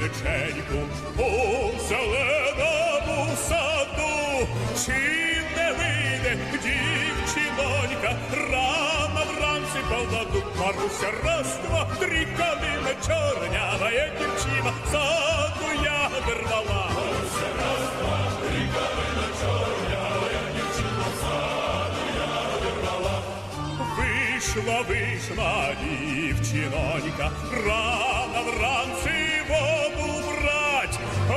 печеньку у зеленому саду. Чи не вийде дівчинонька рано вранці колоду? Маруся раз, два, три, калина чорнявая дівчина саду ягоди рвала. Маруся раз, два, три, калина чорнявая дівчина саду ягоди рвала. Вийшла дівчинонька рано вранці воду брать, а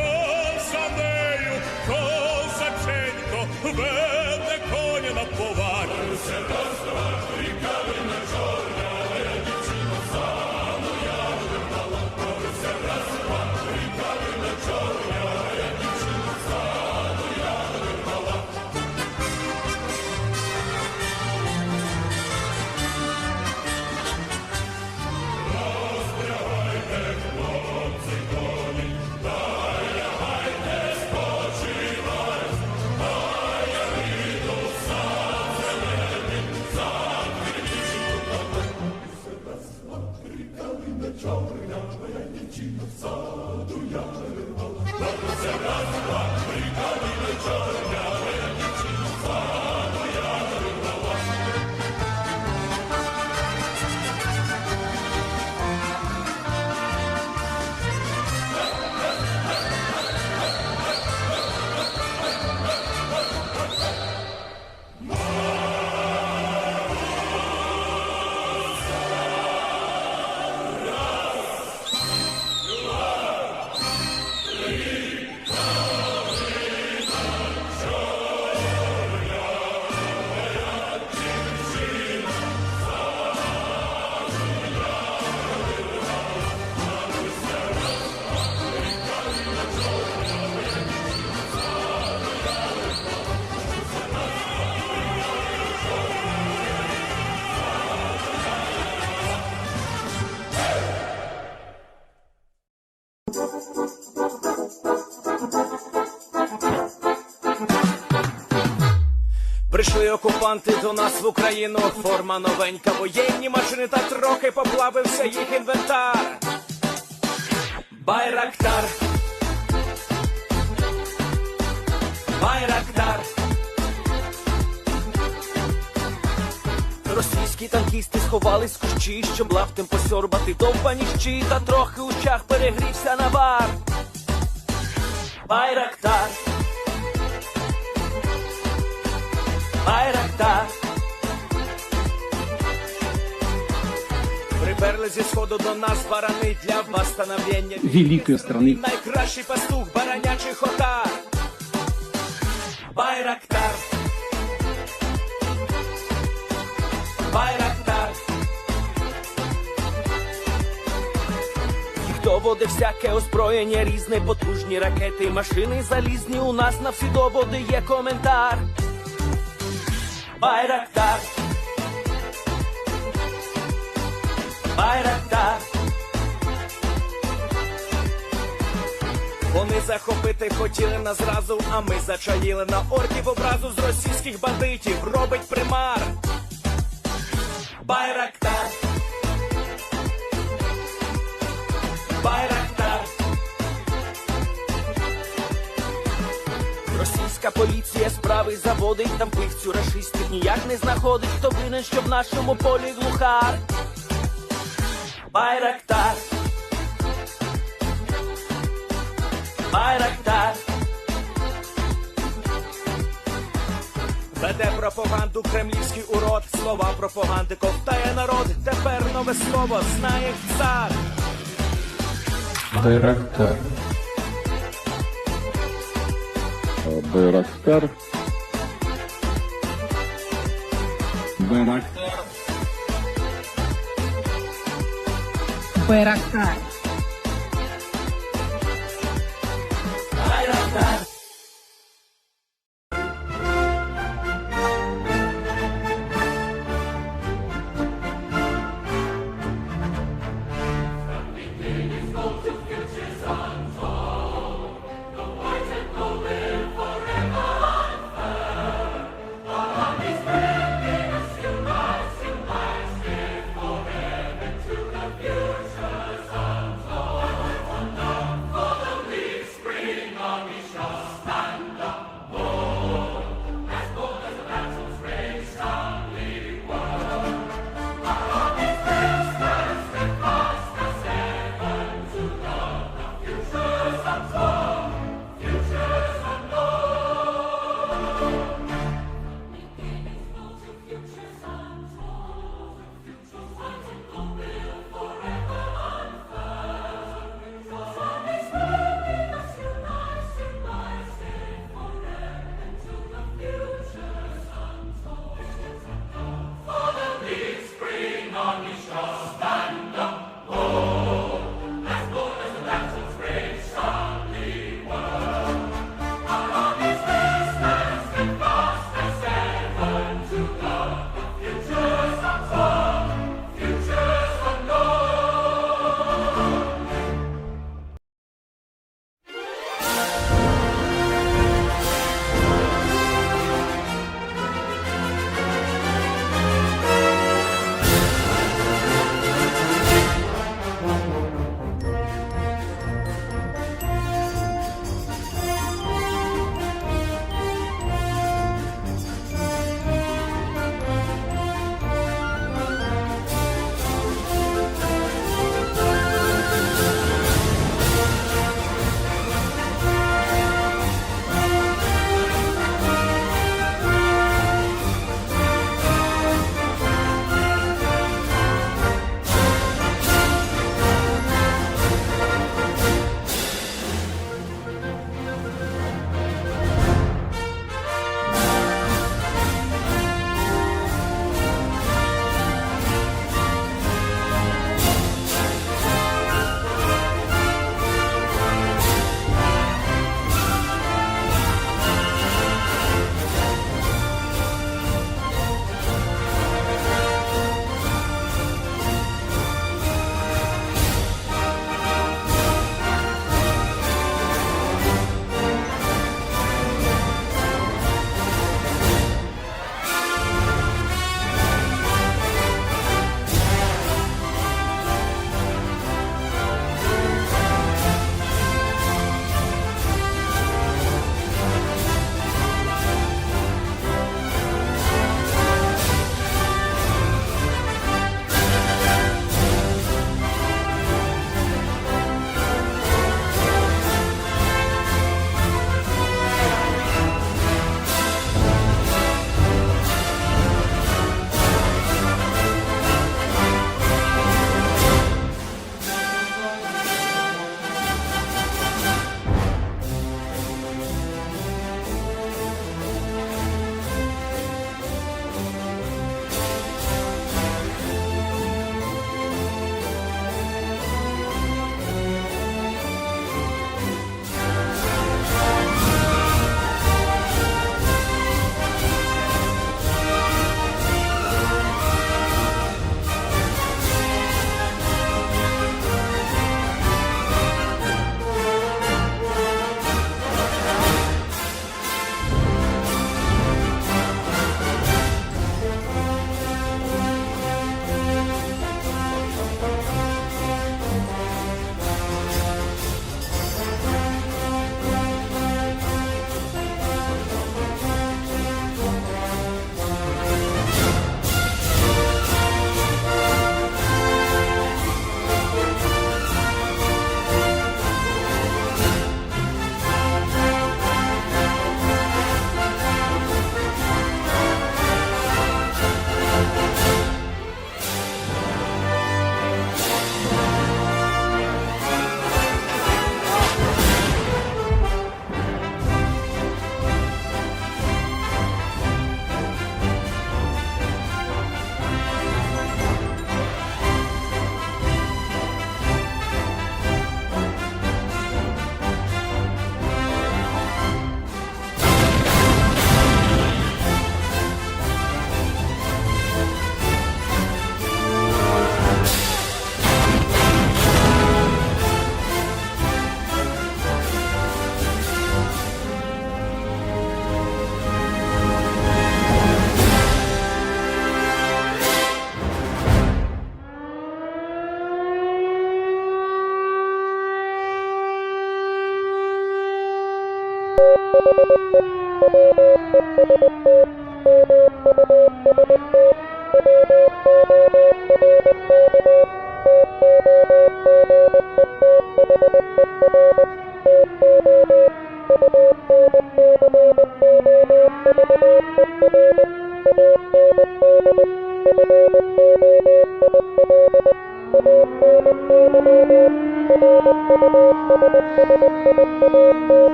за нею козаченько веде коня наповать. Маруся раз, два, три, калина чорнявая дівчина саду ягоди рвала. Маруся раз, два, три, калина чорнявая дівчина саду ягоди рвала. Прийшли окупанти до нас в Україну, форма новенька, воєнні машини, та трохи поплавився їх інвентар. Байрактар, Байрактар. Російські танкісти сховались в кущі, щоб лаптем посьорбати довбані щі, та трохи у щах перегрівся навар. Байрактар, Байрактар. Приперли зі сходу до нас барани для восстановлення великої страни. Найкращий пастух баранячих отар. Байрактар, Байрактар. Хто води всяке озброєння різне, потужні ракети, машини залізні, у нас на всі доводи є коментар. Байрактар, Байрактар. Вони захопити хотіли нас зразу, а ми зачаїли на орків образу з російських бандитів, робить примар. Байрактар, Байрактар. Російська поліція справи заводить, там пивцю рашистів ніяк не знаходить, хто винен, що в нашому полі глухар. Байрактар, Байрактар. Веде пропаганду кремлівський урод, слова пропаганди ковтає народ, тепер нове слово знає цар. Байрактар. Байрактар. Байрактар. Байрактар. Байрактар.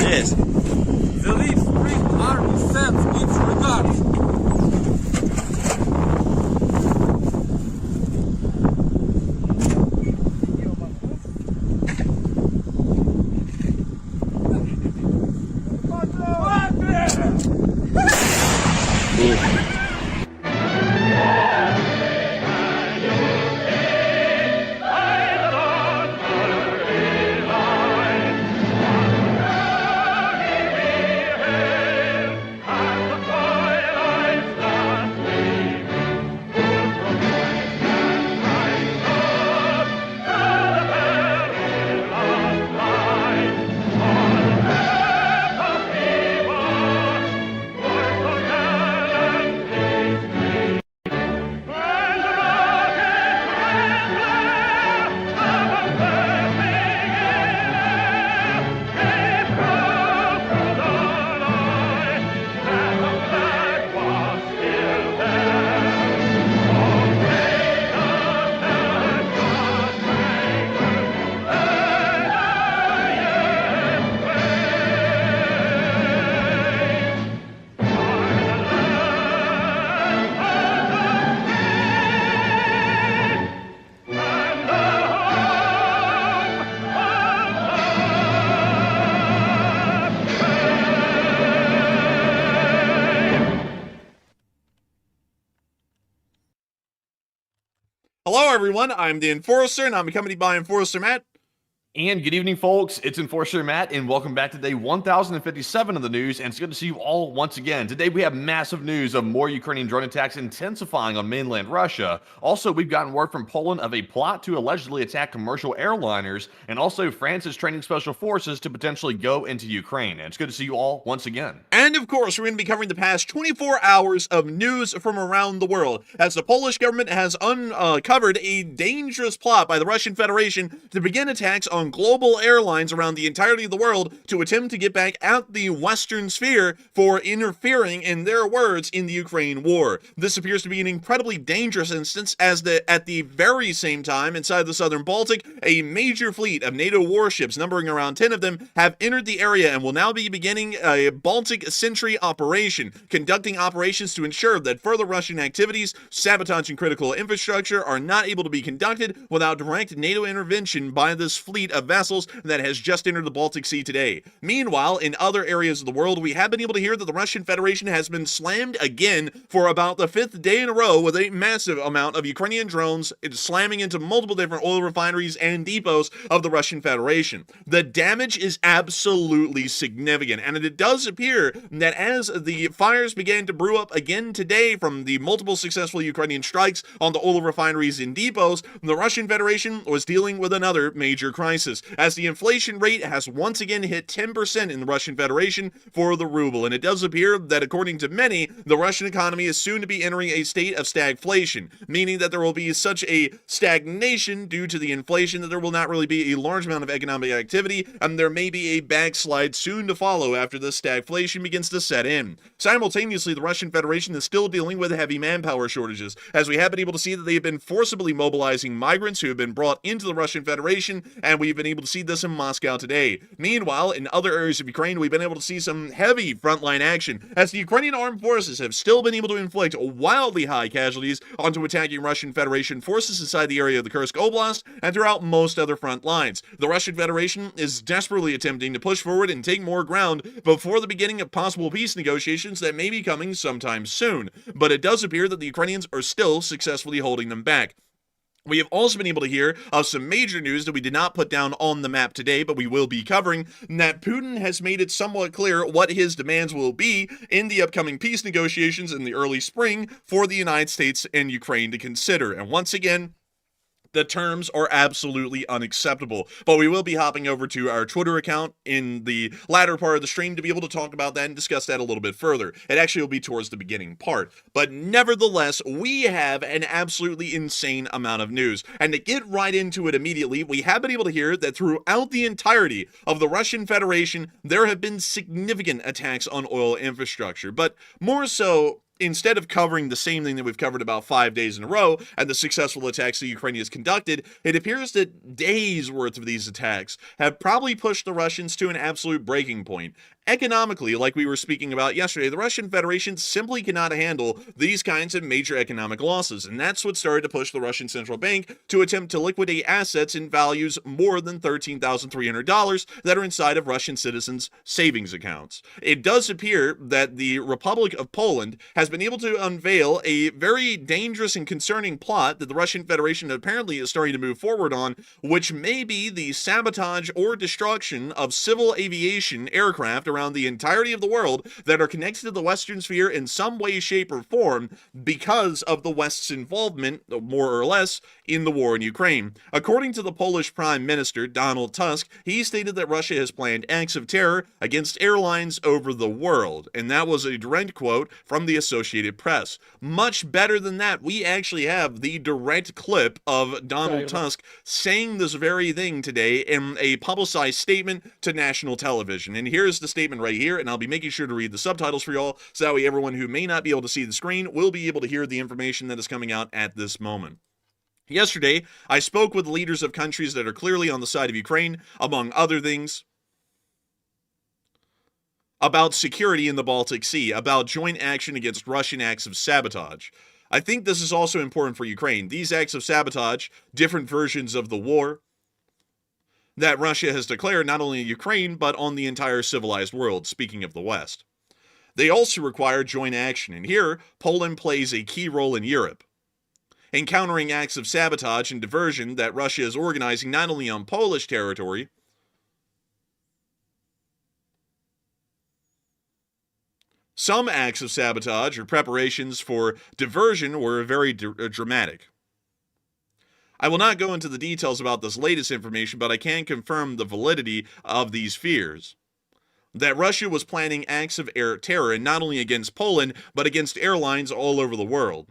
Yes. The Leaf Spring Army sends its regards. Hello, everyone. I'm the Enforcer, and I'm accompanied by Enforcer Matt. And good evening, folks. It's Enforcer Matt, and welcome back to day 1057 of the news, and it's good to see you all once again. Today, we have massive news of more Ukrainian drone attacks intensifying on mainland Russia. Also, we've gotten word from Poland of a plot to allegedly attack commercial airliners, and also France is training special forces to potentially go into Ukraine. And it's good to see you all once again. And, of course, we're going to be covering the past 24 hours of news from around the world, as the Polish government has uncovered a dangerous plot by the Russian Federation to begin attacks on global airlines around the entirety of the world to attempt to get back at the Western sphere for interfering, in their words, in the Ukraine war. This appears to be an incredibly dangerous instance, as at the very same time, inside the southern Baltic, a major fleet of NATO warships, numbering around 10 of them, have entered the area and will now be beginning a Baltic Sentry operation, conducting operations to ensure that further Russian activities, sabotaging critical infrastructure, are not able to be conducted without direct NATO intervention by this fleet of vessels that has just entered the Baltic Sea today. Meanwhile, in other areas of the world, we have been able to hear that the Russian Federation has been slammed again for about the 5th day in a row with a massive amount of Ukrainian drones slamming into multiple different oil refineries and depots of the Russian Federation. The damage is absolutely significant, and it does appear that as the fires began to brew up again today from the multiple successful Ukrainian strikes on the oil refineries and depots, the Russian Federation was dealing with another major crisis, as the inflation rate has once again hit 10% in the Russian Federation for the ruble, and it does appear that, according to many, the Russian economy is soon to be entering a state of stagflation, meaning that there will be such a stagnation due to the inflation that there will not really be a large amount of economic activity, and there may be a backslide soon to follow after the stagflation begins to set in. Simultaneously, the Russian Federation is still dealing with heavy manpower shortages, as we have been able to see that they have been forcibly mobilizing migrants who have been brought into the Russian Federation, and we we've been able to see this in Moscow today. Meanwhile, in other areas of Ukraine, we've been able to see some heavy frontline action, as the Ukrainian armed forces have still been able to inflict wildly high casualties onto attacking Russian Federation forces inside the area of the Kursk Oblast and throughout most other front lines. The Russian Federation is desperately attempting to push forward and take more ground before the beginning of possible peace negotiations that may be coming sometime soon. But it does appear that the Ukrainians are still successfully holding them back. We have also been able to hear of some major news that we did not put down on the map today, but we will be covering, that Putin has made it somewhat clear what his demands will be in the upcoming peace negotiations in the early spring for the United States and Ukraine to consider. And once again, the terms are absolutely unacceptable. But we will be hopping over to our Twitter account in the latter part of the stream to be able to talk about that and discuss that a little bit further. It actually will be towards the beginning part. But nevertheless, we have an absolutely insane amount of news. And to get right into it immediately, we have been able to hear that throughout the entirety of the Russian Federation, there have been significant attacks on oil infrastructure. But more so, instead of covering the same thing that we've covered about 5 days in a row and the successful attacks the Ukraine has conducted, it appears that days worth of these attacks have probably pushed the Russians to an absolute breaking point. Economically, like we were speaking about yesterday, the Russian Federation simply cannot handle these kinds of major economic losses, and that's what started to push the Russian Central Bank to attempt to liquidate assets in values more than $13,300 that are inside of Russian citizens' savings accounts. It does appear that the Republic of Poland has been able to unveil a very dangerous and concerning plot that the Russian Federation apparently is starting to move forward on, which may be the sabotage or destruction of civil aviation aircraft around the entirety of the world that are connected to the Western sphere in some way, shape, or form because of the West's involvement, more or less, in the war in Ukraine. According to the Polish Prime Minister, Donald Tusk, he stated that Russia has planned acts of terror against airlines over the world, and that was a direct quote from the Associated Press. Much better than that, we actually have the direct clip of Donald Tusk saying this very thing today in a publicized statement to national television. And here's the statement right here, and I'll be making sure to read the subtitles for y'all, so that way everyone who may not be able to see the screen will be able to hear the information that is coming out at this moment. Yesterday, I spoke with leaders of countries that are clearly on the side of Ukraine, among other things, about security in the Baltic Sea, about joint action against Russian acts of sabotage. I think this is also important for Ukraine. These acts of sabotage, different versions of the war that Russia has declared not only in Ukraine, but on the entire civilized world, speaking of the West. They also require joint action, and here, Poland plays a key role in Europe, encountering acts of sabotage and diversion that Russia is organizing not only on Polish territory, some acts of sabotage or preparations for diversion were very dramatic. I will not go into the details about this latest information, but I can confirm the validity of these fears. That Russia was planning acts of air terror, and not only against Poland, but against airlines all over the world.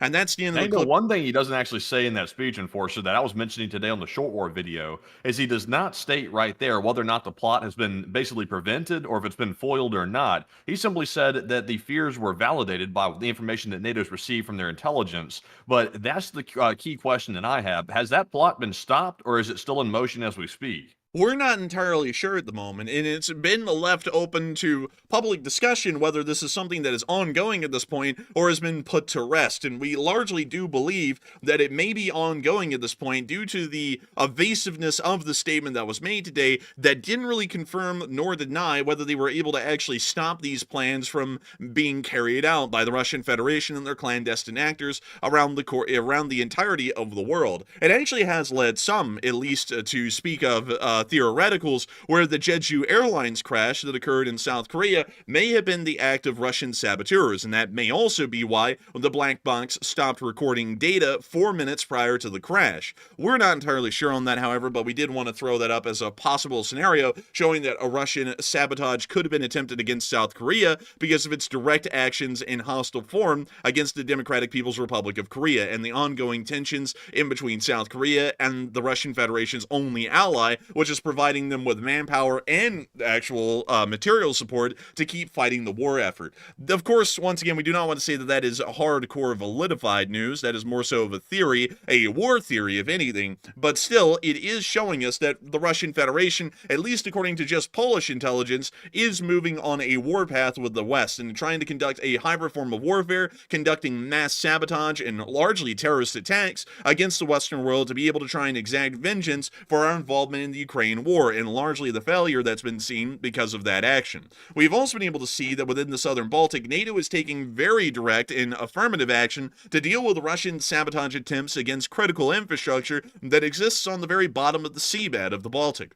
And that's the end of the clip. One thing he doesn't actually say in that speech, Enforcer, that I was mentioning today on the Short War video, is he does not state right there whether or not the plot has been basically prevented or if it's been foiled or not. He simply said that the fears were validated by the information that NATO's received from their intelligence. But that's the key question that I have. Has that plot been stopped, or is it still in motion as we speak? We're not entirely sure at the moment, and it's been left open to public discussion whether this is something that is ongoing at this point or has been put to rest. And we largely do believe that it may be ongoing at this point due to the evasiveness of the statement that was made today that didn't really confirm nor deny whether they were able to actually stop these plans from being carried out by the Russian Federation and their clandestine actors around the entirety of the world. It actually has led some, at least to speak of theoreticals, where the Jeju Airlines crash that occurred in South Korea may have been the act of Russian saboteurs, and that may also be why the black box stopped recording data 4 minutes prior to the crash. We're not entirely sure on that, however, but we did want to throw that up as a possible scenario, showing that a Russian sabotage could have been attempted against South Korea because of its direct actions in hostile form against the Democratic People's Republic of Korea and the ongoing tensions in between South Korea and the Russian Federation's only ally, which just providing them with manpower and actual material support to keep fighting the war effort. Of course, once again, we do not want to say that that is hardcore validified news. That is more so of a theory, a war theory, if anything, but still, it is showing us that the Russian Federation, at least according to just Polish intelligence, is moving on a warpath with the West and trying to conduct a hybrid form of warfare, conducting mass sabotage and largely terrorist attacks against the Western world to be able to try and exact vengeance for our involvement in the Ukraine war and largely the failure that's been seen because of that action. We've also been able to see that within the Southern Baltic, NATO is taking very direct and affirmative action to deal with Russian sabotage attempts against critical infrastructure that exists on the very bottom of the seabed of the Baltic.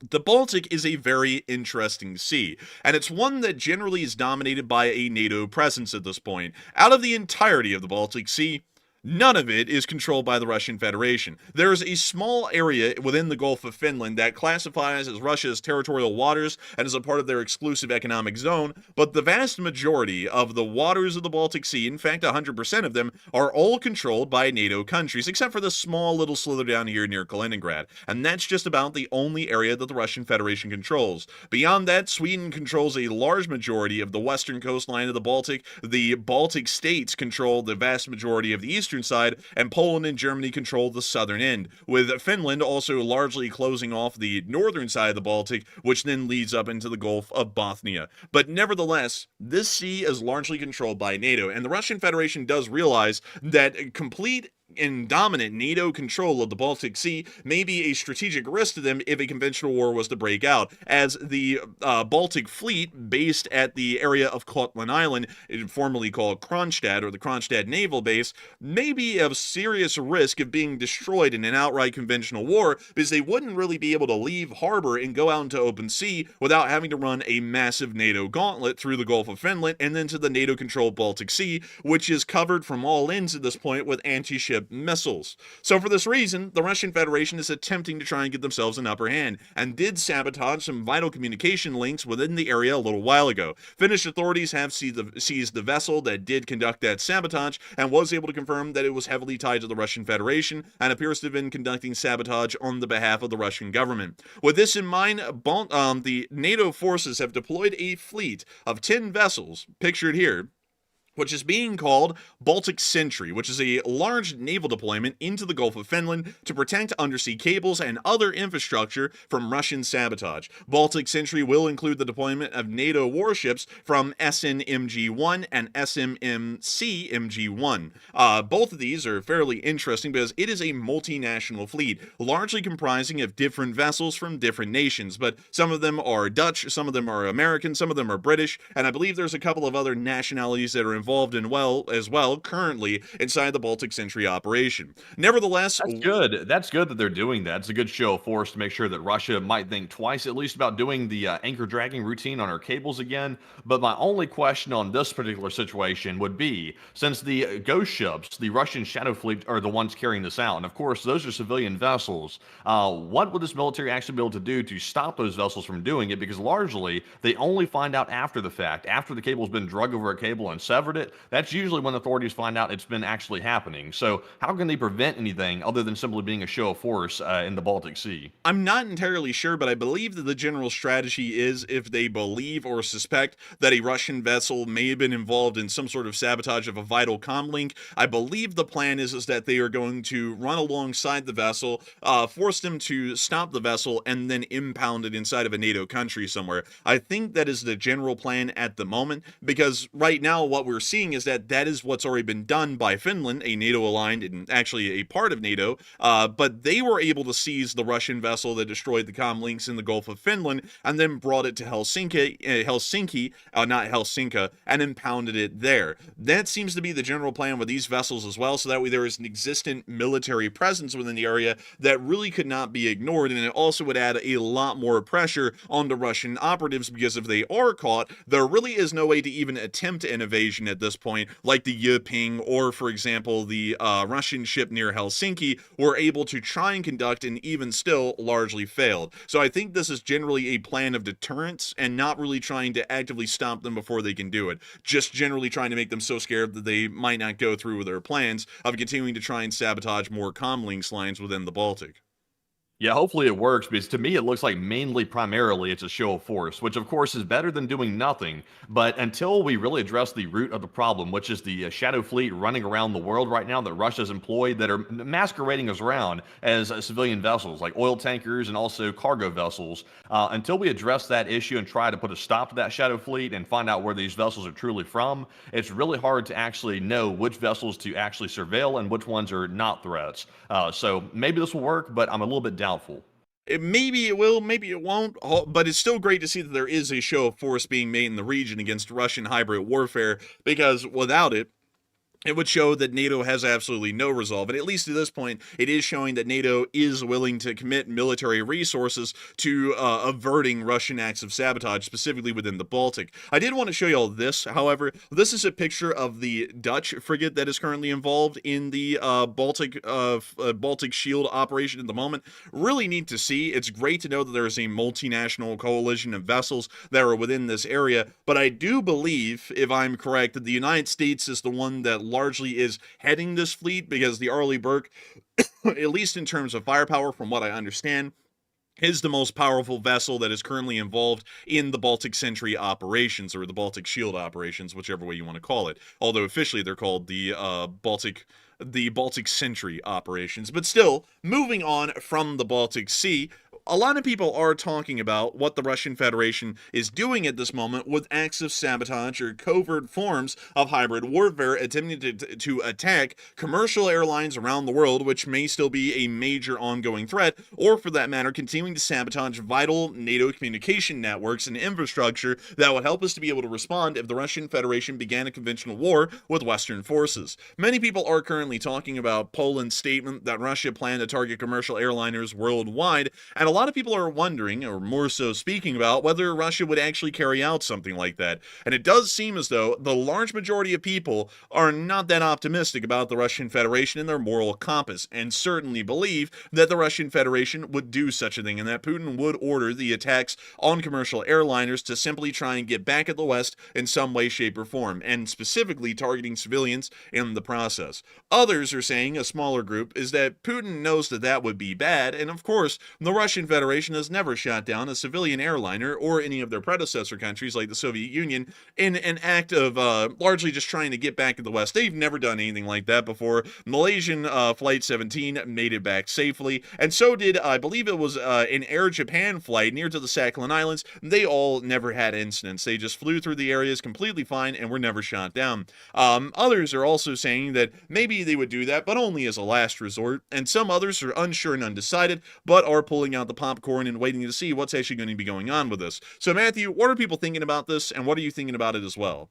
The Baltic is a very interesting sea, and it's one that generally is dominated by a NATO presence at this point. Out of the entirety of the Baltic Sea, none of it is controlled by the Russian Federation. There is a small area within the Gulf of Finland that classifies as Russia's territorial waters and is a part of their exclusive economic zone, but the vast majority of the waters of the Baltic Sea, in fact 100% of them, are all controlled by NATO countries, except for the small little slither down here near Kaliningrad, and that's just about the only area that the Russian Federation controls. Beyond that, Sweden controls a large majority of the western coastline of the Baltic states control the vast majority of the eastern side, and Poland and Germany control the southern end, with Finland also largely closing off the northern side of the Baltic, which then leads up into the Gulf of Bothnia. But nevertheless, this sea is largely controlled by NATO, and the Russian Federation does realize that complete and dominant NATO control of the Baltic Sea may be a strategic risk to them if a conventional war was to break out, as the Baltic Fleet, based at the area of Kotlin Island, formerly called Kronstadt, or the Kronstadt Naval Base, may be of serious risk of being destroyed in an outright conventional war, because they wouldn't really be able to leave harbor and go out into open sea without having to run a massive NATO gauntlet through the Gulf of Finland and then to the NATO-controlled Baltic Sea, which is covered from all ends at this point with anti-ship missiles. So for this reason, the Russian Federation is attempting to try and get themselves an upper hand, and did sabotage some vital communication links within the area a little while ago. Finnish authorities have seized the vessel that did conduct that sabotage, and was able to confirm that it was heavily tied to the Russian Federation, and appears to have been conducting sabotage on the behalf of the Russian government. With this in mind, the NATO forces have deployed a fleet of 10 vessels, pictured here, which is being called Baltic Sentry, which is a large naval deployment into the Gulf of Finland to protect undersea cables and other infrastructure from Russian sabotage. Baltic Sentry will include the deployment of NATO warships from SNMG-1 and SMMC-MG-1. Both of these are fairly interesting because it is a multinational fleet, largely comprising of different vessels from different nations, but some of them are Dutch, some of them are American, some of them are British, and I believe there's a couple of other nationalities that are involved in as well currently inside the Baltic Sentry operation. Nevertheless, that's good. That's good that they're doing that. It's a good show of force to make sure that Russia might think twice at least about doing the anchor dragging routine on our cables again. But my only question on this particular situation would be, since the ghost ships, the Russian shadow fleet, are the ones carrying this out, and of course those are civilian vessels, what would this military actually be able to do to stop those vessels from doing it? Because largely they only find out after the fact, after the cable's been drug over a cable and severed it. That's usually when authorities find out it's been actually happening. So how can they prevent anything other than simply being a show of force in the Baltic Sea? I'm not entirely sure, but I believe that the general strategy is, if they believe or suspect that a Russian vessel may have been involved in some sort of sabotage of a vital comm link, I believe the plan is that they are going to run alongside the vessel, force them to stop the vessel, and then impound it inside of a NATO country somewhere. I think that is the general plan at the moment, because right now what we're seeing is that is what's already been done by Finland, a NATO-aligned and actually a part of NATO, but they were able to seize the Russian vessel that destroyed the comm links in the Gulf of Finland, and then brought it to Helsinki, and impounded it there. That seems to be the general plan with these vessels as well, so that way there is an existent military presence within the area that really could not be ignored, and it also would add a lot more pressure on the Russian operatives, because if they are caught, there really is no way to even attempt an invasion at this point, like the Yuping or, for example, the Russian ship near Helsinki were able to try and conduct, and even still largely failed. So I think this is generally a plan of deterrence, and not really trying to actively stop them before they can do it. Just generally trying to make them so scared that they might not go through with their plans of continuing to try and sabotage more comm links lines within the Baltic. Yeah, hopefully it works because to me it looks like primarily it's a show of force, which of course is better than doing nothing. But until we really address the root of the problem, which is the shadow fleet running around the world right now that Russia's employed that are masquerading as around as civilian vessels like oil tankers and also cargo vessels, until we address that issue and try to put a stop to that shadow fleet and find out where these vessels are truly from, it's really hard to actually know which vessels to actually surveil and which ones are not threats. So maybe this will work, but I'm a little bit doubtful. Maybe it will, maybe it won't, but it's still great to see that there is a show of force being made in the region against Russian hybrid warfare, because without it, it would show that NATO has absolutely no resolve. And at least at this point, it is showing that NATO is willing to commit military resources to averting Russian acts of sabotage, specifically within the Baltic. I did want to show you all this, however. This is a picture of the Dutch frigate that is currently involved in the Baltic Shield operation at the moment. Really neat to see. It's great to know that there is a multinational coalition of vessels that are within this area. But I do believe, if I'm correct, that the United States is the one that largely is heading this fleet, because the Arleigh Burke, at least in terms of firepower, from what I understand, is the most powerful vessel that is currently involved in the Baltic Sentry operations, or the Baltic Shield operations, whichever way you want to call it. Although officially they're called the Baltic Sentry operations. But still, moving on from the Baltic Sea, a lot of people are talking about what the Russian Federation is doing at this moment with acts of sabotage or covert forms of hybrid warfare, attempting to attack commercial airlines around the world, which may still be a major ongoing threat, or for that matter, continuing to sabotage vital NATO communication networks and infrastructure that would help us to be able to respond if the Russian Federation began a conventional war with Western forces. Many people are currently talking about Poland's statement that Russia planned to target commercial airliners worldwide, and a lot of people are wondering, or more so speaking about, whether Russia would actually carry out something like that. And it does seem as though the large majority of people are not that optimistic about the Russian Federation and their moral compass, and certainly believe that the Russian Federation would do such a thing, and that Putin would order the attacks on commercial airliners to simply try and get back at the West in some way, shape, or form, and specifically targeting civilians in the process. Others are saying, a smaller group, is that Putin knows that that would be bad, and of course, the Russian Federation has never shot down a civilian airliner or any of their predecessor countries like the Soviet Union in an act of largely just trying to get back at the West. They've never done anything like that before. Malaysian Flight 17 made it back safely, and so did, I believe it was an Air Japan flight near to the Sakhalin Islands. They all never had incidents. They just flew through the areas completely fine and were never shot down. Others are also saying that maybe they would do that, but only as a last resort, and some others are unsure and undecided, but are pulling out the popcorn and waiting to see what's actually going to be going on with this. So Matthew, what are people thinking about this, and what are you thinking about it as well?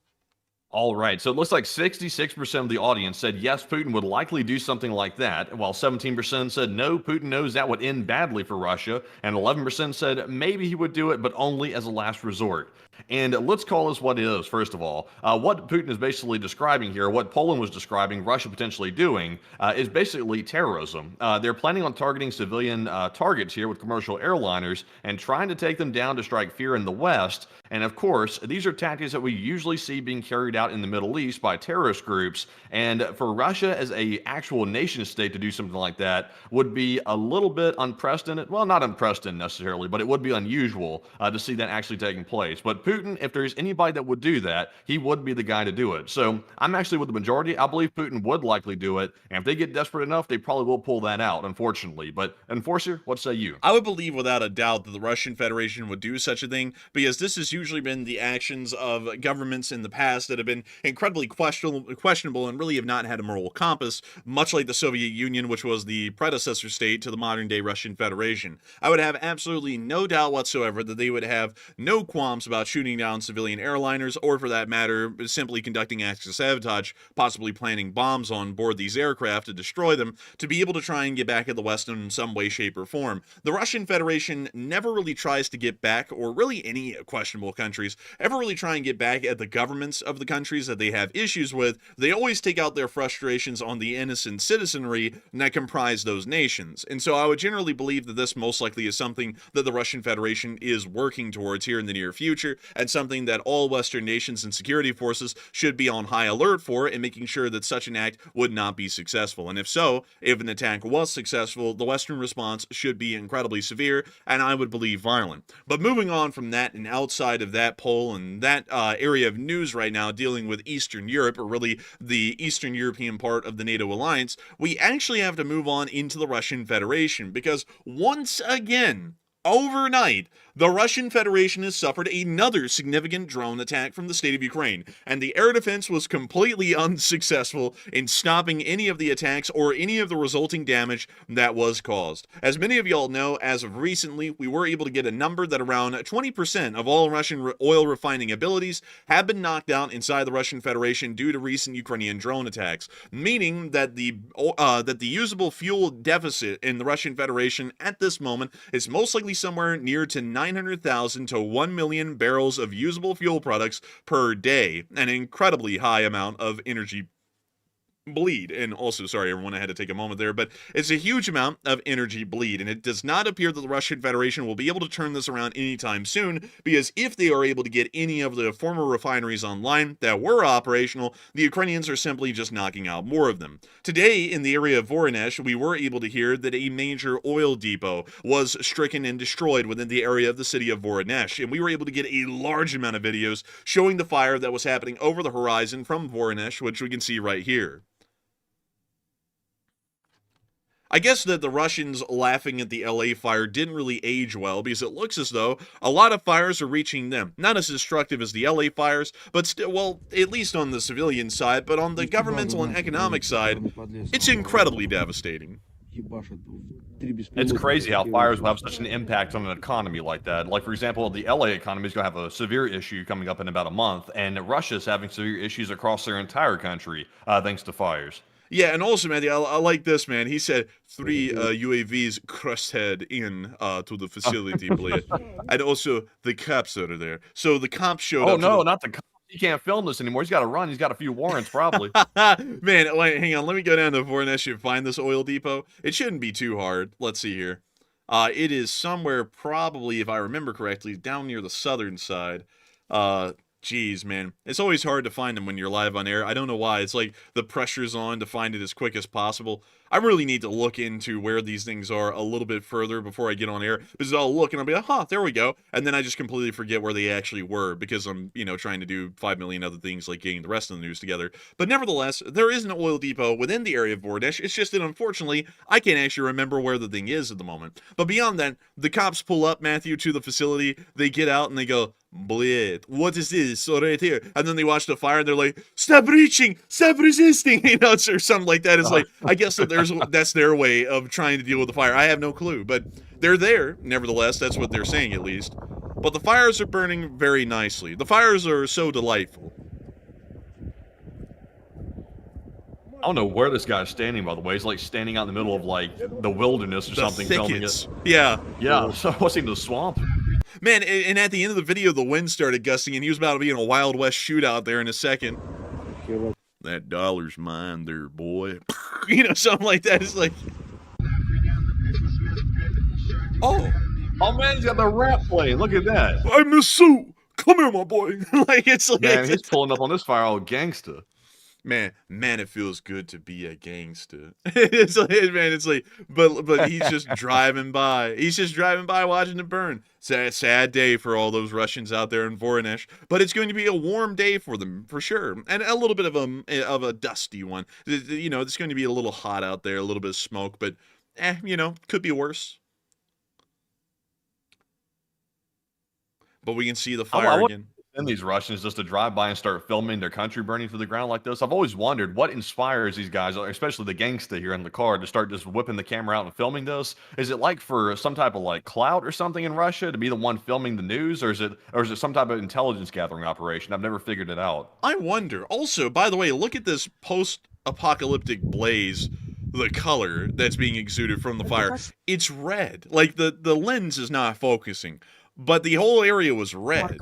All right, so it looks like 66% of the audience said yes, Putin would likely do something like that, while 17% said no, Putin knows that would end badly for Russia, and 11% said maybe he would do it, but only as a last resort. And let's call this what it is, first of all. What Putin is basically describing here, what Poland was describing Russia potentially doing, is basically terrorism. They're planning on targeting civilian targets here with commercial airliners and trying to take them down to strike fear in the West. And of course, these are tactics that we usually see being carried out in the Middle East by terrorist groups. And for Russia as a actual nation state to do something like that would be a little bit unprecedented. Well, not unprecedented necessarily, but it would be unusual to see that actually taking place. But Putin, if there's anybody that would do that, he would be the guy to do it. So I'm actually with the majority. I believe Putin would likely do it. And if they get desperate enough, they probably will pull that out, unfortunately. But Enforcer, what say you? I would believe without a doubt that the Russian Federation would do such a thing, because this has usually been the actions of governments in the past that have been incredibly questionable and really have not had a moral compass, much like the Soviet Union, which was the predecessor state to the modern-day Russian Federation. I would have absolutely no doubt whatsoever that they would have no qualms about shooting down civilian airliners, or for that matter, simply conducting acts of sabotage, possibly planting bombs on board these aircraft to destroy them, to be able to try and get back at the West in some way, shape, or form. The Russian Federation never really tries to get back, or really any questionable countries, ever really try and get back at the governments of the country countries that they have issues with, they always take out their frustrations on the innocent citizenry that comprise those nations. And so I would generally believe that this most likely is something that the Russian Federation is working towards here in the near future, and something that all Western nations and security forces should be on high alert for, and making sure that such an act would not be successful. And if so, if an attack was successful, the Western response should be incredibly severe, and I would believe violent. But moving on from that, and outside of that poll and that area of news right now dealing with Eastern Europe, or really the Eastern European part of the NATO alliance, we actually have to move on into the Russian Federation, because once again, overnight, the Russian Federation has suffered another significant drone attack from the state of Ukraine, and the air defense was completely unsuccessful in stopping any of the attacks or any of the resulting damage that was caused. As many of y'all know, as of recently, we were able to get a number that around 20% of all Russian oil refining abilities have been knocked out inside the Russian Federation due to recent Ukrainian drone attacks, meaning that the usable fuel deficit in the Russian Federation at this moment is most likely somewhere near to 900,000 to 1 million barrels of usable fuel products per day, an incredibly high amount of energy bleed. And also, sorry everyone, I had to take a moment there, but it's a huge amount of energy bleed, and it does not appear that the Russian Federation will be able to turn this around anytime soon, because if they are able to get any of the former refineries online that were operational, the Ukrainians are simply just knocking out more of them. Today, in the area of Voronezh, we were able to hear that a major oil depot was stricken and destroyed within the area of the city of Voronezh, and we were able to get a large amount of videos showing the fire that was happening over the horizon from Voronezh, which we can see right here. I guess that the Russians laughing at the LA fire didn't really age well, because it looks as though a lot of fires are reaching them. Not as destructive as the LA fires, but still, well, at least on the civilian side, but on the governmental and economic side, it's incredibly devastating. It's crazy how fires will have such an impact on an economy like that. Like, for example, the LA economy is going to have a severe issue coming up in about a month, and Russia's having severe issues across their entire country thanks to fires. Yeah, and also, man, I like this, man. He said 3 UAVs crosshead in to the facility, Blade. And also, the cops are there. So the cops showed up. Oh, no, not the cops. He can't film this anymore. He's got to run. He's got a few warrants, probably. Man, wait, hang on. Let me go down to Voronezh and find this oil depot. It shouldn't be too hard. Let's see here. It is somewhere probably, if I remember correctly, down near the southern side. Jeez, man. It's always hard to find them when you're live on air. I don't know why. It's like the pressure's on to find it as quick as possible. I really need to look into where these things are a little bit further before I get on air, because I'll look and I'll be like, huh, there we go. And then I just completely forget where they actually were, because I'm, trying to do 5 million other things like getting the rest of the news together. But nevertheless, there is an oil depot within the area of Voronezh. It's just that, unfortunately, I can't actually remember where the thing is at the moment. But beyond that, the cops pull up, Matthew, to the facility. They get out and they go, Blade, what is this? So right here. And then they watch the fire and they're like, stop reaching, stop resisting, or something like that. It's like, I guess that's their way of trying to deal with the fire. I have no clue, but they're there. Nevertheless, that's what they're saying at least. But the fires are burning very nicely. The fires are so delightful. I don't know where this guy's standing, by the way. He's like standing out in the middle of like the wilderness or something, filming it. Yeah. Yeah, so what's he in the swamp? Man, and at the end of the video, the wind started gusting, and he was about to be in a Wild West shootout there in a second. That dollar's mine there, boy. Something like that. It's like... Oh, man, he's got the rap playing. Look at that. I miss Sue. Come here, my boy. Man, he's pulling up on this fire all gangsta. Man, it feels good to be a gangster. It's like, but he's just driving by. He's just driving by watching it burn. Sad day for all those Russians out there in Voronezh, but it's going to be a warm day for them, for sure. And a little bit of a dusty one. It's going to be a little hot out there, a little bit of smoke, but, could be worse. But we can see the fire again. And these Russians just to drive by and start filming their country burning to the ground like this. I've always wondered what inspires these guys, especially the gangsta here in the car, to start just whipping the camera out and filming this. Is it like for some type of like clout or something in Russia to be the one filming the news, or is it some type of intelligence gathering operation? I've never figured it out. I wonder. Also, by the way, look at this post-apocalyptic blaze. The color that's being exuded from the fire. It's red. Like the lens is not focusing. But the whole area was red.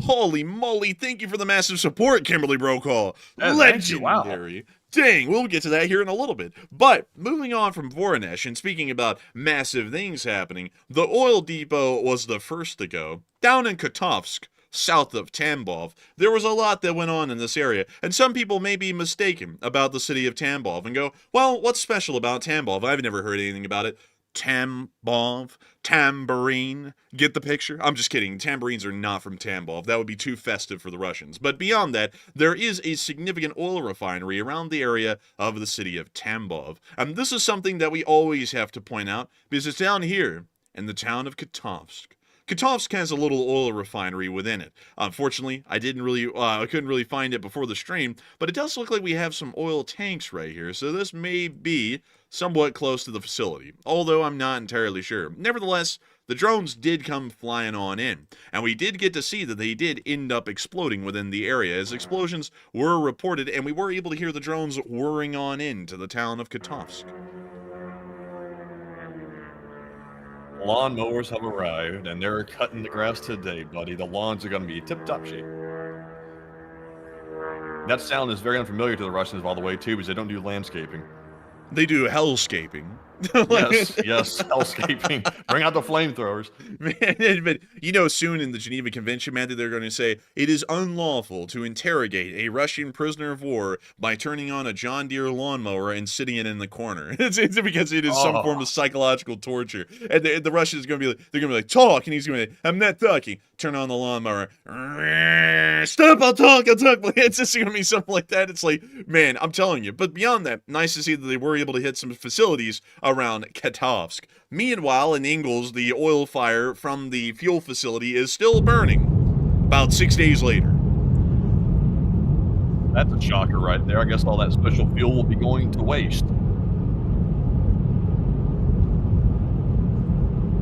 Holy moly, thank you for the massive support, Kimberly Brokaw. Yeah, thank you. Wow. Legendary. Dang, we'll get to that here in a little bit. But moving on from Voronezh, and speaking about massive things happening, the oil depot was the first to go. Down in Kotovsk, south of Tambov, there was a lot that went on in this area, and some people may be mistaken about the city of Tambov and go, well, what's special about Tambov? I've never heard anything about it. Tambov, tambourine. Get the picture? I'm just kidding. Tambourines are not from Tambov. That would be too festive for the Russians. But beyond that, there is a significant oil refinery around the area of the city of Tambov. And this is something that we always have to point out because it's down here in the town of Kotovsk. Kotovsk has a little oil refinery within it. Unfortunately, I couldn't really find it before the stream, but it does look like we have some oil tanks right here, so this may be somewhat close to the facility, although I'm not entirely sure. Nevertheless, the drones did come flying on in, and we did get to see that they did end up exploding within the area, as explosions were reported, and we were able to hear the drones whirring on into the town of Kotovsk. Lawnmowers have arrived, and they're cutting the grass today, buddy. The lawns are going to be tip-top shape. That sound is very unfamiliar to the Russians, by the way, too, because they don't do landscaping. They do hellscaping. yes, hellscaping. Bring out the flamethrowers. Man, but you know, soon in the Geneva Convention, man, they're going to say it is unlawful to interrogate a Russian prisoner of war by turning on a John Deere lawnmower and sitting it in the corner. It's because it is some form of psychological torture. And the Russians are going to be like, they're going to be like, talk, and he's going to be like, I'm not talking. Turn on the lawnmower. Stop! I'll talk. It's just going to be something like that. It's like, man, I'm telling you. But beyond that, nice to see that they were able to hit some facilities around Kotovsk. Meanwhile, in Ingles, the oil fire from the fuel facility is still burning. About 6 days later. That's a shocker right there. I guess all that special fuel will be going to waste.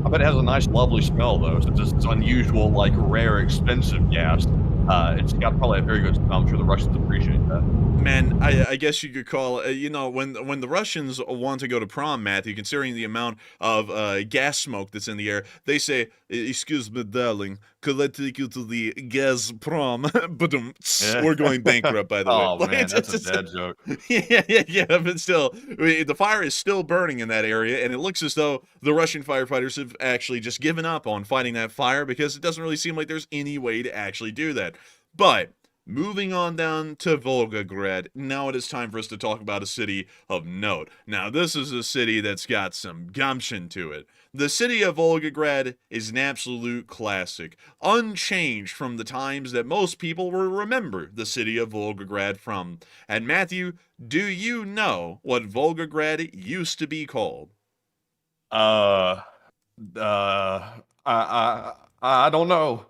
I bet it has a nice, lovely smell, though, since it's unusual, like, rare, expensive gas. It's got probably a very good smell. I'm sure the Russians appreciate that. Man, I guess you could call it, you know, when the Russians want to go to prom, Matthew, considering the amount of gas smoke that's in the air, they say, excuse me, darling, could I take you to the gas prom? We're going bankrupt, by the way. Oh, man, that's a dad joke. Yeah, but still, the fire is still burning in that area, and it looks as though the Russian firefighters have actually just given up on fighting that fire because it doesn't really seem like there's any way to actually do that. But moving on down to Volgograd, now it is time for us to talk about a city of note. Now, this is a city that's got some gumption to it. The city of Volgograd is an absolute classic, unchanged from the times that most people will remember the city of Volgograd from. And Matthew, do you know what Volgograd used to be called? I don't know.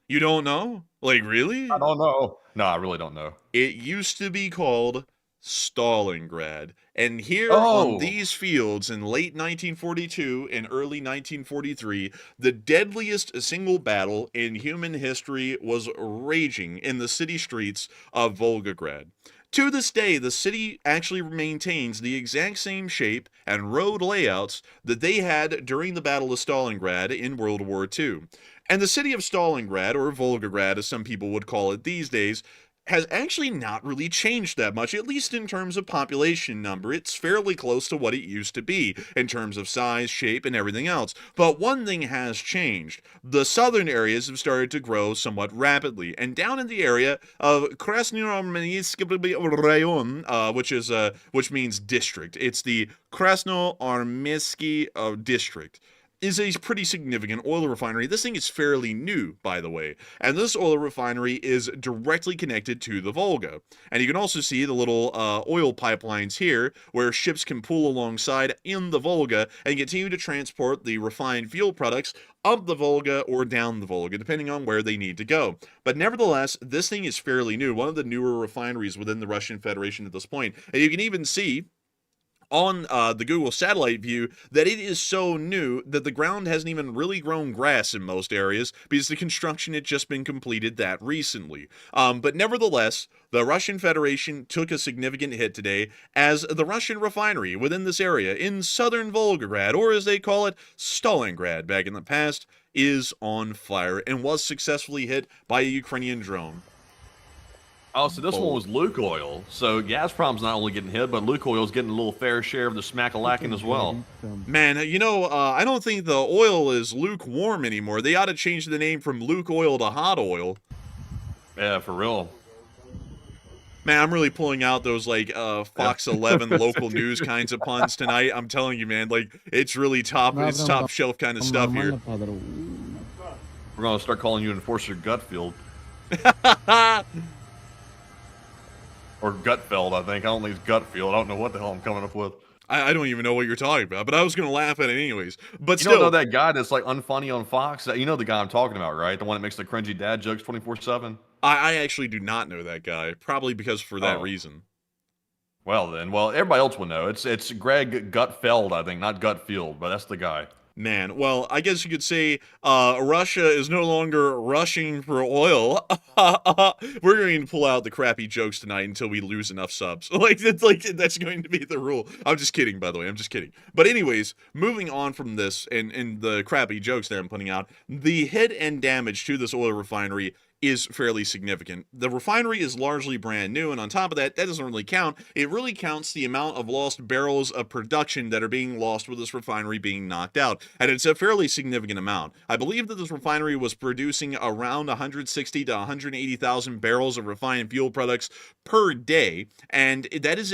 You don't know? Like, really? I don't know. No, I really don't know. It used to be called Stalingrad. And here on these fields in late 1942 and early 1943, the deadliest single battle in human history was raging in the city streets of Volgograd. To this day, the city actually maintains the exact same shape and road layouts that they had during the Battle of Stalingrad in World War II. And the city of Stalingrad, or Volgograd as some people would call it these days, has actually not really changed that much, at least in terms of population number. It's fairly close to what it used to be in terms of size, shape, and everything else. But one thing has changed. The southern areas have started to grow somewhat rapidly, and down in the area of Krasnoarmeysk rayon, which means district. It's the Krasnoarmeysk district. Is a pretty significant oil refinery. This thing is fairly new, by the way, and this oil refinery is directly connected to the Volga. And you can also see the little oil pipelines here where ships can pull alongside in the Volga and continue to transport the refined fuel products up the Volga or down the Volga, depending on where they need to go. But nevertheless, this thing is fairly new, one of the newer refineries within the Russian Federation at this point. And you can even see on the Google satellite view that it is so new that the ground hasn't even really grown grass in most areas because the construction had just been completed that recently. But nevertheless, the Russian Federation took a significant hit today as the Russian refinery within this area in southern Volgograd, or as they call it, Stalingrad back in the past, is on fire and was successfully hit by a Ukrainian drone. Oh, so this one was Lukoil. So Gazprom's not only getting hit, but Lukoil's getting a little fair share of the smack-a-lacking as well. Man, I don't think the oil is lukewarm anymore. They ought to change the name from Luke Oil to Hot Oil. Yeah, for real. Man, I'm really pulling out those, like, Fox 11 local news kinds of puns tonight. I'm telling you, man, like, it's really top shelf kind of stuff here. We're going to start calling you Enforcer Gutfield. Or Gutfeld, I think. I don't think it's Gutfield. I don't know what the hell I'm coming up with. I don't even know what you're talking about, but I was going to laugh at it anyways. But you don't know that guy that's, like, unfunny on Fox? You know the guy I'm talking about, right? The one that makes the cringy dad jokes 24/7? I actually do not know that guy, probably because for that reason. Well, then. Well, everybody else will know. It's Greg Gutfeld, I think, not Gutfield, but that's the guy. Man, well, I guess you could say Russia is no longer rushing for oil. We're going to pull out the crappy jokes tonight until we lose enough subs. That's going to be the rule. I'm just kidding, by the way. I'm just kidding. But anyways, moving on from this and the crappy jokes that I'm putting out, the hit and damage to this oil refinery is fairly significant. The refinery is largely brand new, and on top of that doesn't really count. It really counts the amount of lost barrels of production that are being lost with this refinery being knocked out, and it's a fairly significant amount. I believe that this refinery was producing around 160 to 180,000 barrels of refined fuel products per day, and that is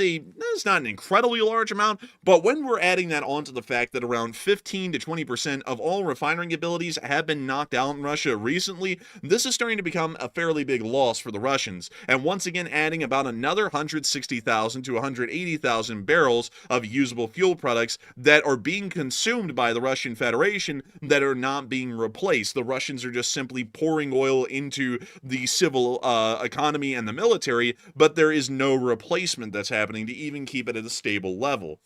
not an incredibly large amount, but when we're adding that onto the fact that around 15 to 20% of all refining abilities have been knocked out in Russia recently, this is starting to become a fairly big loss for the Russians, and once again adding about another 160,000 to 180,000 barrels of usable fuel products that are being consumed by the Russian Federation that are not being replaced. The Russians are just simply pouring oil into the civil economy and the military, but there is no replacement that's happening to even keep it at a stable level.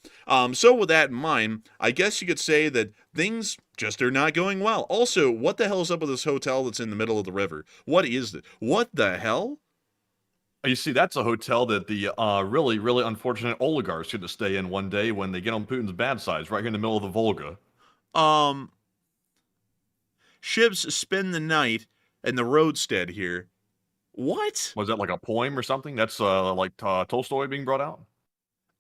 So with that in mind, I guess you could say that things just are not going well. Also, what the hell is up with this hotel that's in the middle of the river? What is it? What the hell? You see, that's a hotel that the really, really unfortunate oligarchs get to stay in one day when they get on Putin's bad side, right here in the middle of the Volga. Ships spend the night in the roadstead here. What? Was that like a poem or something? That's like Tolstoy being brought out?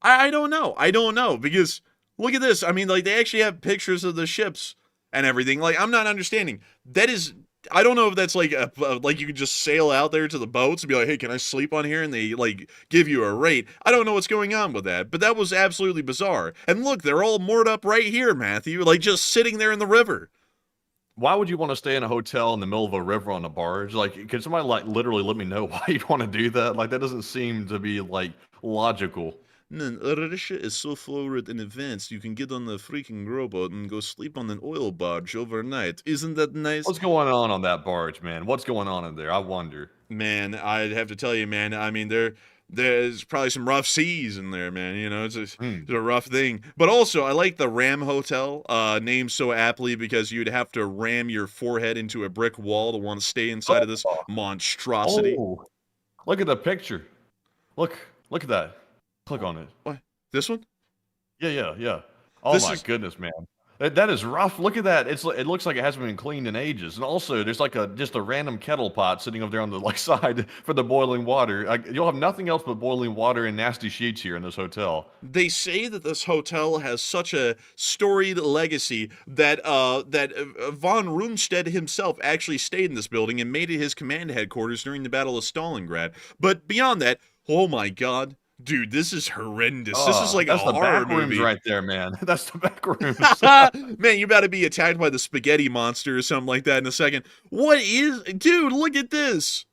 I don't know. I don't know, because look at this. I mean, like, they actually have pictures of the ships and everything. Like, I'm not understanding. That is, I don't know if that's like like you can just sail out there to the boats and be like, hey, can I sleep on here? And they like give you a rate. I don't know what's going on with that, but that was absolutely bizarre. And look, they're all moored up right here, Matthew, like just sitting there in the river. Why would you want to stay in a hotel in the middle of a river on a barge? Like, can somebody like literally let me know why you'd want to do that? Like, that doesn't seem to be like logical. Russia is so forward and advanced, you can get on the freaking rowboat and go sleep on an oil barge overnight. Isn't that nice? What's going on that barge, man? What's going on in there? I wonder. Man, I'd have to tell you, man, I mean, there's probably some rough seas in there, man. You know, it's a rough thing. But also, I like the Ram Hotel, named so aptly because you'd have to ram your forehead into a brick wall to want to stay inside of this monstrosity. Oh, look at the picture. Look at that. Click on it. What? This one? Yeah. Oh my goodness, man. That is rough. Look at that. It looks like it hasn't been cleaned in ages. And also, there's like just a random kettle pot sitting over there on the side for the boiling water. You'll have nothing else but boiling water and nasty sheets here in this hotel. They say that this hotel has such a storied legacy that von Rundstedt himself actually stayed in this building and made it his command headquarters during the Battle of Stalingrad. But beyond that, oh my God. Dude, this is horrendous. This is like a horror movie right there, man. That's the back rooms. Man, you about to be attacked by the spaghetti monster or something like that in a second. What is... Dude, look at this.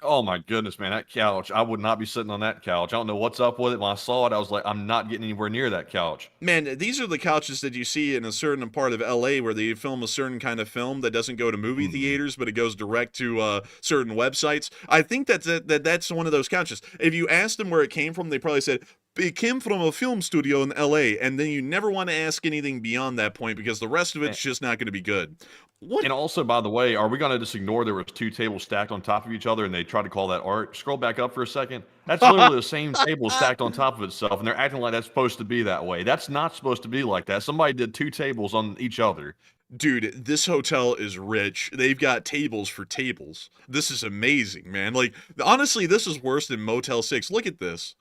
Oh my goodness, man. That couch. I would not be sitting on that couch. I don't know what's up with it. When I saw it, I was like, I'm not getting anywhere near that couch. Man, these are the couches that you see in a certain part of LA where they film a certain kind of film that doesn't go to movie theaters, but it goes direct to certain websites. I think that's one of those couches. If you asked them where it came from, they probably said, it came from a film studio in LA, and then you never want to ask anything beyond that point because the rest of it's just not going to be good. What? And also, by the way, are we going to just ignore there was two tables stacked on top of each other and they tried to call that art? Scroll back up for a second. That's literally the same table stacked on top of itself, and they're acting like that's supposed to be that way. That's not supposed to be like that. Somebody did two tables on each other. Dude, this hotel is rich. They've got tables for tables. This is amazing, man. Like, honestly, this is worse than Motel 6. Look at this.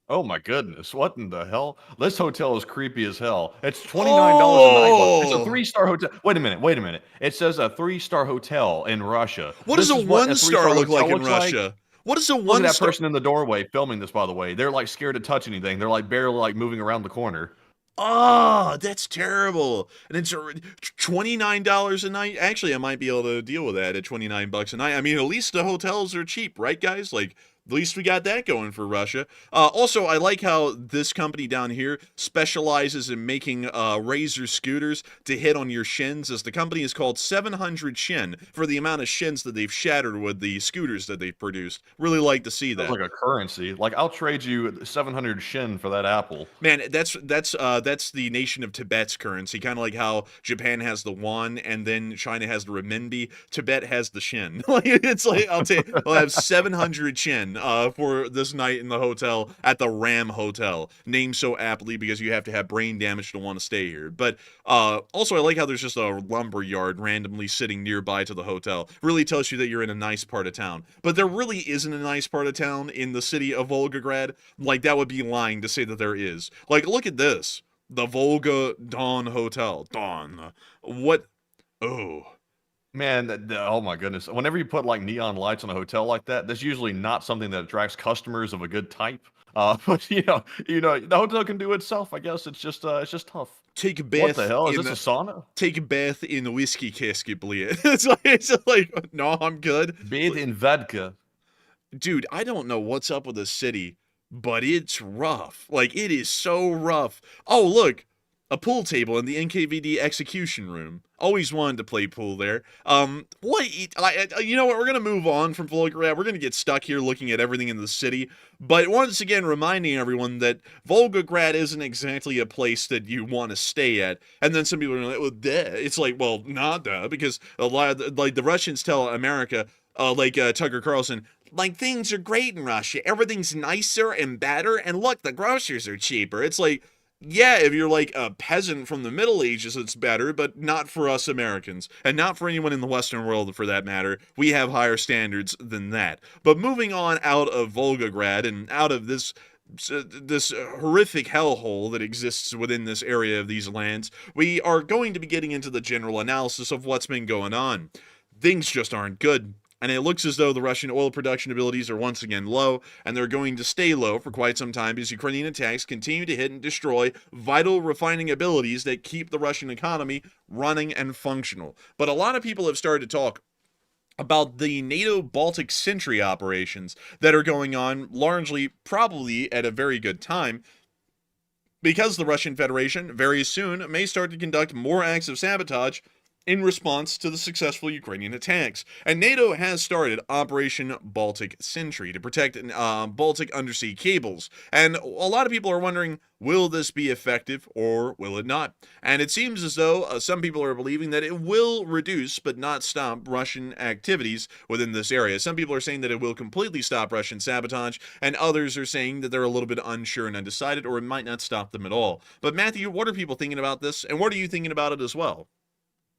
Oh my goodness, what in the hell? This hotel is creepy as hell. It's $29 a night. It's a Oh! 3-star hotel. Wait a minute. It says a 3-star hotel in Russia. What does This a is what 1-star 3-star look like hotel in looks like. Russia? What is a Look at that 1-star? person in the doorway filming this, by the way. They're like scared to touch anything. They're like barely like moving around the corner. Oh, that's terrible. And it's $29 a night. Actually, I might be able to deal with that at $29 a night. I mean, at least the hotels are cheap, right, guys? Like, at least we got that going for Russia. Also, I like how this company down here specializes in making razor scooters to hit on your shins, as the company is called 700 Shin for the amount of shins that they've shattered with the scooters that they've produced. Really like to see that. That's like a currency. Like, I'll trade you 700 Shin for that apple. Man, that's the nation of Tibet's currency, kind of like how Japan has the won and then China has the renminbi. Tibet has the shin. Like, it's like I'll have 700 shin for this night in the hotel at the Ram Hotel, named so aptly because you have to have brain damage to want to stay here. But also, I like how there's just a lumber yard randomly sitting nearby to the hotel. Really tells you that you're in a nice part of town. But there really isn't a nice part of town in the city of Volgograd. Like, that would be lying to say that there is. Like, look at this. The Volga Dawn Hotel. Dawn. What? Oh. Man, oh my goodness. Whenever you put like neon lights on a hotel like that, that's usually not something that attracts customers of a good type. But the hotel can do it itself. I guess it's just tough. Take a bath. What the hell? Is this a sauna? Take a bath in the whiskey casket, bleed. It's like, no, I'm good. Bathe in vodka. Dude, I don't know what's up with the city, but it's rough. Like, it is so rough. Oh, look, a pool table in the NKVD execution room. Always wanted to play pool there. You know what? We're going to move on from Volgograd. We're going to get stuck here looking at everything in the city. But once again, reminding everyone that Volgograd isn't exactly a place that you want to stay at. And then some people are like, well, duh. It's like, well, not duh, because a lot of, like, the Russians tell America, Tucker Carlson, like, things are great in Russia. Everything's nicer and better. And look, the groceries are cheaper. It's like, yeah, if you're like a peasant from the Middle Ages, it's better, but not for us Americans, and not for anyone in the Western world for that matter. We have higher standards than that. But moving on out of Volgograd and out of this horrific hellhole that exists within this area of these lands, we are going to be getting into the general analysis of what's been going on. Things just aren't good. And it looks as though the Russian oil production abilities are once again low, and they're going to stay low for quite some time as Ukrainian attacks continue to hit and destroy vital refining abilities that keep the Russian economy running and functional. But a lot of people have started to talk about the NATO Baltic Sentry operations that are going on largely, probably at a very good time, because the Russian Federation very soon may start to conduct more acts of sabotage in response to the successful Ukrainian attacks. And NATO has started Operation Baltic Sentry to protect Baltic undersea cables. And a lot of people are wondering, will this be effective or will it not? And it seems as though some people are believing that it will reduce but not stop Russian activities within this area. Some people are saying that it will completely stop Russian sabotage, and others are saying that they're a little bit unsure and undecided, or it might not stop them at all. But Matthew, what are people thinking about this, and what are you thinking about it as well?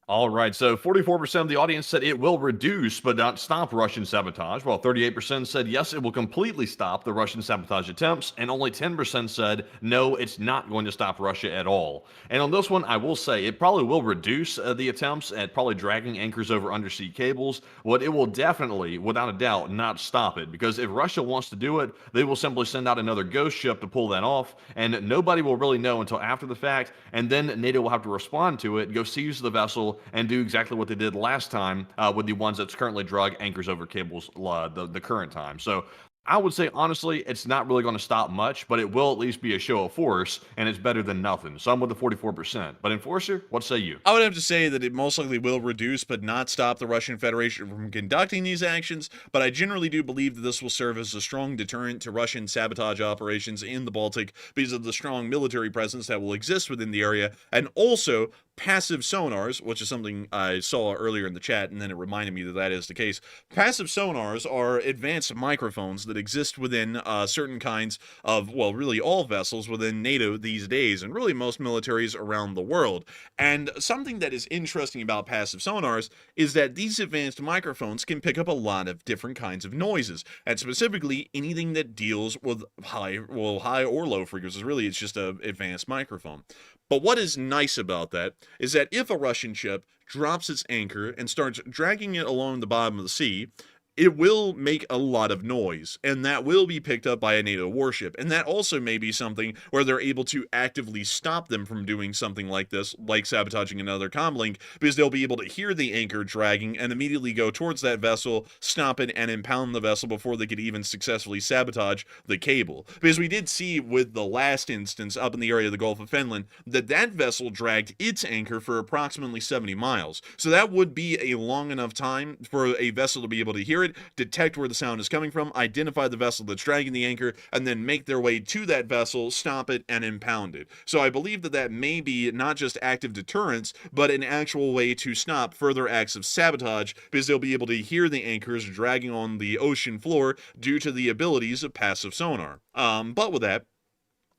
All right, so 44% of the audience said it will reduce but not stop Russian sabotage, while 38% said yes, it will completely stop the Russian sabotage attempts, and only 10% said no, it's not going to stop Russia at all. And on this one, I will say it probably will reduce the attempts at probably dragging anchors over undersea cables, but it will definitely, without a doubt, not stop it, because if Russia wants to do it, they will simply send out another ghost ship to pull that off, and nobody will really know until after the fact, and then NATO will have to respond to it, go seize the vessel, and do exactly what they did last time with the ones that's currently drug anchors over cables the current time. So I would say, honestly, it's not really going to stop much, but it will at least be a show of force, and it's better than nothing. So I'm with the 44%. But Enforcer, what say you? I would have to say that it most likely will reduce but not stop the Russian Federation from conducting these actions, but I generally do believe that this will serve as a strong deterrent to Russian sabotage operations in the Baltic because of the strong military presence that will exist within the area, and also passive sonars, which is something I saw earlier in the chat, and then it reminded me that that is the case. Passive sonars are advanced microphones that that exist within certain kinds of, well, really all vessels within NATO these days, and really most militaries around the world. And something that is interesting about passive sonars is that these advanced microphones can pick up a lot of different kinds of noises, and specifically anything that deals with high or low frequencies. Really, it's just an advanced microphone. But what is nice about that is that if a Russian ship drops its anchor and starts dragging it along the bottom of the sea, it will make a lot of noise, and that will be picked up by a NATO warship. And that also may be something where they're able to actively stop them from doing something like this, like sabotaging another comlink, because they'll be able to hear the anchor dragging and immediately go towards that vessel, stop it, and impound the vessel before they could even successfully sabotage the cable. Because we did see with the last instance up in the area of the Gulf of Finland that that vessel dragged its anchor for approximately 70 miles. So that would be a long enough time for a vessel to be able to hear it, detect where the sound is coming from, identify the vessel that's dragging the anchor, and then make their way to that vessel, stop it, and impound it. So I believe that that may be not just active deterrence, but an actual way to stop further acts of sabotage, because they'll be able to hear the anchors dragging on the ocean floor due to the abilities of passive sonar. But with that,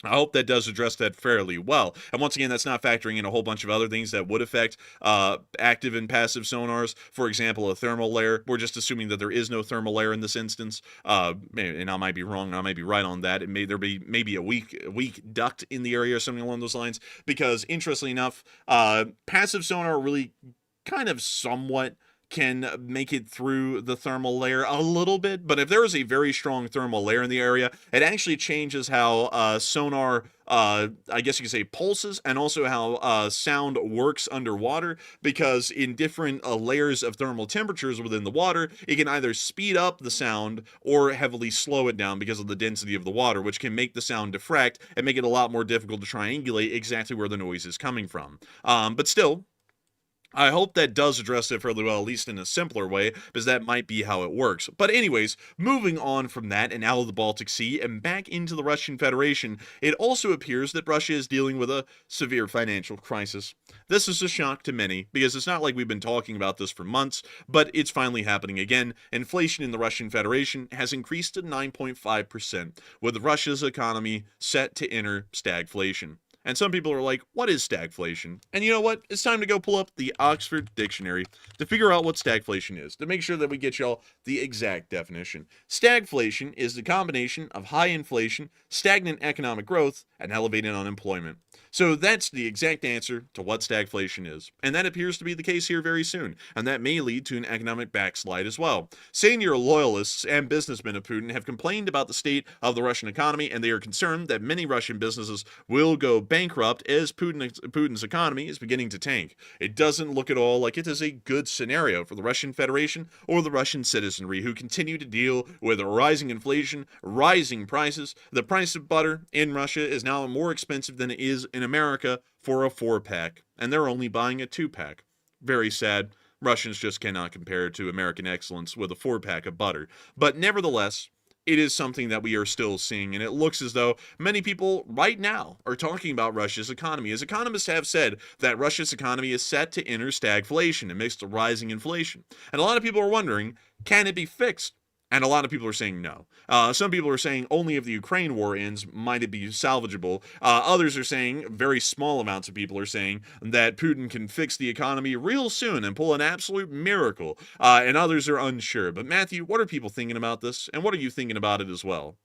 I hope that does address that fairly well. And once again, that's not factoring in a whole bunch of other things that would affect active and passive sonars. For example, a thermal layer. We're just assuming that there is no thermal layer in this instance. And I might be wrong. I might be right on that. There be maybe a weak duct in the area or something along those lines. Because interestingly enough, passive sonar really kind of somewhat can make it through the thermal layer a little bit, but if there is a very strong thermal layer in the area, it actually changes how sonar, I guess you could say, pulses, and also how sound works underwater, because in different layers of thermal temperatures within the water, it can either speed up the sound or heavily slow it down because of the density of the water, which can make the sound diffract and make it a lot more difficult to triangulate exactly where the noise is coming from. But still, I hope that does address it fairly well, at least in a simpler way, because that might be how it works. But anyways, moving on from that and out of the Baltic Sea and back into the Russian Federation, it also appears that Russia is dealing with a severe financial crisis. This is a shock to many, because it's not like we've been talking about this for months, but it's finally happening again. Inflation in the Russian Federation has increased to 9.5%, with Russia's economy set to enter stagflation. And some people are like, what is stagflation? And you know what? It's time to go pull up the Oxford Dictionary to figure out what stagflation is, to make sure that we get y'all the exact definition. Stagflation is the combination of high inflation, stagnant economic growth, and elevated unemployment. So that's the exact answer to what stagflation is. And that appears to be the case here very soon. And that may lead to an economic backslide as well. Senior loyalists and businessmen of Putin have complained about the state of the Russian economy, and they are concerned that many Russian businesses will go bankrupt as Putin's economy is beginning to tank. It doesn't look at all like it is a good scenario for the Russian Federation or the Russian citizenry, who continue to deal with rising inflation, rising prices. The price of butter in Russia is now more expensive than it is in America for a 4-pack, and they're only buying a 2-pack. Very sad. Russians just cannot compare to American excellence with a 4-pack of butter. But nevertheless, it is something that we are still seeing, and it looks as though many people right now are talking about Russia's economy, as economists have said that Russia's economy is set to enter stagflation amidst rising inflation. And a lot of people are wondering, can it be fixed? And a lot of people are saying no. Some people are saying only if the Ukraine war ends might it be salvageable. Others are saying, very small amounts of people are saying, that Putin can fix the economy real soon and pull an absolute miracle. And others are unsure. But Matthew, what are people thinking about this? And what are you thinking about it as well?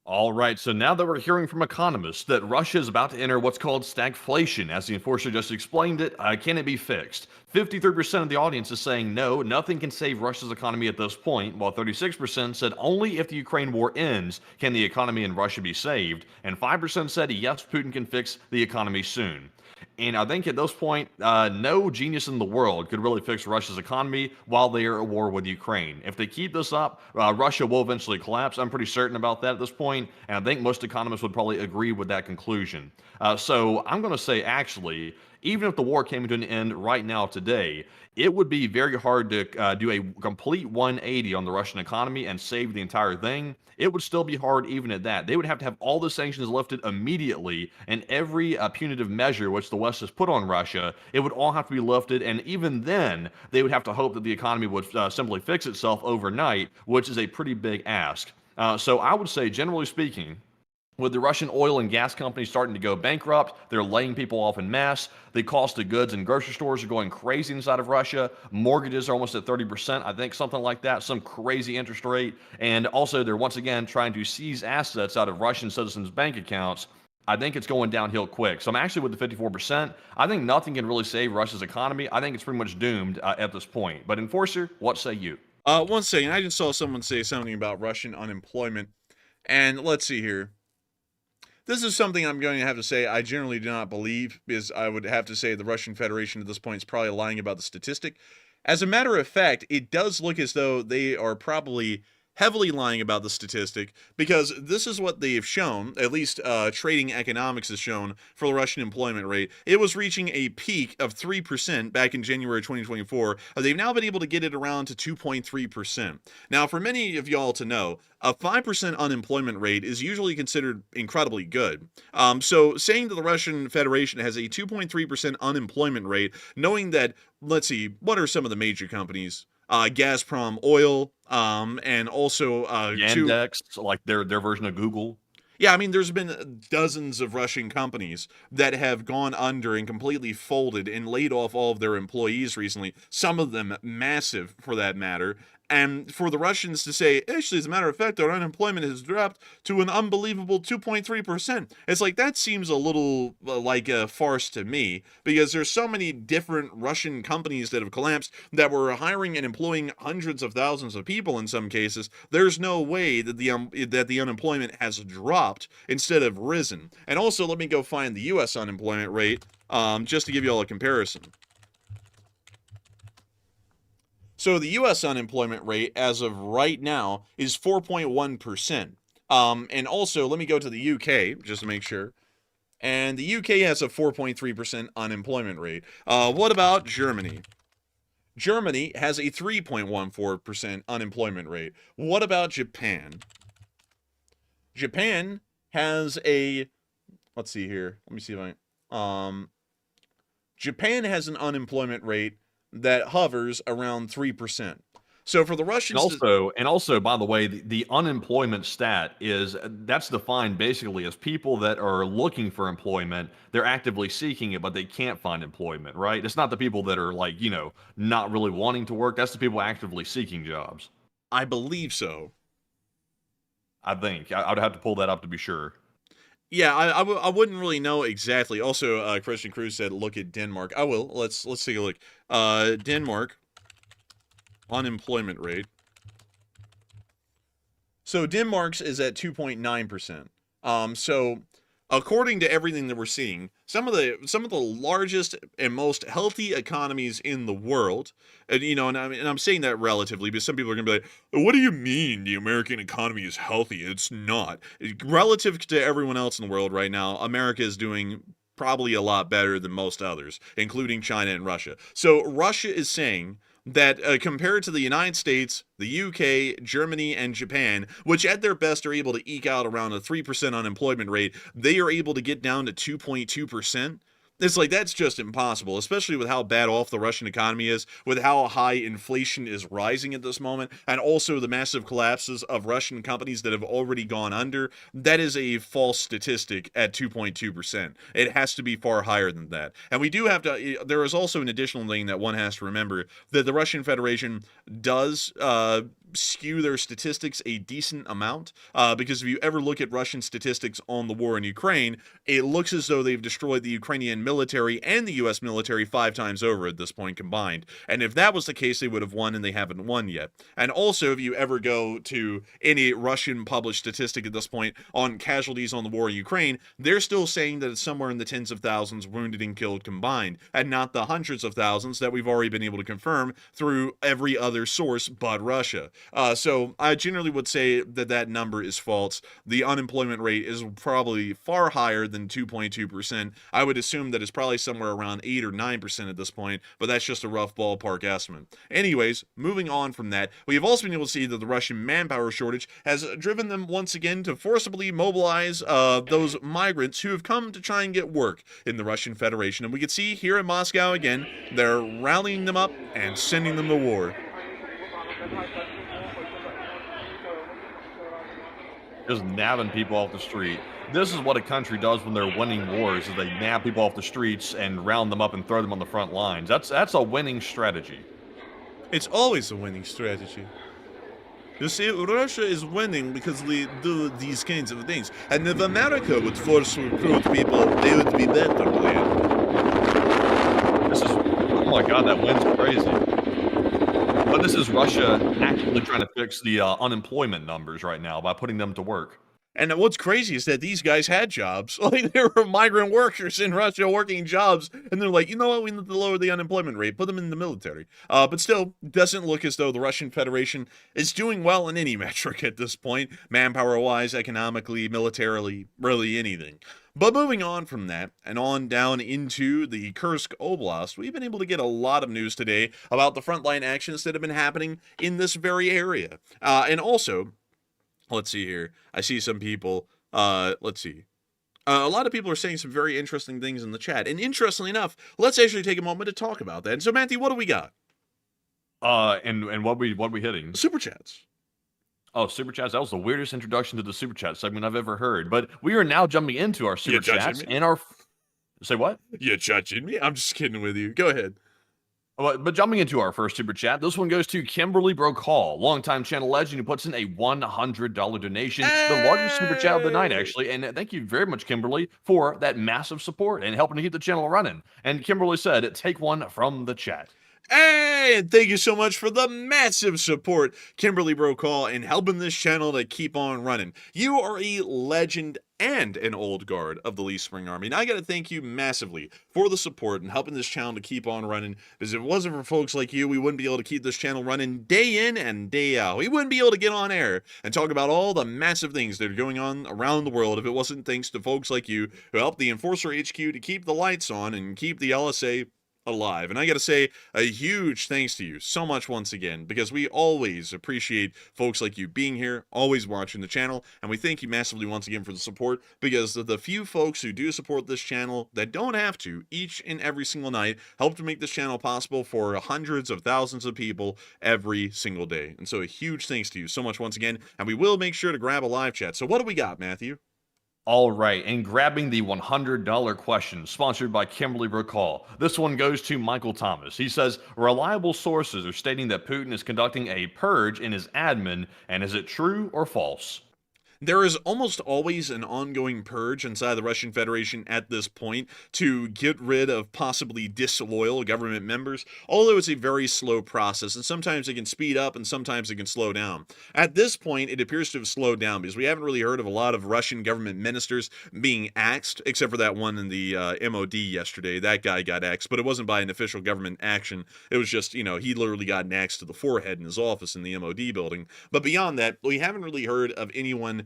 All right, so now that we're hearing from economists that Russia is about to enter what's called stagflation, as the enforcer just explained it, can it be fixed? 53% of the audience is saying no, nothing can save Russia's economy at this point, while 36% said only if the Ukraine war ends can the economy in Russia be saved, and 5% said yes, Putin can fix the economy soon. And I think at this point, no genius in the world could really fix Russia's economy while they are at war with Ukraine. If they keep this up, Russia will eventually collapse. I'm pretty certain about that at this point, and I think most economists would probably agree with that conclusion. So I'm going to say, actually, even if the war came to an end right now today, it would be very hard to do a complete 180 on the Russian economy and save the entire thing. It would still be hard even at that. They would have to have all the sanctions lifted immediately, and every punitive measure which the West has put on Russia, it would all have to be lifted, and even then, they would have to hope that the economy would simply fix itself overnight, which is a pretty big ask. So I would say, generally speaking, with the Russian oil and gas companies starting to go bankrupt, they're laying people off en masse. The cost of goods in grocery stores are going crazy inside of Russia. Mortgages are almost at 30%, I think, something like that, some crazy interest rate. And also, they're once again trying to seize assets out of Russian citizens' bank accounts. I think it's going downhill quick. So I'm actually with the 54%. I think nothing can really save Russia's economy. I think it's pretty much doomed at this point. But Enforcer, what say you? One second. I just saw someone say something about Russian unemployment. And let's see here. This is something I'm going to have to say I generally do not believe, because I would have to say the Russian Federation at this point is probably lying about the statistic. As a matter of fact, it does look as though they are probably heavily lying about the statistic, because this is what they've shown, at least Trading Economics has shown, for the Russian employment rate. It was reaching a peak of 3% back in January 2024. They've now been able to get it around to 2.3%. Now, for many of y'all to know, a 5% unemployment rate is usually considered incredibly good. So saying that the Russian Federation has a 2.3% unemployment rate, knowing that, let's see, what are some of the major companies? Gazprom Oil, and also Yandex, like their version of Google. Yeah, I mean, there's been dozens of Russian companies that have gone under and completely folded and laid off all of their employees recently, some of them massive for that matter. And for the Russians to say, actually, as a matter of fact, our unemployment has dropped to an unbelievable 2.3%. It's like, that seems a little like a farce to me, because there's so many different Russian companies that have collapsed that were hiring and employing hundreds of thousands of people in some cases. There's no way that the unemployment has dropped instead of risen. And also, let me go find the U.S. unemployment rate, just to give you all a comparison. So the U.S. unemployment rate, as of right now, is 4.1%. And also, let me go to the U.K., just to make sure. And the U.K. has a 4.3% unemployment rate. What about Germany? Germany has a 3.14% unemployment rate. What about Japan? Japan has a... Let's see here. Let me see if I... Japan has an unemployment rate that hovers around 3%. So for the Russians, and also, by the way, the unemployment stat that's defined basically as people that are looking for employment. They're actively seeking it, but they can't find employment, right? It's not the people that are like, not really wanting to work. That's the people actively seeking jobs. I believe so. I think I would have to pull that up to be sure. Yeah, I wouldn't really know exactly. Also, Christian Cruz said, look at Denmark. I will. Let's take a look. Denmark unemployment rate. So Denmark's is at 2.9%. So according to everything that we're seeing, some of the largest and most healthy economies in the world, and I'm saying that relatively, because some people are gonna be like, "What do you mean the American economy is healthy?" It's not. Relative to everyone else in the world right now, America is doing probably a lot better than most others, including China and Russia. So Russia is saying that compared to the United States, the UK, Germany, and Japan, which at their best are able to eke out around a 3% unemployment rate, they are able to get down to 2.2%. It's like, that's just impossible, especially with how bad off the Russian economy is, with how high inflation is rising at this moment, and also the massive collapses of Russian companies that have already gone under. That is a false statistic at 2.2%. It has to be far higher than that. And we do have to, there is also an additional thing that one has to remember, that the Russian Federation does skew their statistics a decent amount, because if you ever look at Russian statistics on the war in Ukraine, it looks as though they've destroyed the Ukrainian military and the U.S. military 5 times over at this point combined. And if that was the case, they would have won, and they haven't won yet. And also, if you ever go to any Russian published statistic at this point on casualties on the war in Ukraine, they're still saying that it's somewhere in the tens of thousands wounded and killed combined, and not the hundreds of thousands that we've already been able to confirm through every other source but Russia. So I generally would say that that number is false. The unemployment rate is probably far higher than 2.2%. I would assume that it's probably somewhere around 8 or 9% at this point, but that's just a rough ballpark estimate. Anyways, moving on from that, we have also been able to see that the Russian manpower shortage has driven them once again to forcibly mobilize those migrants who have come to try and get work in the Russian Federation. And we can see here in Moscow again, they're rallying them up and sending them to war. just nabbing people off the street. This is what a country does when they're winning wars, is they nab people off the streets and round them up and throw them on the front lines. That's a winning strategy. It's always a winning strategy. You see, Russia is winning because we do these kinds of things. And if America would force to recruit people, they would be better, man. Oh my god, that wind's crazy. But this is Russia actively trying to fix the unemployment numbers right now by putting them to work. And what's crazy is that these guys had jobs. Like, there were migrant workers in Russia working jobs, and they're like, you know what, we need to lower the unemployment rate, put them in the military. But still, doesn't look as though the Russian Federation is doing well in any metric at this point, manpower-wise, economically, militarily, really anything. But moving on from that, and on down into the Kursk Oblast, we've been able to get a lot of news today about the frontline actions that have been happening in this very area. And also, let's see here. I see some people, let's see. A lot of people are saying some very interesting things in the chat. And interestingly enough, let's actually take a moment to talk about that. And so, Matthew, what do we got? And what we hitting? Super chats. Oh, super chats. That was the weirdest introduction to the super chat segment I've ever heard. But we are now jumping into our super chats and our... Say what? You're judging me? I'm just kidding with you. Go ahead. But jumping into our first super chat, this one goes to Kimberly Brokaw, longtime channel legend, who puts in a $100 donation, the largest super chat of the night, actually. And thank you very much, Kimberly, for that massive support and helping to keep the channel running. And Kimberly said, take one from the chat. Hey, and thank you so much for the massive support, Kimberly Brokaw, in helping this channel to keep on running. You are a legend and an old guard of the Lee Spring Army, and I gotta thank you massively for the support and helping this channel to keep on running, because if it wasn't for folks like you, we wouldn't be able to keep this channel running day in and day out. We wouldn't be able to get on air and talk about all the massive things that are going on around the world if it wasn't thanks to folks like you who helped the Enforcer HQ to keep the lights on and keep the LSA alive. And I gotta say a huge thanks to you so much once again, because we always appreciate folks like you being here, always watching the channel, and we thank you massively once again for the support, because the few folks who do support this channel that don't have to each and every single night help to make this channel possible for hundreds of thousands of people every single day. And so a huge thanks to you so much once again, and we will make sure to grab a live chat. So what do we got, Matthew? All right, and grabbing the $100 question, sponsored by Kimberly Brokaw. This one goes to Michael Thomas. He says, reliable sources are stating that Putin is conducting a purge in his admin, and is it true or false? There is almost always an ongoing purge inside the Russian Federation at this point to get rid of possibly disloyal government members, although it's a very slow process, and sometimes it can speed up and sometimes it can slow down. At this point, it appears to have slowed down because we haven't really heard of a lot of Russian government ministers being axed, except for that one in the MOD yesterday. That guy got axed, but it wasn't by an official government action. It was just, you know, he literally got an axe to the forehead in his office in the MOD building. But beyond that, we haven't really heard of anyone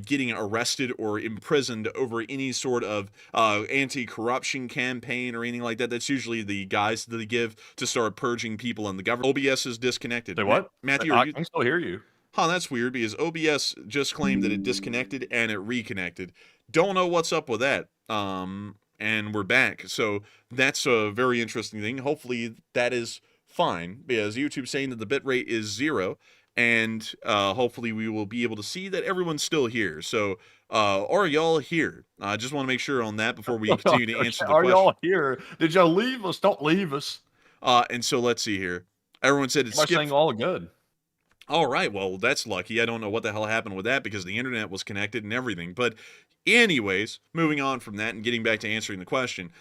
getting arrested or imprisoned over any sort of anti-corruption campaign or anything like that. That's usually the guise that they give to start purging people in the government. OBS is disconnected. Say what? Matthew, I can still hear you. Huh, that's weird, because OBS just claimed that it disconnected and it reconnected. Don't know what's up with that. And we're back. So that's a very interesting thing. Hopefully that is fine, because YouTube's saying that the bitrate is 0. And hopefully we will be able to see that everyone's still here. So are y'all here? I just want to make sure on that before we continue to answer the question. Are y'all here? Did y'all leave us? Don't leave us. And so let's see here. Everyone said it's saying all good. All right, well, that's lucky. I don't know what the hell happened with that, because the internet was connected and everything. But anyways, moving on from that and getting back to answering the question,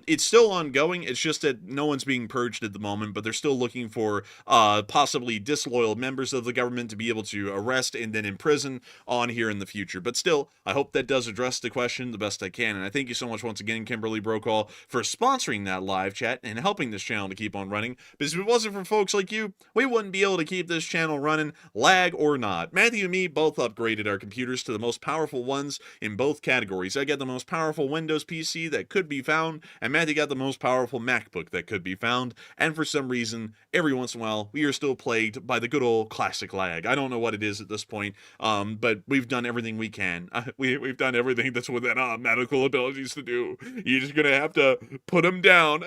it's still ongoing. It's just that no one's being purged at the moment, but they're still looking for possibly disloyal members of the government to be able to arrest and then imprison on here in the future. But still, I hope that does address the question the best I can. And I thank you so much once again, Kimberly Brokaw, for sponsoring that live chat and helping this channel to keep on running. Because if it wasn't for folks like you, we wouldn't be able to keep this channel running, lag or not. Matthew and me both upgraded our computers to the most powerful ones in both categories. I got the most powerful Windows PC that could be found, and Matthew got the most powerful MacBook that could be found, and for some reason, every once in a while, we are still plagued by the good old classic lag. I don't know what it is at this point, but we've done everything we can. We've done everything that's within our medical abilities to do. You're just gonna have to put them down.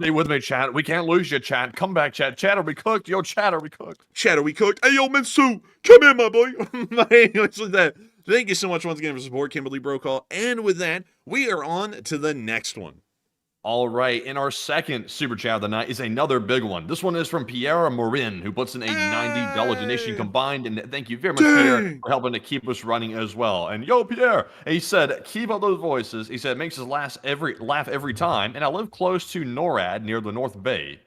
Stay with me, chat. We can't lose you, chat. Come back, chat. Chat, are we cooked? Yo, chat, are we cooked? Chat, are we cooked? Hey, yo, Mitsu, come in, my boy. Anyways, with that, thank you so much once again for support, Kimberly Brokaw. And with that, we are on to the next one. All right, and our second super chat of the night is another big one. This one is from Pierre Morin, who puts in a $90 donation combined, and thank you very much, Pierre, for helping to keep us running as well. And yo, Pierre, he said, keep up those voices. He said, it makes us laugh every time, and I live close to NORAD near the North Bay.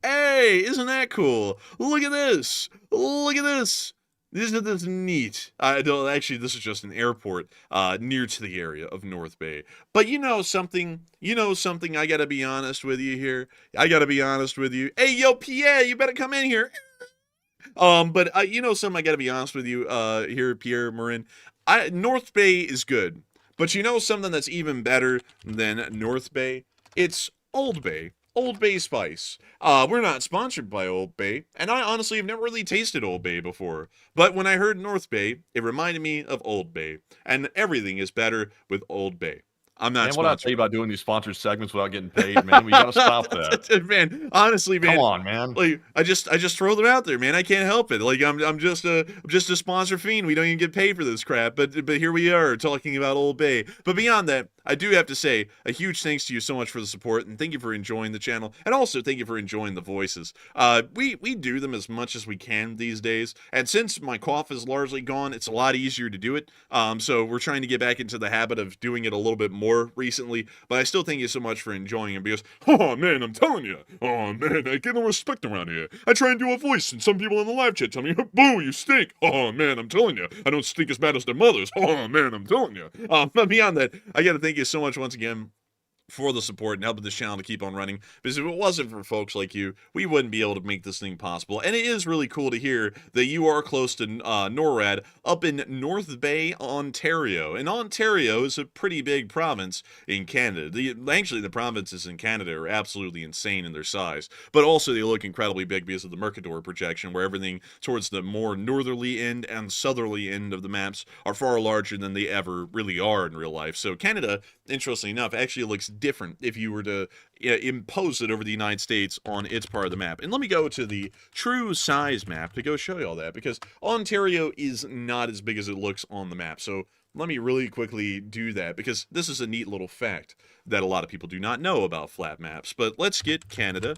Hey, isn't that cool? Look at this. Look at this. Isn't this neat? Actually, this is just an airport near to the area of North Bay. But you know something? I gotta be honest with you here. I gotta be honest with you. Hey, yo, Pierre, you better come in here. But you know something? I gotta be honest with you here, Pierre Morin. North Bay is good. But you know something that's even better than North Bay? It's Old Bay. Old Bay Spice. We're not sponsored by Old Bay, and I honestly have never really tasted Old Bay before. But when I heard North Bay, it reminded me of Old Bay, and everything is better with Old Bay. I'm not. Man, what I tell you about doing these sponsored segments without getting paid, man? We gotta stop that. Man, honestly, man. Come on, man. Like, I just throw them out there, man. I can't help it. Like, I'm just a sponsor fiend. We don't even get paid for this crap. But here we are talking about Old Bay. But beyond that, I do have to say a huge thanks to you so much for the support, and thank you for enjoying the channel, and also thank you for enjoying the voices. We do them as much as we can these days, and since my cough is largely gone, it's a lot easier to do it. So we're trying to get back into the habit of doing it a little bit more recently, but I still thank you so much for enjoying it, because, oh man, I'm telling you, oh man, I get no respect around here. I try and do a voice, and some people in the live chat tell me, boo, you stink. Oh man, I'm telling you, I don't stink as bad as their mothers. Oh man, I'm telling you. But beyond that, I gotta thank you so much once again for the support and helping this channel to keep on running, because if it wasn't for folks like you, we wouldn't be able to make this thing possible. And it is really cool to hear that you are close to NORAD up in North Bay, Ontario. And Ontario is a pretty big province in Canada. Actually, the provinces in Canada are absolutely insane in their size, but also they look incredibly big because of the Mercator projection, where everything towards the more northerly end and southerly end of the maps are far larger than they ever really are in real life. So Canada, interestingly enough, actually looks different if you were to impose it over the United States on its part of the map. And let me go to the true size map to go show you all that, because Ontario is not as big as it looks on the map. So let me really quickly do that, because this is a neat little fact that a lot of people do not know about flat maps. But let's get Canada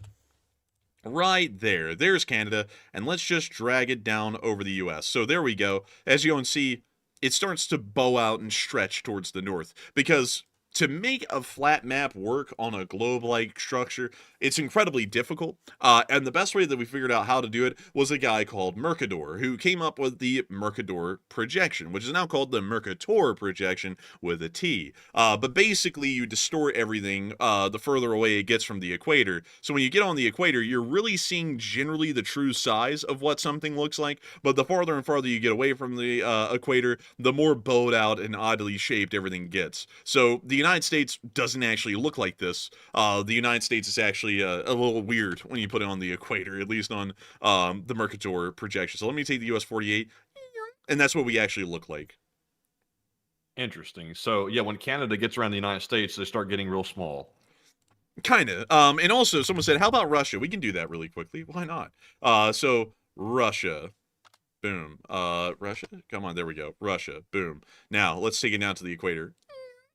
right there. There's Canada, and let's just drag it down over the US. So there we go. As you can see, it starts to bow out and stretch towards the north, because to make a flat map work on a globe-like structure, it's incredibly difficult, and the best way that we figured out how to do it was a guy called Mercator, who came up with the Mercator projection, which is now called the Mercator projection with a T. But basically, you distort everything the further away it gets from the equator. So when you get on the equator, you're really seeing generally the true size of what something looks like, but the farther and farther you get away from the equator, the more bowed out and oddly shaped everything gets. So the United States doesn't actually look like this. The United States is actually a little weird when you put it on the equator, at least on the Mercator projection. So let me take the US 48, and that's what we actually look like. Interesting. So yeah, when Canada gets around the United States, they start getting real small. Kind of. And also, someone said, how about Russia? We can do that really quickly. Why not? So Russia. Boom. Russia? Come on, there we go. Russia. Boom. Now, let's take it down to the equator.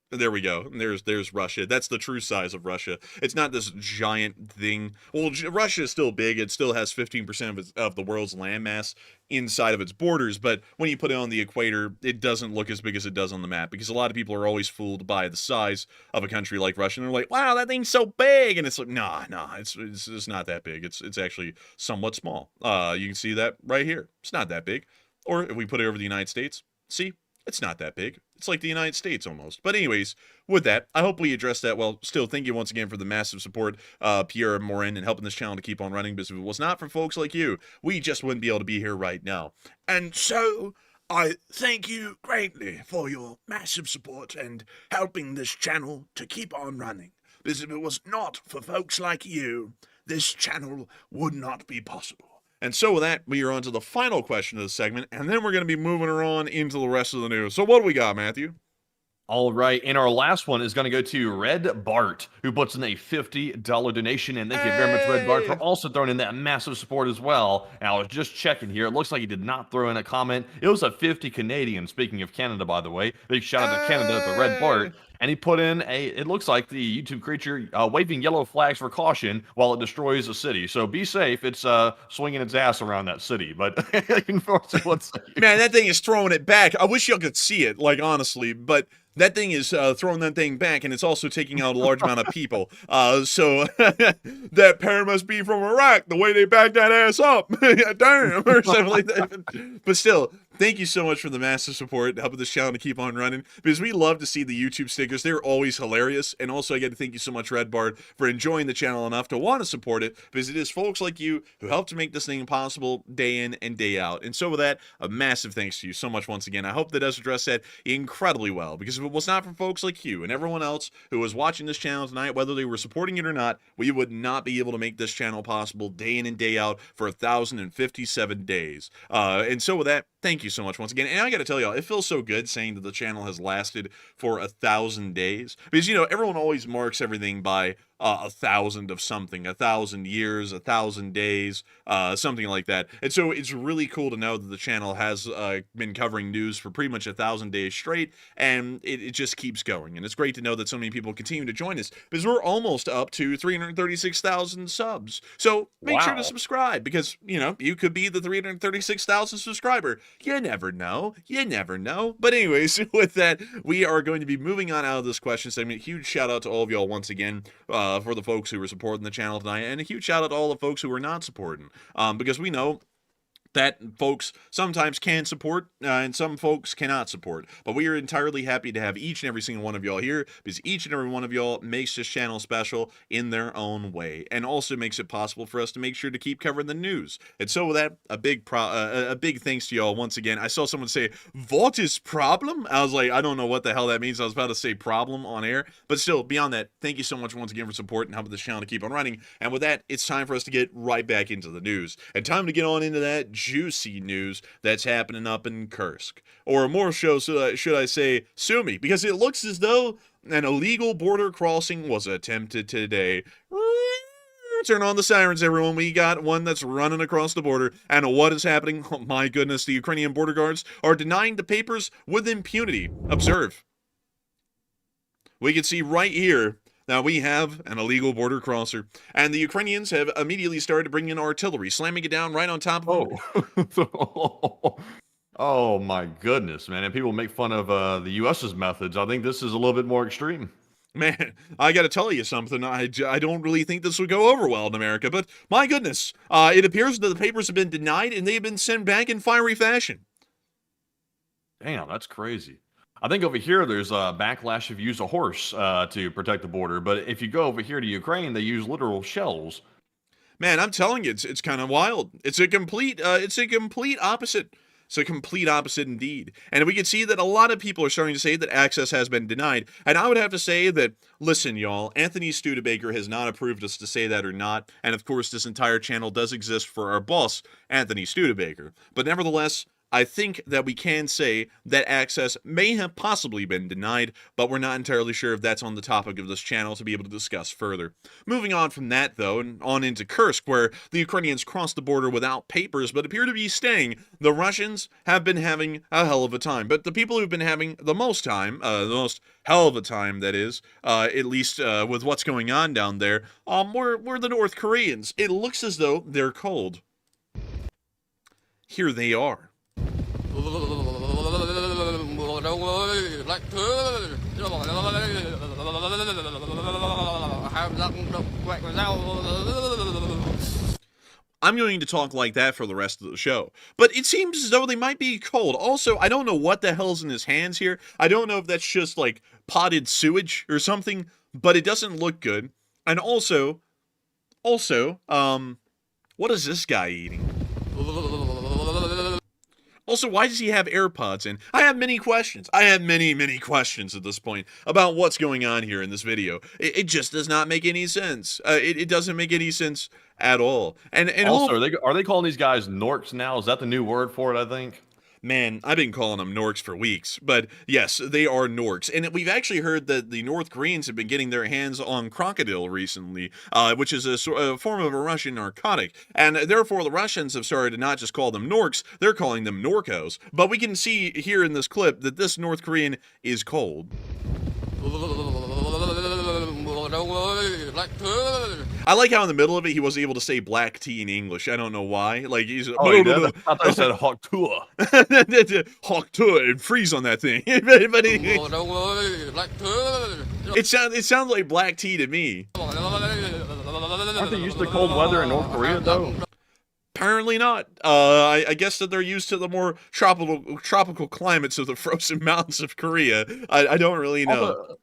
There we go. There's Russia. That's the true size of Russia. It's not this giant thing. Well, Russia is still big. It still has 15% of the world's landmass inside of its borders, but when you put it on the equator, it doesn't look as big as it does on the map, because a lot of people are always fooled by the size of a country like Russia, and they're like, wow, that thing's so big, and it's like, nah, it's not that big. It's actually somewhat small. You can see that right here. It's not that big. Or if we put it over the United States, see? It's not that big. It's like the United States almost. But anyways, with that, I hope we addressed that well. Still, thank you once again for the massive support, Pierre Morin, and helping this channel to keep on running, because if it was not for folks like you, we just wouldn't be able to be here right now. And so, I thank you greatly for your massive support and helping this channel to keep on running. Because if it was not for folks like you, this channel would not be possible. And so with that, we are on to the final question of the segment, and then we're going to be moving on into the rest of the news. So what do we got, Matthew? All right, and our last one is going to go to Red Bart, who puts in a $50 donation, and thank you very much, Red Bart, for also throwing in that massive support as well. And I was just checking here; it looks like he did not throw in a comment. It was a 50 Canadian. Speaking of Canada, by the way, big shout out to Canada to Red Bart, and he put in it looks like the YouTube creature waving yellow flags for caution while it destroys a city. So be safe; it's swinging its ass around that city. But man, that thing is throwing it back. I wish y'all could see it, like honestly, but. That thing is throwing that thing back, and it's also taking out a large amount of people. So that pair must be from Iraq, the way they backed that ass up. Damn, or something like that. But still, thank you so much for the massive support, helping this channel to keep on running, because we love to see the YouTube stickers. They're always hilarious. And also, I got to thank you so much, Red Bart, for enjoying the channel enough to want to support it, because it is folks like you who help to make this thing possible day in and day out. And so with that, a massive thanks to you so much once again. I hope that does address that incredibly well, because if it was not for folks like you and everyone else who was watching this channel tonight, whether they were supporting it or not, we would not be able to make this channel possible day in and day out for 1,057 days. And so with that, thank you so much once again. And I got to tell y'all, it feels so good saying that the channel has lasted for 1,000 days, because, you know, everyone always marks everything by 1,000 of something, 1,000 years, 1,000 days, something like that. And so it's really cool to know that the channel has been covering news for pretty much 1,000 days straight, and it just keeps going. And it's great to know that so many people continue to join us, because we're almost up to 336,000 subs. So make sure to subscribe, because, you know, you could be the 336,000 subscriber. You never know. You never know. But anyways, with that, we are going to be moving on out of this question segment. Huge shout out to all of y'all once again. For the folks who were supporting the channel tonight, and a huge shout out to all the folks who were not supporting, because we know that folks sometimes can support and some folks cannot support, but we are entirely happy to have each and every single one of y'all here, because each and every one of y'all makes this channel special in their own way, and also makes it possible for us to make sure to keep covering the news. And so with that, a big thanks to y'all once again. I saw someone say, "What is problem?" I was like, I don't know what the hell that means. I was about to say problem on air, but still, beyond that, thank you so much once again for support and helping this channel to keep on running. And with that, it's time for us to get right back into the news, and time to get on into that juicy news that's happening up in Kursk, or more so should I say Sumy, because it looks as though an illegal border crossing was attempted today. Turn on the sirens, everyone. We got one that's running across the border. And what is happening? Oh my goodness, the Ukrainian border guards are denying the papers with impunity. Observe. We can see right here. Now, we have an illegal border crosser, and the Ukrainians have immediately started bringing in artillery, slamming it down right on top of them. Oh, my goodness, man. And people make fun of the U.S.'s methods. I think this is a little bit more extreme. Man, I got to tell you something. I don't really think this would go over well in America, but my goodness, it appears that the papers have been denied, and they've been sent back in fiery fashion. Damn, that's crazy. I think over here there's a backlash if you use a horse to protect the border, but if you go over here to Ukraine, they use literal shells. Man, I'm telling you, it's kind of wild. It's a complete opposite. It's a complete opposite indeed. And we can see that a lot of people are starting to say that access has been denied. And I would have to say that, listen, y'all, Anthony Studebaker has not approved us to say that or not. And of course, this entire channel does exist for our boss, Anthony Studebaker. But nevertheless, I think that we can say that access may have possibly been denied, but we're not entirely sure if that's on the topic of this channel to be able to discuss further. Moving on from that, though, and on into Kursk, where the Ukrainians crossed the border without papers but appear to be staying, the Russians have been having a hell of a time. But the people who've been having the most time, the most hell of a time, that is, at least with what's going on down there, were the North Koreans. It looks as though they're cold. Here they are. I'm going to talk like that for the rest of the show. But it seems as though they might be cold. Also, I don't know what the hell's in his hands here. I don't know if that's just like potted sewage or something, but it doesn't look good. And also, what is this guy eating? Also, why does he have AirPods in? I have many questions. I have many questions at this point about what's going on here in this video. It just does not make any sense. It doesn't make any sense at all. And also, are they calling these guys Norks now? Is that the new word for it, I think? Man, I've been calling them Norks for weeks, but yes, they are Norks. And we've actually heard that the North Koreans have been getting their hands on crocodile recently, which is a form of a Russian narcotic. And therefore, the Russians have started to not just call them Norks, they're calling them Norcos. But we can see here in this clip that this North Korean is cold. I like how in the middle of it he wasn't able to say black tea in English. I don't know why. Like he's I thought I said hawk tour. hawk tour and freeze on that thing. It sounds like black tea to me. Aren't they used to cold weather in North Korea though? Apparently not. I guess that they're used to the more tropical climates of the frozen mountains of Korea. I don't really know.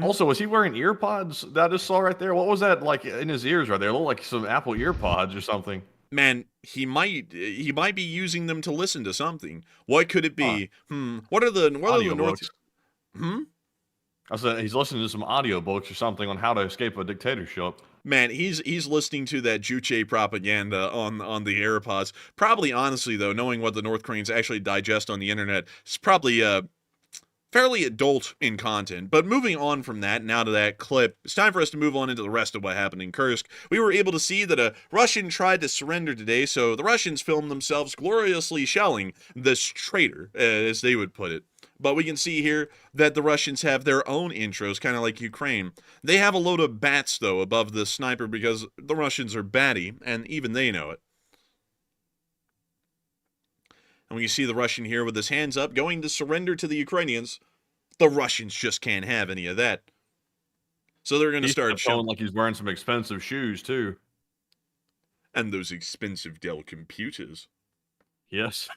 Also, was he wearing ear pods that I just saw right there? What was that like in his ears right there? It looked like some Apple ear pods or something. Man, he might be using them to listen to something. What could it be? What are the North? I said he's listening to some audiobooks or something on how to escape a dictatorship. Man, he's listening to that Juche propaganda on the AirPods. Probably, honestly though, knowing what the North Koreans actually digest on the internet, it's probably fairly adult in content. But moving on from that, now to that clip, it's time for us to move on into the rest of what happened in Kursk. We were able to see that a Russian tried to surrender today, so the Russians filmed themselves gloriously shelling this traitor, as they would put it. But we can see here that the Russians have their own intros, kind of like Ukraine. They have a load of bats, though, above the sniper because the Russians are batty, and even they know it. And when you see the Russian here with his hands up, going to surrender to the Ukrainians, the Russians just can't have any of that. So they're going to start showing like he's wearing some expensive shoes, too. And those expensive Dell computers. Yes.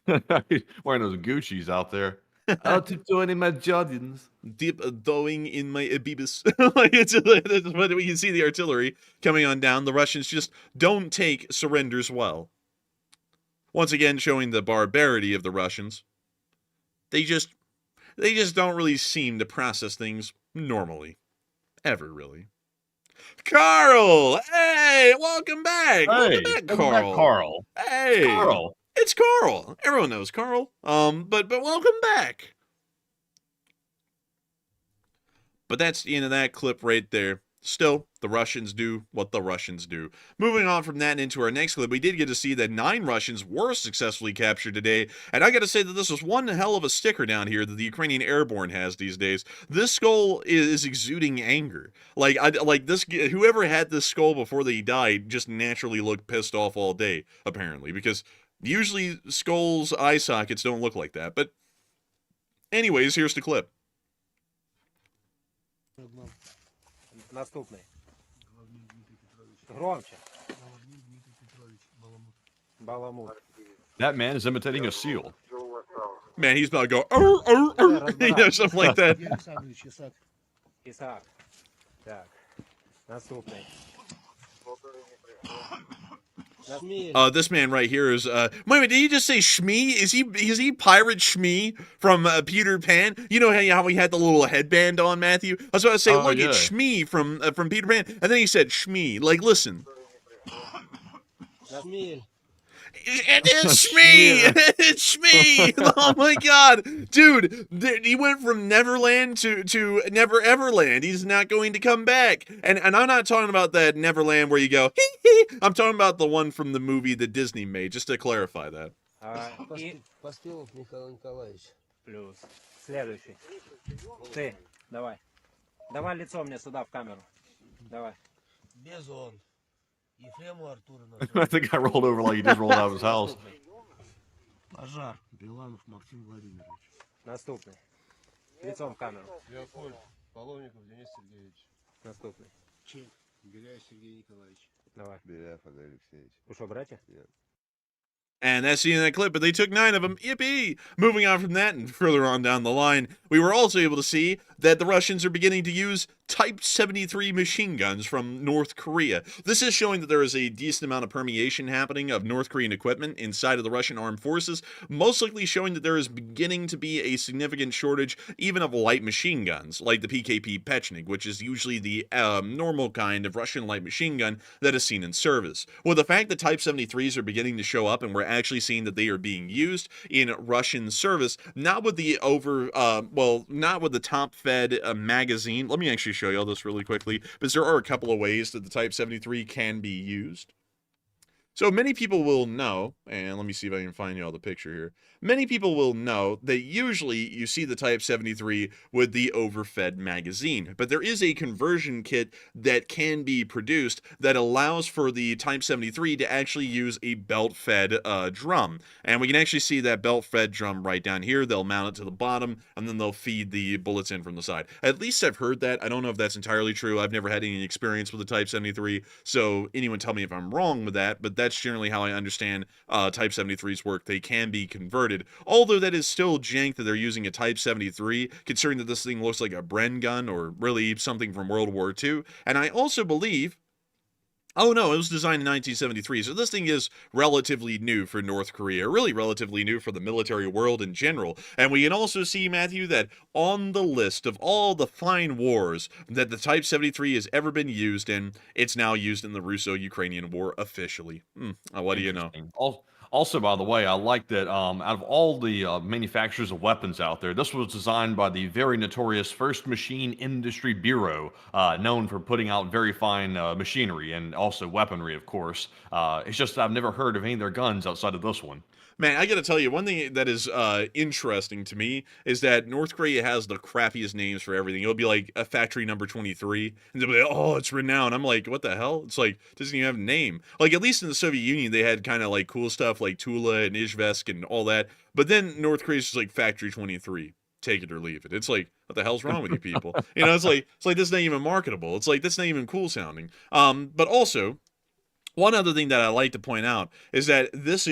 Wearing those Gucci's out there. Out tiptoeing in my Jordans. Deep throwing in my Abibis. That's what we can see the artillery coming on down. The Russians just don't take surrenders well. Once again, showing the barbarity of the Russians. They just don't really seem to process things normally. Ever, really. Carl! Hey! Welcome back! Hey, welcome back, Carl. Hey! Carl. It's Carl. Everyone knows Carl. But welcome back. But that's the end of that clip right there. Still, the Russians do what the Russians do. Moving on from that and into our next clip, we did get to see that 9 Russians were successfully captured today, and I gotta say that this was one hell of a sticker down here that the Ukrainian Airborne has these days. This skull is exuding anger. Whoever had this skull before they died just naturally looked pissed off all day, apparently, because usually skulls' eye sockets don't look like that. But anyways, here's the clip. Наступний. Громче. Баламут. That man is imitating a seal. Man, he's about to go, you know, something like that. Исаак. Так. Наступний. This man right here is wait a minute, did he just say Shmee? Is he Pirate Shmee from Peter Pan? You know how he had the little headband on, Matthew? I was about to say, look at Shmee from Peter Pan, and then he said Shmee. Like, listen. It's Shmee! It's Shmee! Oh my god! Dude, he went from Neverland to Never Everland. He's not going to come back. And I'm not talking about that Neverland where you go, hee hee. I'm talking about the one from the movie that Disney made, just to clarify that. Поспелов Михаил Николаевич. Плюс. Следующий. Ты, давай. Давай лицо мне сюда в камеру. Давай. Безон. I think I rolled over like he just rolled out of his house. Пожар. Беланов Максим Владимирович. Наступный. Лицом в камеру. Леопольд. Половников Денис Сергеевич. Наступный. Чек. Беляев Сергей Николаевич. Давай. Беляев Андрей Алексеевич. Вы что, братья? Нет. And that's the end of that clip, but they took 9 of them. Yippee! Moving on from that and further on down the line, we were also able to see that the Russians are beginning to use Type 73 machine guns from North Korea. This is showing that there is a decent amount of permeation happening of North Korean equipment inside of the Russian armed forces, most likely showing that there is beginning to be a significant shortage even of light machine guns, like the PKP Pechnik, which is usually the normal kind of Russian light machine gun that is seen in service. Well, the fact that Type 73s are beginning to show up and we're actually seeing that they are being used in Russian service, not with the not with the top-fed magazine. Let me actually show you all this really quickly, because there are a couple of ways that the Type 73 can be used. So many people will know, and let me see if I can find you all the picture here. Many people will know that usually you see the Type 73 with the overfed magazine, but there is a conversion kit that can be produced that allows for the Type 73 to actually use a belt-fed drum. And we can actually see that belt-fed drum right down here. They'll mount it to the bottom, and then they'll feed the bullets in from the side. At least I've heard that. I don't know if that's entirely true. I've never had any experience with the Type 73, so anyone tell me if I'm wrong with that, but that's generally how I understand Type 73's work. They can be converted, although that is still jank that they're using a Type 73, considering that this thing looks like a Bren gun or really something from World War II. And I also believe, oh no, it was designed in 1973, so this thing is relatively new for North Korea, really relatively new for the military world in general. And we can also see, Matthew, that on the list of all the fine wars that the Type 73 has ever been used in, it's now used in the Russo-Ukrainian War officially. What do you know? Also, by the way, I like that out of all the manufacturers of weapons out there, this was designed by the very notorious First Machine Industry Bureau, known for putting out very fine machinery and also weaponry, of course. It's just I've never heard of any of their guns outside of this one. Man, I gotta tell you, one thing that is interesting to me is that North Korea has the crappiest names for everything. It'll be like a factory number 23, and they'll be like, oh, it's renowned. I'm like, what the hell? It's like, it doesn't even have a name. Like, at least in the Soviet Union, they had kind of like cool stuff like Tula and Izhevsk and all that. But then North Korea's just like factory 23. Take it or leave it. It's like, what the hell's wrong with you people? You know, it's like this not even marketable. It's like, that's not even cool sounding. But also, one other thing that I like to point out is that this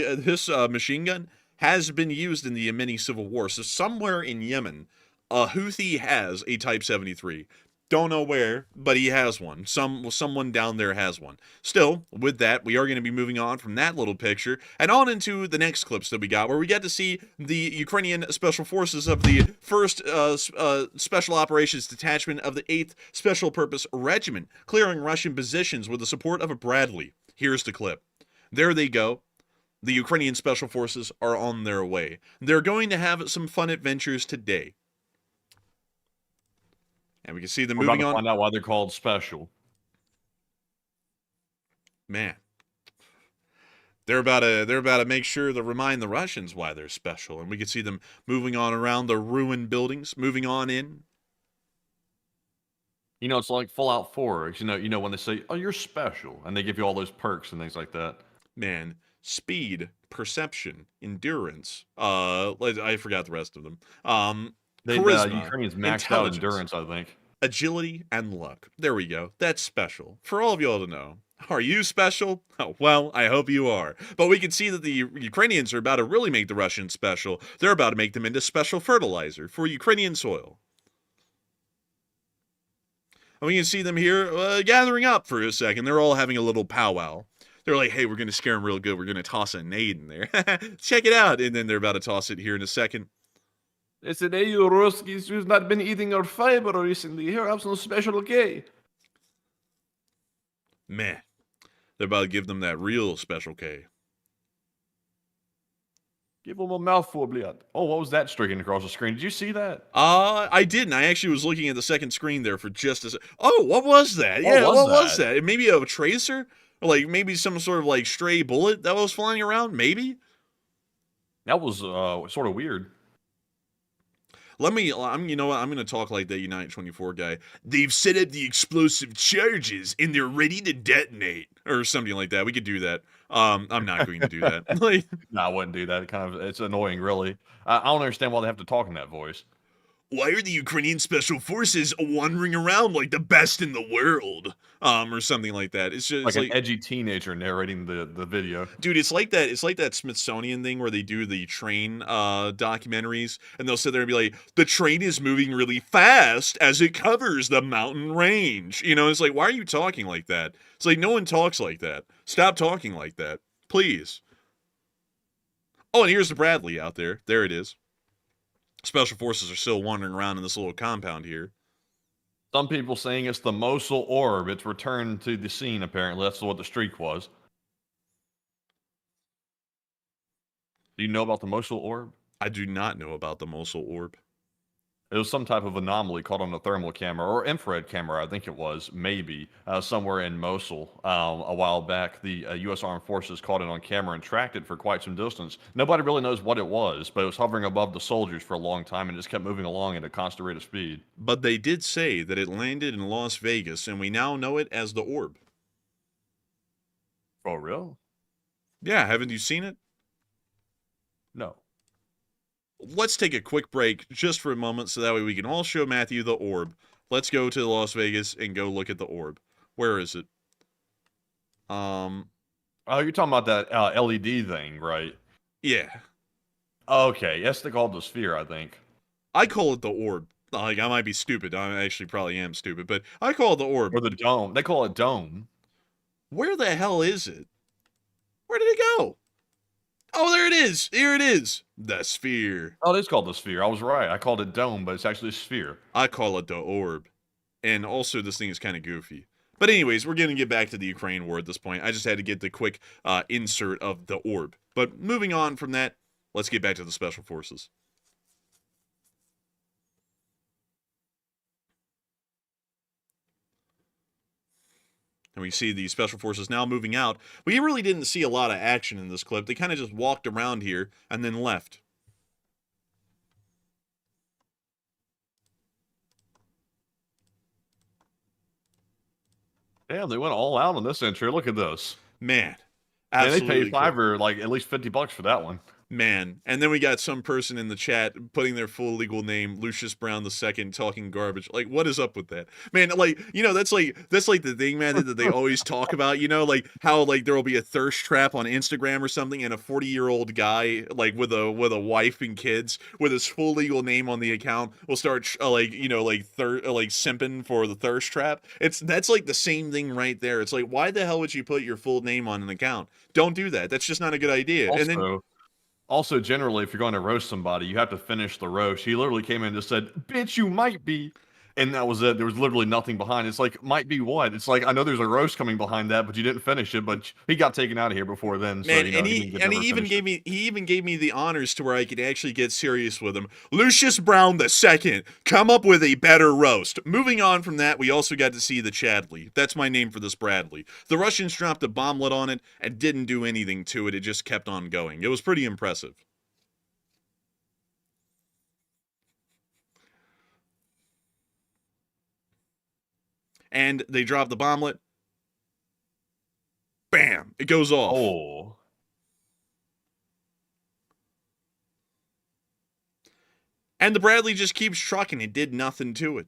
machine gun has been used in the Yemeni civil war. So somewhere in Yemen, a Houthi has a Type 73. Don't know where, but he has one. Someone down there has one. Still, with that, we are going to be moving on from that little picture and on into the next clips that we got, where we get to see the Ukrainian Special Forces of the 1st Special Operations Detachment of the 8th Special Purpose Regiment clearing Russian positions with the support of a Bradley. Here's the clip. There they go. The Ukrainian Special Forces are on their way. They're going to have some fun adventures today. And we can see them moving on. Find out why they're called special. Man. They're about to make sure to remind the Russians why they're special. And we can see them moving on around the ruined buildings, moving on in. You know, it's like Fallout 4. You know when they say, "Oh, you're special," and they give you all those perks and things like that. Man, speed, perception, endurance. I forgot the rest of them. Charisma, Ukrainians maxed out endurance, I think. Agility and luck. There we go. That's special. For all of y'all to know. Are you special? Oh, well, I hope you are. But we can see that the Ukrainians are about to really make the Russians special. They're about to make them into special fertilizer for Ukrainian soil. And we can see them here gathering up for a second. They're all having a little powwow. They're like, hey, we're going to scare them real good. We're going to toss a nade in there. Check it out. And then they're about to toss it here in a second. They said, hey, you Ruskies who's not been eating our fiber recently. Here, have some special K. Man, they're about to give them that real special K. Give them a mouthful, blood. Oh, what was that streaking across the screen? Did you see that? I didn't. I actually was looking at the second screen there for just a second. Oh, what was that? What was that? Maybe a tracer? Or like maybe some sort of like stray bullet that was flying around? Maybe? That was sort of weird. You know what? I'm going to talk like that United 24 guy. They've set up the explosive charges and they're ready to detonate. Or something like that. We could do that. I'm not going to do that. No, I wouldn't do that. It's annoying, really. I don't understand why they have to talk in that voice. why are the Ukrainian special forces wandering around like the best in the world? Or something like that. It's just Like like an edgy teenager narrating the video. dude, it's like that Smithsonian thing where they do the train documentaries, and they'll sit there and be like, the train is moving really fast as it covers the mountain range. You know, it's like, why are you talking like that? It's like, no one talks like that. Stop talking like that, please. Oh, and here's the Bradley out there. There it is. Special forces are still wandering around in this little compound here. Some people saying it's the Mosul orb. It's returned to the scene, apparently. That's what the streak was. Do you know about the Mosul orb? I do not know about the Mosul orb. It was some type of anomaly caught on a thermal camera or infrared camera, I think it was, maybe, somewhere in Mosul. A while back, the U.S. Armed Forces caught it on camera and tracked it for quite some distance. Nobody really knows what it was, but it was hovering above the soldiers for a long time and just kept moving along at a constant rate of speed. But they did say that it landed in Las Vegas, and we now know it as the orb. Oh, real? Yeah, haven't you seen it? No. Let's take a quick break just for a moment so that way we can all show Matthew the orb. Let's go to Las Vegas and go look at the orb. Where is it? Oh, you're talking about that LED thing, right? Yeah. Okay, yes, they called the sphere, I think. I call it the orb. Like, I might be stupid. I actually probably am stupid, but I call it the orb. Or the dome. They call it dome. Where the hell is it? Where did it go? Oh, there it is. Here it is. The sphere. Oh, it is called the sphere. I was right. I called it dome, but it's actually a sphere. I call it the orb. And also, this thing is kind of goofy. But anyways, we're going to get back to the Ukraine war at this point. I just had to get the quick insert of the orb. But moving on from that, let's get back to the Special Forces. And we see the Special Forces now moving out. We really didn't see a lot of action in this clip. They kind of just walked around here and then left. Damn, they went all out on this entry. Look at this. Man. And they Absolutely paid $5 or like at least $50 for that one. Man. And then we got some person in the chat putting their full legal name, Lucius Brown II, talking garbage. Like, what is up with that? Man, like, you know, that's like the thing, man, that they always talk about, you know, like how like there will be a thirst trap on Instagram or something, and a 40-year-old guy, like with a wife and kids, with his full legal name on the account, will start simping for the thirst trap. That's like the same thing right there. It's like, why the hell would you put your full name on an account? Don't do that. That's just not a good idea. Also, generally, if you're going to roast somebody, you have to finish the roast. He literally came in and just said, bitch, you might be. And that was it. There was literally nothing behind it. It's like, might be what? It's like, I know there's a roast coming behind that, but you didn't finish it. But he got taken out of here before then. So, Man, you know, he even gave me the honors to where I could actually get serious with him. Lucius Brown II, come up with a better roast. Moving on from that, we also got to see the Chadley. That's my name for this Bradley. The Russians dropped a bomblet on it and didn't do anything to it. It just kept on going. It was pretty impressive. And they drop the bomblet. Bam! It goes off. Oh. And the Bradley just keeps trucking. It did nothing to it.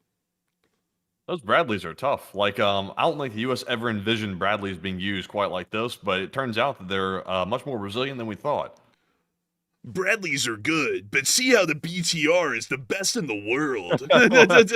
Those Bradleys are tough. Like, I don't think the U.S. ever envisioned Bradleys being used quite like this, but it turns out that they're much more resilient than we thought. Bradleys are good, but see how the BTR is the best in the world.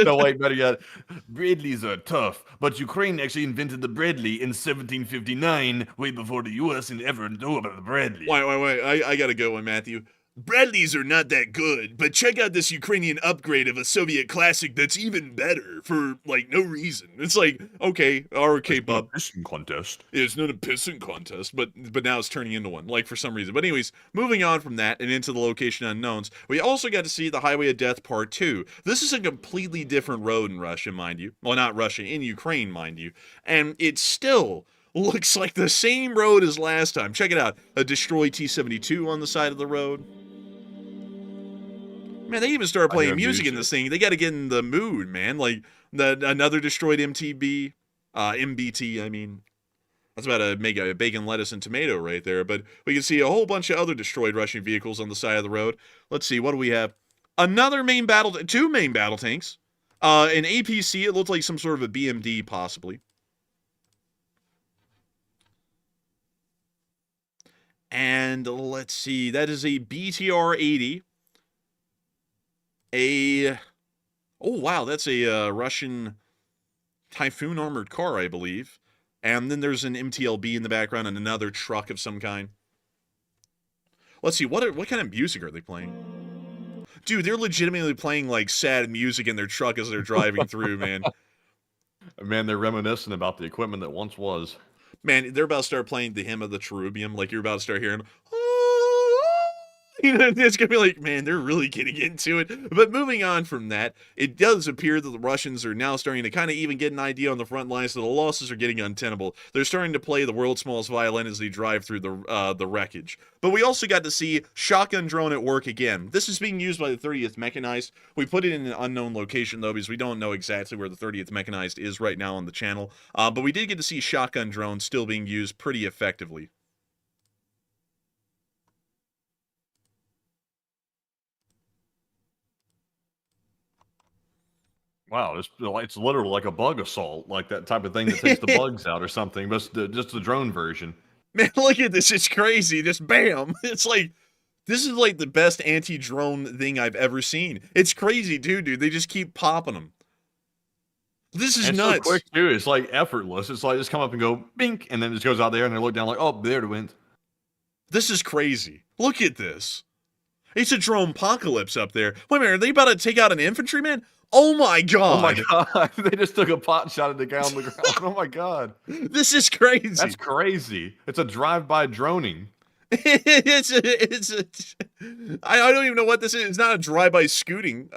No, wait, better yet. Bradleys are tough, but Ukraine actually invented the Bradley in 1759, way before the U.S. ever knew about the Bradley. Wait. I got to go one, Matthew. Bradleys are not that good, but check out this Ukrainian upgrade of a Soviet classic that's even better for, like, no reason. It's like, okay, bub. Pissing contest. It's not a pissing contest, but now it's turning into one, like, for some reason. But anyways, moving on from that and into the location unknowns, we also got to see the Highway of Death Part 2. This is a completely different road in Russia, mind you. Well, not Russia, in Ukraine, mind you. And it's still looks like the same road as last time. Check it out. A destroyed T-72 on the side of the road. Man, they even started playing music in this thing. They got to get in the mood, man. Like, another destroyed MBT, I mean. That's about to make a bacon, lettuce, and tomato right there. But we can see a whole bunch of other destroyed Russian vehicles on the side of the road. Let's see, what do we have? Another two main battle tanks. An APC, it looked like some sort of a BMD, possibly. And let's see, that is a BTR-80. Oh, wow, that's a Russian Typhoon armored car, I believe. And then there's an MTLB in the background and another truck of some kind. Let's see, what kind of music are they playing? Dude, they're legitimately playing, like, sad music in their truck as they're driving through, man. Man, they're reminiscent about the equipment that once was. Man, they're about to start playing the Hymn of the Cherubium, like you're about to start hearing, it's gonna be like, man, they're really getting into it. But moving on from that, it does appear that the Russians are now starting to kind of even get an idea on the front lines that the losses are getting untenable. They're starting to play the world's smallest violin as they drive through the wreckage. But we also got to see shotgun drone at work again. This is being used by the 30th Mechanized. We put it in an unknown location though, because we don't know exactly where the 30th Mechanized is right now on the channel. But we did get to see shotgun drones still being used pretty effectively. Wow, it's literally like a bug assault, like that type of thing that takes the bugs out or something, but just the drone version. Man, look at this. It's crazy. Just bam. It's like, this is like the best anti-drone thing I've ever seen. It's crazy too, dude. They just keep popping them. This is nuts. So quick too. It's like effortless. It's like just come up and go bink, and then it just goes out there and they look down like, oh, there it went. This is crazy. Look at this. It's a drone apocalypse up there. Wait a minute, are they about to take out an infantryman? Oh my god. Oh my god. They just took a pot shot at the guy on the ground. Oh my god. This is crazy. That's crazy. It's a drive-by droning. I don't even know what this is. It's not a drive-by scooting.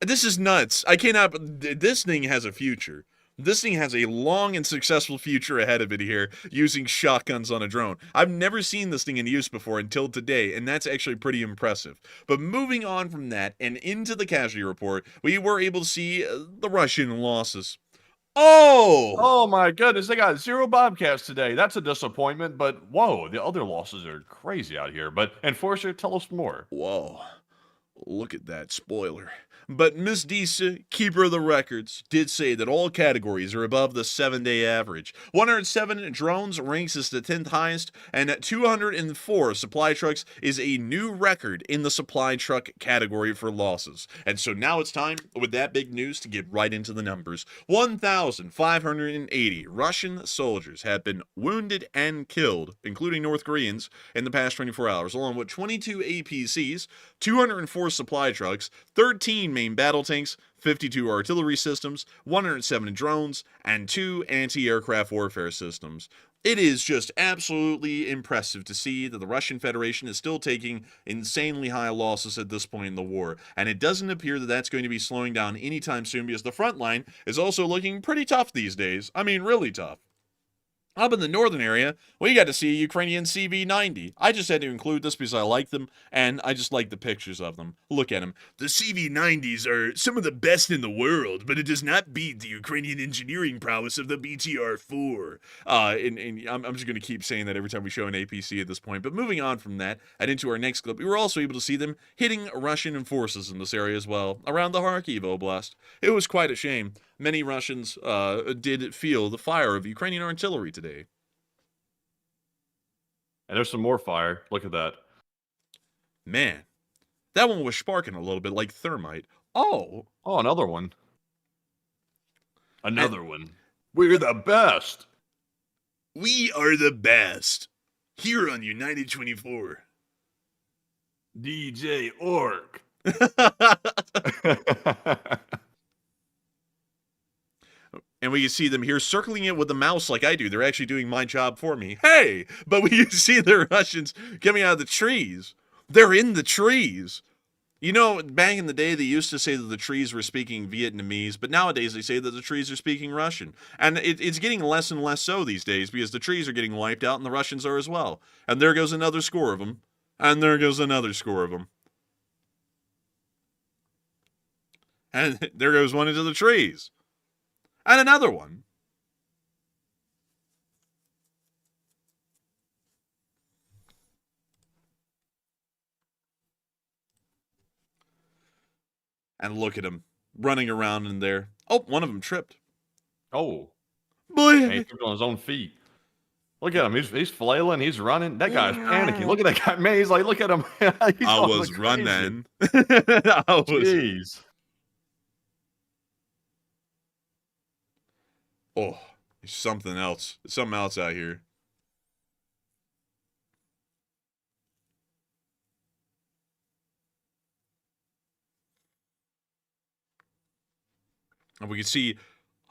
This is nuts. I cannot. This thing has a future. This thing has a long and successful future ahead of it here, using shotguns on a drone. I've never seen this thing in use before until today, and that's actually pretty impressive. But moving on from that and into the casualty report, we were able to see the Russian losses. Oh my goodness, they got 0 Bobcats today. That's a disappointment, but whoa, the other losses are crazy out here. But Enforcer, tell us more. Whoa, look at that spoiler. But Miss Disa, keeper of the records, did say that all categories are above the 7-day average. 107 drones ranks as the 10th highest, and 204 supply trucks is a new record in the supply truck category for losses. And so now it's time, with that big news, to get right into the numbers. 1,580 Russian soldiers have been wounded and killed, including North Koreans, in the past 24 hours, along with 22 APCs, 204 supply trucks, 13 main battle tanks, 52 artillery systems, 107 drones, and 2 anti-aircraft warfare systems. It is just absolutely impressive to see that the Russian Federation is still taking insanely high losses at this point in the war, and it doesn't appear that that's going to be slowing down anytime soon, because the front line is also looking pretty tough these days. I mean, really tough. Up in the northern area, we got to see a Ukrainian CV-90. I just had to include this because I like them, and I just like the pictures of them. Look at them. The CV-90s are some of the best in the world, but it does not beat the Ukrainian engineering prowess of the BTR-4. And I'm just going to keep saying that every time we show an APC at this point. But moving on from that, and into our next clip, we were also able to see them hitting Russian forces in this area as well, around the Kharkiv Oblast. It was quite a shame. Many Russians did feel the fire of Ukrainian artillery today. And there's some more fire. Look at that. Man, that one was sparking a little bit like thermite. Oh, another one. Another one. We're the best. We are the best. Here on United 24. DJ Orc. And we can see them here circling it with the mouse like I do. They're actually doing my job for me. Hey! But we can see the Russians coming out of the trees. They're in the trees. You know, back in the day, they used to say that the trees were speaking Vietnamese, but nowadays they say that the trees are speaking Russian. And it's getting less and less so these days, because the trees are getting wiped out and the Russians are as well. And there goes another score of them. And there goes another score of them. And there goes one into the trees. And another one. And look at him running around in there. Oh, one of them tripped. Oh, Boy. and he tripped on his own feet. Look at him. He's flailing. He's running. That guy's panicking. Look at that guy. Man, he's like, look at him. He's I going was crazy. running. I was. Jeez. Oh, there's something else. There's something else out here. And we can see,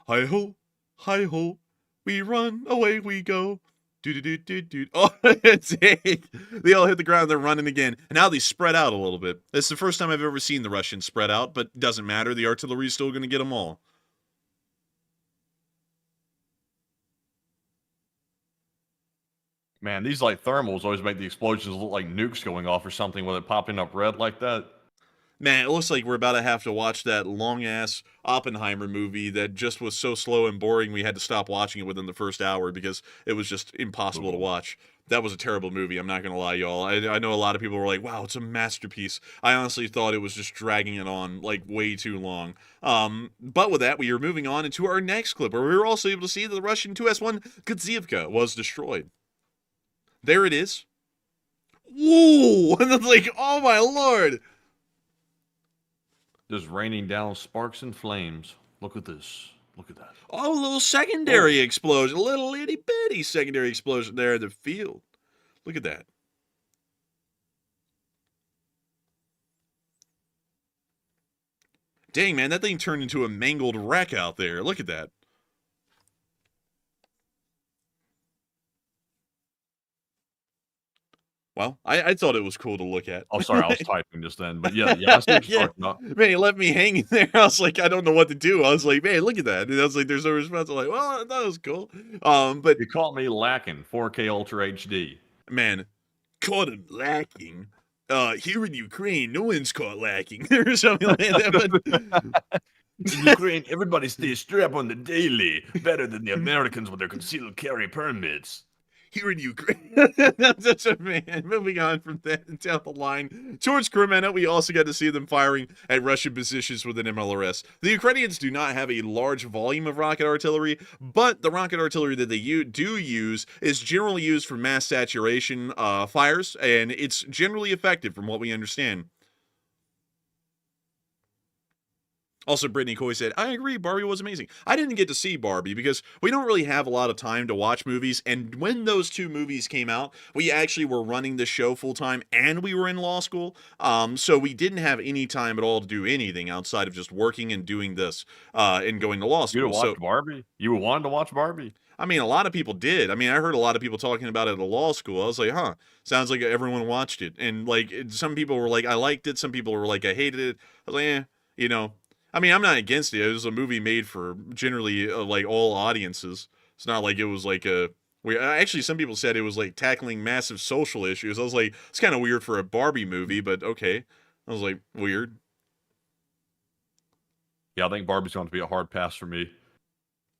hi-ho, we run, away we go. Do-do-do-do-do. Oh, they all hit the ground, they're running again. And now they spread out a little bit. It's the first time I've ever seen the Russians spread out, but it doesn't matter. The artillery's still going to get them all. Man, these like thermals always make the explosions look like nukes going off or something with it popping up red like that. Man, it looks like we're about to have to watch that long-ass Oppenheimer movie that just was so slow and boring we had to stop watching it within the first hour because it was just impossible to watch. That was a terrible movie, I'm not going to lie, y'all. I know a lot of people were like, wow, it's a masterpiece. I honestly thought it was just dragging it on, like, way too long. But with that, we are moving on into our next clip, where we were also able to see that the Russian 2S1 Godzievka was destroyed. There it is. Whoa! And it's like, oh my lord! Just raining down sparks and flames. Look at this. Look at that. Oh, a little secondary explosion. A little itty bitty secondary explosion there in the field. Look at that. Dang, man, that thing turned into a mangled wreck out there. Look at that. Well, I thought it was cool to look at. Oh, sorry, I was typing just then. But yeah, I see what you're talking about. Man, he left me hanging there. I was like, I don't know what to do. I was like, man, look at that. And I was like, there's no response. I'm like, well, I thought it was cool. But You caught me lacking 4K Ultra HD. man, caught him lacking. Here in Ukraine, no one's caught lacking or something like that. But In Ukraine, everybody stays strapped on the daily. Better than the Americans with their concealed carry permits. here in Ukraine, that's a man. Moving on from that down the line towards Crimea, we also got to see them firing at Russian positions within MLRS. The Ukrainians do not have a large volume of rocket artillery, but the rocket artillery that they do use is generally used for mass saturation fires, and it's generally effective from what we understand. Also, Brittany Coy said, I agree, Barbie was amazing. I didn't get to see Barbie because we don't really have a lot of time to watch movies, and when those two movies came out, we actually were running the show full-time, and we were in law school, so we didn't have any time at all to do anything outside of just working and doing this, and going to law school. You watched Barbie? You wanted to watch Barbie? I mean, a lot of people did. I mean, I heard a lot of people talking about it at a law school. I was like, huh, sounds like everyone watched it. And, like, some people were like, I liked it. Some people were like, I hated it. I was like, you know. I mean, I'm not against it. It was a movie made for generally, like, all audiences. It's not like it was like actually, some people said it was, like, tackling massive social issues. I was like, it's kind of weird for a Barbie movie, but okay. I was like, weird. Yeah, I think Barbie's going to be a hard pass for me.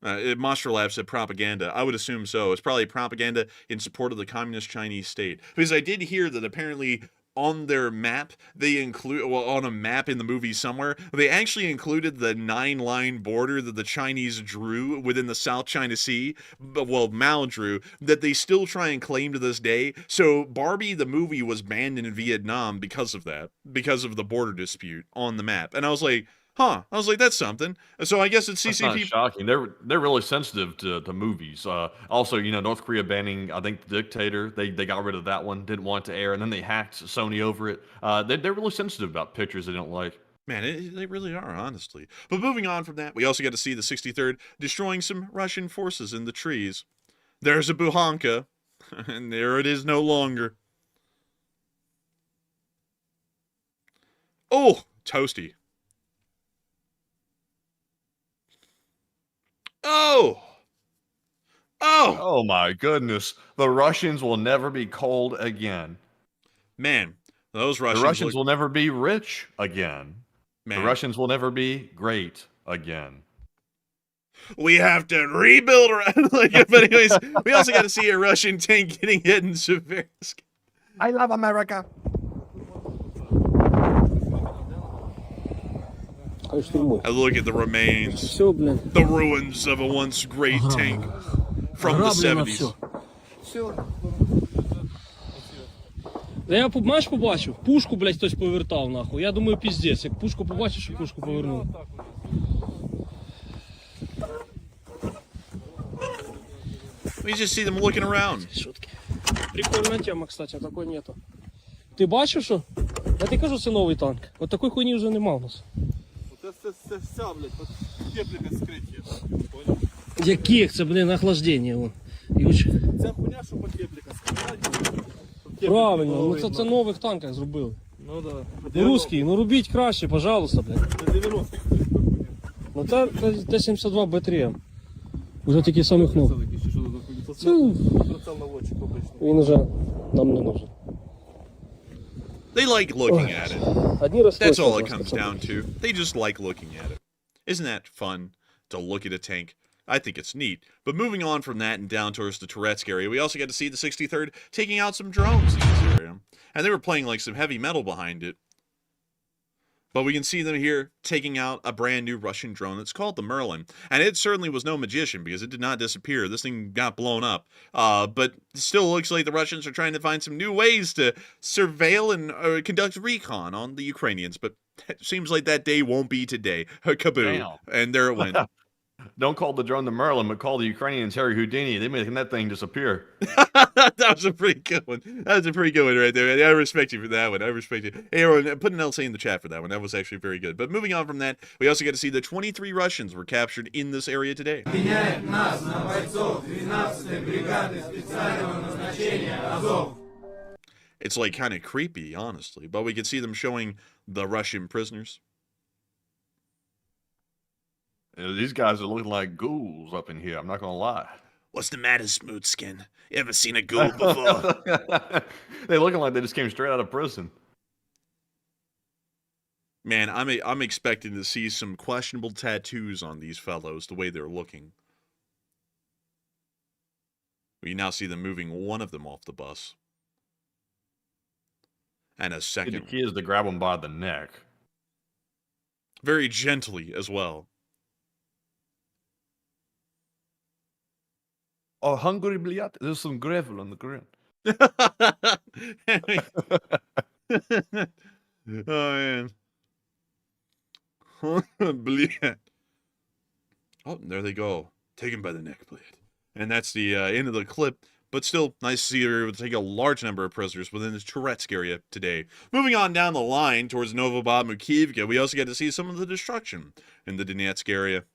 Monster Lab said propaganda. I would assume so. It's probably propaganda in support of the communist Chinese state. Because I did hear that apparently on their map, they include, well, on a map in the movie somewhere, they actually included the 9-line border that the Chinese drew within the South China Sea, well, Mao drew, that they still try and claim to this day. So Barbie, the movie, was banned in Vietnam because of that, because of the border dispute on the map. And I was like, huh. I was like, that's something. So I guess it's That's CCP. not shocking. They're really sensitive to movies. Also, you know, North Korea banning, I think, The Dictator. They got rid of that one, didn't want it to air, and then they hacked Sony over it. They're really sensitive about pictures they don't like. Man, they really are, honestly. But moving on from that, we also got to see the 63rd destroying some Russian forces in the trees. There's a Buhanka, and there it is no longer. Oh, toasty. Oh! Oh! Oh my goodness. The Russians will never be cold again. Man, those Russians... The Russians will never be rich again. Man. The Russians will never be great again. We have to rebuild... But anyways, we also got to see a Russian tank getting hit in Seversk. I love America. хай штурмуй. And look at the remains, Все, блін. the ruins of a once great tank from the Граблено 70s. все. Да я маєш побачив, пушку, блядь, хтось повертав, нахуй. Я думаю, піздець, як пушку побачиш, що пушку повернув. We just see them looking around. Шутки. Прикольна тема, кстати, такої нету. Ти бачив, що? Я ти кажу, це новий танк. От такої хуйні вже нема у нас. Це вся, блядь, теплика скриття. Яких? Це, блін, охлаждення, вон. Ця хуйня, що по теплика скриття. Правильно, ну це нових танках зробили. Ну да. Ну, русський, ну робіть краще, пожалуйста, блядь. На 90-х. Ну це Т-72 Б3. Уже такі самих ног. Це Прицел наводчик обичний. він уже нам не нужен. They like looking at it. Одні That's розстройства all it просто. comes down to. They just like looking at it. Isn't that fun to look at a tank? I think it's neat. But moving on from that and down towards the Tourette's area, we also got to see the 63rd taking out some drones in this area. And they were playing like some heavy metal behind it. But we can see them here taking out a brand new Russian drone that's called the Merlin. And it certainly was no magician because it did not disappear. This thing got blown up. But it still looks like the Russians are trying to find some new ways to surveil and conduct recon on the Ukrainians. But it seems like that day won't be today. Kaboo. Damn. And there it went. Don't call the drone the Merlin, but call the Ukrainians Harry Houdini. They made that thing disappear. That was a pretty good one. That was a pretty good one right there. I respect you for that one. I respect you. Hey, everyone, put an LC in the chat for that one. That was actually very good. But moving on from that, we also get to see the 23 Russians were captured in this area today. It's like kind of creepy, honestly. But we can see them showing the Russian prisoners. These guys are looking like ghouls up in here. I'm not gonna lie. What's the matter, Smooth Skin? You ever seen a ghoul before? They're looking like they just came straight out of prison. Man, I'm expecting to see some questionable tattoos on these fellows, the way they're looking. We now see them moving one of them off the bus. And a The second. key is to grab them by the neck. Very gently as well. Oh, hungry bliat. There's some gravel on the ground. Oh, man. Bleh. Oh, there they go. Take him by the neck, bleh. And that's the end of the clip. But still, nice to see they were able to take a large number of prisoners within this Tourette's area today. Moving on down the line towards Novobod-Mukivka, we also get to see some of the destruction in the Donetsk area.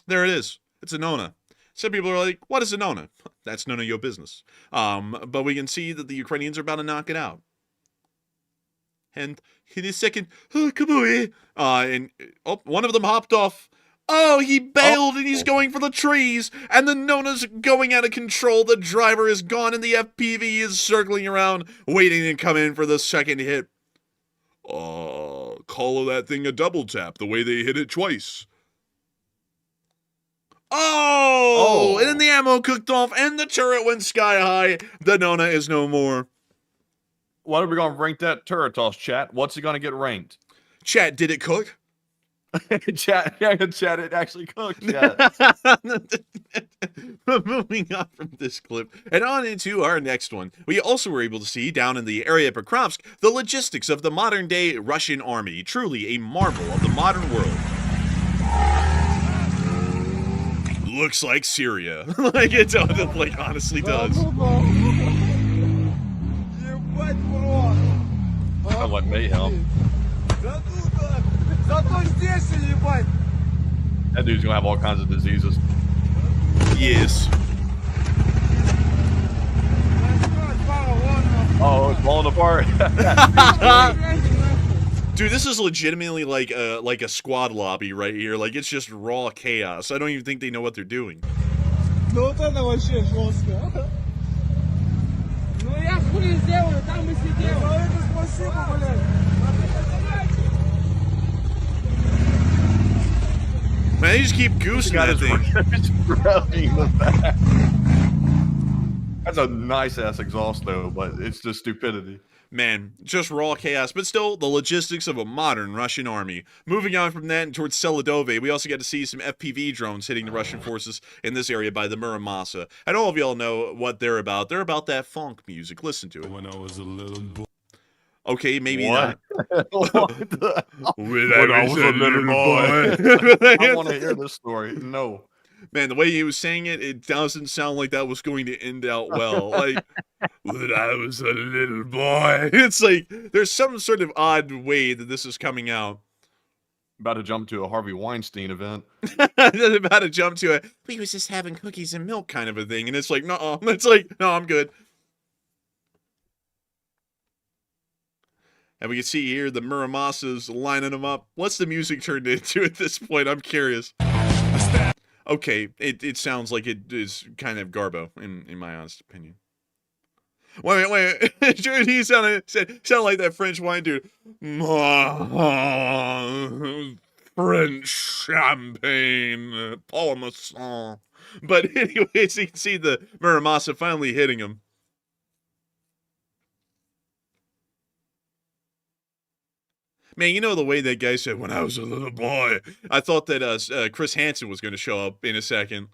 There it is. It's a Nona. Some people are like, what is a Nona? That's none of your business. But we can see that the Ukrainians are about to knock it out. And in a second, oh, come on, and one of them hopped off. Oh, he bailed and he's going for the trees. And the Nona's going out of control. The driver is gone and the FPV is circling around, waiting to come in for the second hit. Call that thing a double tap, the way they hit it twice. Oh! And then the ammo cooked off and the turret went sky high. The Nona is no more. What are we going to rank that turret toss, chat? What's it going to get ranked? Chat, did it cook? Chat, it actually cooked. Chat. Moving on from this clip and on into our next one, we also were able to see down in the area of Pokrovsk the logistics of the modern-day Russian army. Truly a marvel of the modern world. Looks like Syria. Like it does, like honestly does. Sounds like mayhem. That dude's gonna have all kinds of diseases. Yes. Oh, it's falling apart. Dude, this is legitimately like a squad lobby right here. Like, it's just raw chaos. I don't even think they know what they're doing. Ну вот это вообще жестко. Ну я хуй сделаю, там и сидел. Спасибо, блядь. Man, they just keep goosing that thing. That's a nice ass exhaust though, but it's just stupidity. Man, just raw chaos, but still the logistics of a modern Russian army. Moving on from that and towards Seladove, we also got to see some FPV drones hitting the Russian forces in this area by the Muramasa. And all of y'all know what they're about. They're about that funk music. Listen to it. When I was a little boy. Okay, maybe What? not. When I was a little boy. I want to hear this story. No. Man, the way he was saying it, it doesn't sound like that was going to end out well. Like, when I was a little boy. It's like, there's some sort of odd way that this is coming out. About to jump to a Harvey Weinstein event. About to jump to a, we was just having cookies and milk kind of a thing. And it's like, no, it's like, no, I'm good. And we can see here the Muramasas lining them up. What's the music turned into at this point? I'm curious. Okay, it sounds like it is kind of garbo, in my honest opinion. Wait. He sounded like that French wine dude. French champagne, Parmesan. But anyways, you can see the Muramasa finally hitting him. Man, you know the way that guy said, when I was a little boy. I thought that Chris Hansen was going to show up in a second.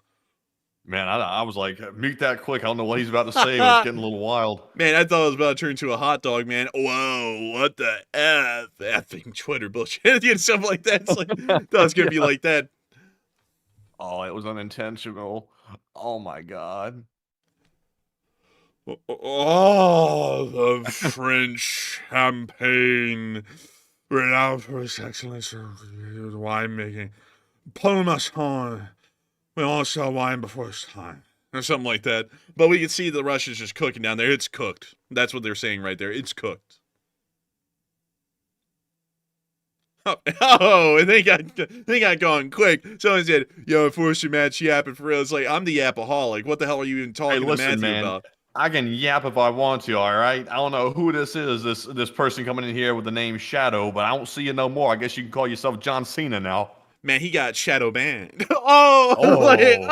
Man, I was like, mute that quick. I don't know what he's about to say, but it's getting a little wild. Man, I thought I was about to turn into a hot dog, man. Whoa, what the F? Effing Twitter bullshit. You know, something like that. It's like, I thought it was going to be like that. Oh, it was unintentional. Oh, my God. Oh, the French champagne. Renowned for its excellence of winemaking. Parmesan. We won't sell wine before it's time. Or something like that. But we can see the Russians just cooking down there. It's cooked. That's what they're saying right there. It's cooked. Oh, and they got going quick. Someone said, yo, Enforcer Matt's yapping for real. It's like, I'm the yapaholic. What the hell are you even talking to listen, Matthew man. about? I can yap if I want to, all right? I don't know who this is, this person coming in here with the name Shadow, but I don't see you no more. I guess you can call yourself John Cena now. Man, he got shadow banned. We're moving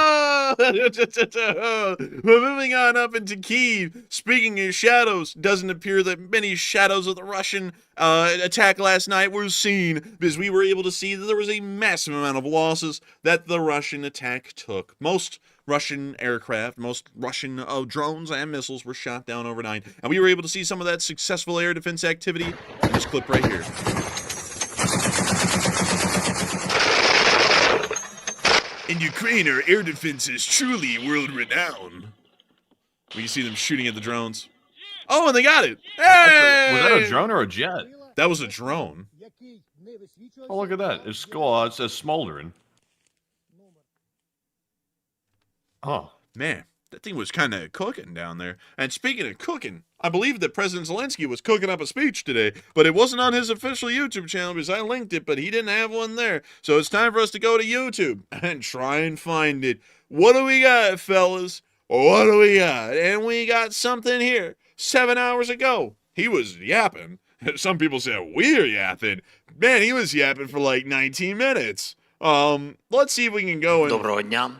on up into Kyiv. Speaking of shadows, doesn't appear that many shadows of the Russian attack last night were seen, because we were able to see that there was a massive amount of losses that the Russian attack took. Most Russian aircraft, most Russian drones and missiles were shot down overnight, and we were able to see some of that successful air defense activity in this clip right here. In Ukraine, our air defense is truly world-renowned. We can see them shooting at the drones. Oh, and they got it! Hey! Was that a drone or a jet? That was a drone. Oh, look at that. It's skull. It says smoldering. Oh. Man, that thing was kind of cooking down there. And speaking of cooking, I believe that President Zelensky was cooking up a speech today, but it wasn't on his official YouTube channel because I linked it, but he didn't have one there. So it's time for us to go to YouTube and try and find it. What do we got, fellas? What do we got? And we got something here. 7 hours ago, he was yapping. Some people say we're yapping. Man, he was yapping for like 19 minutes. Let's see if we can go and... Доброго дня.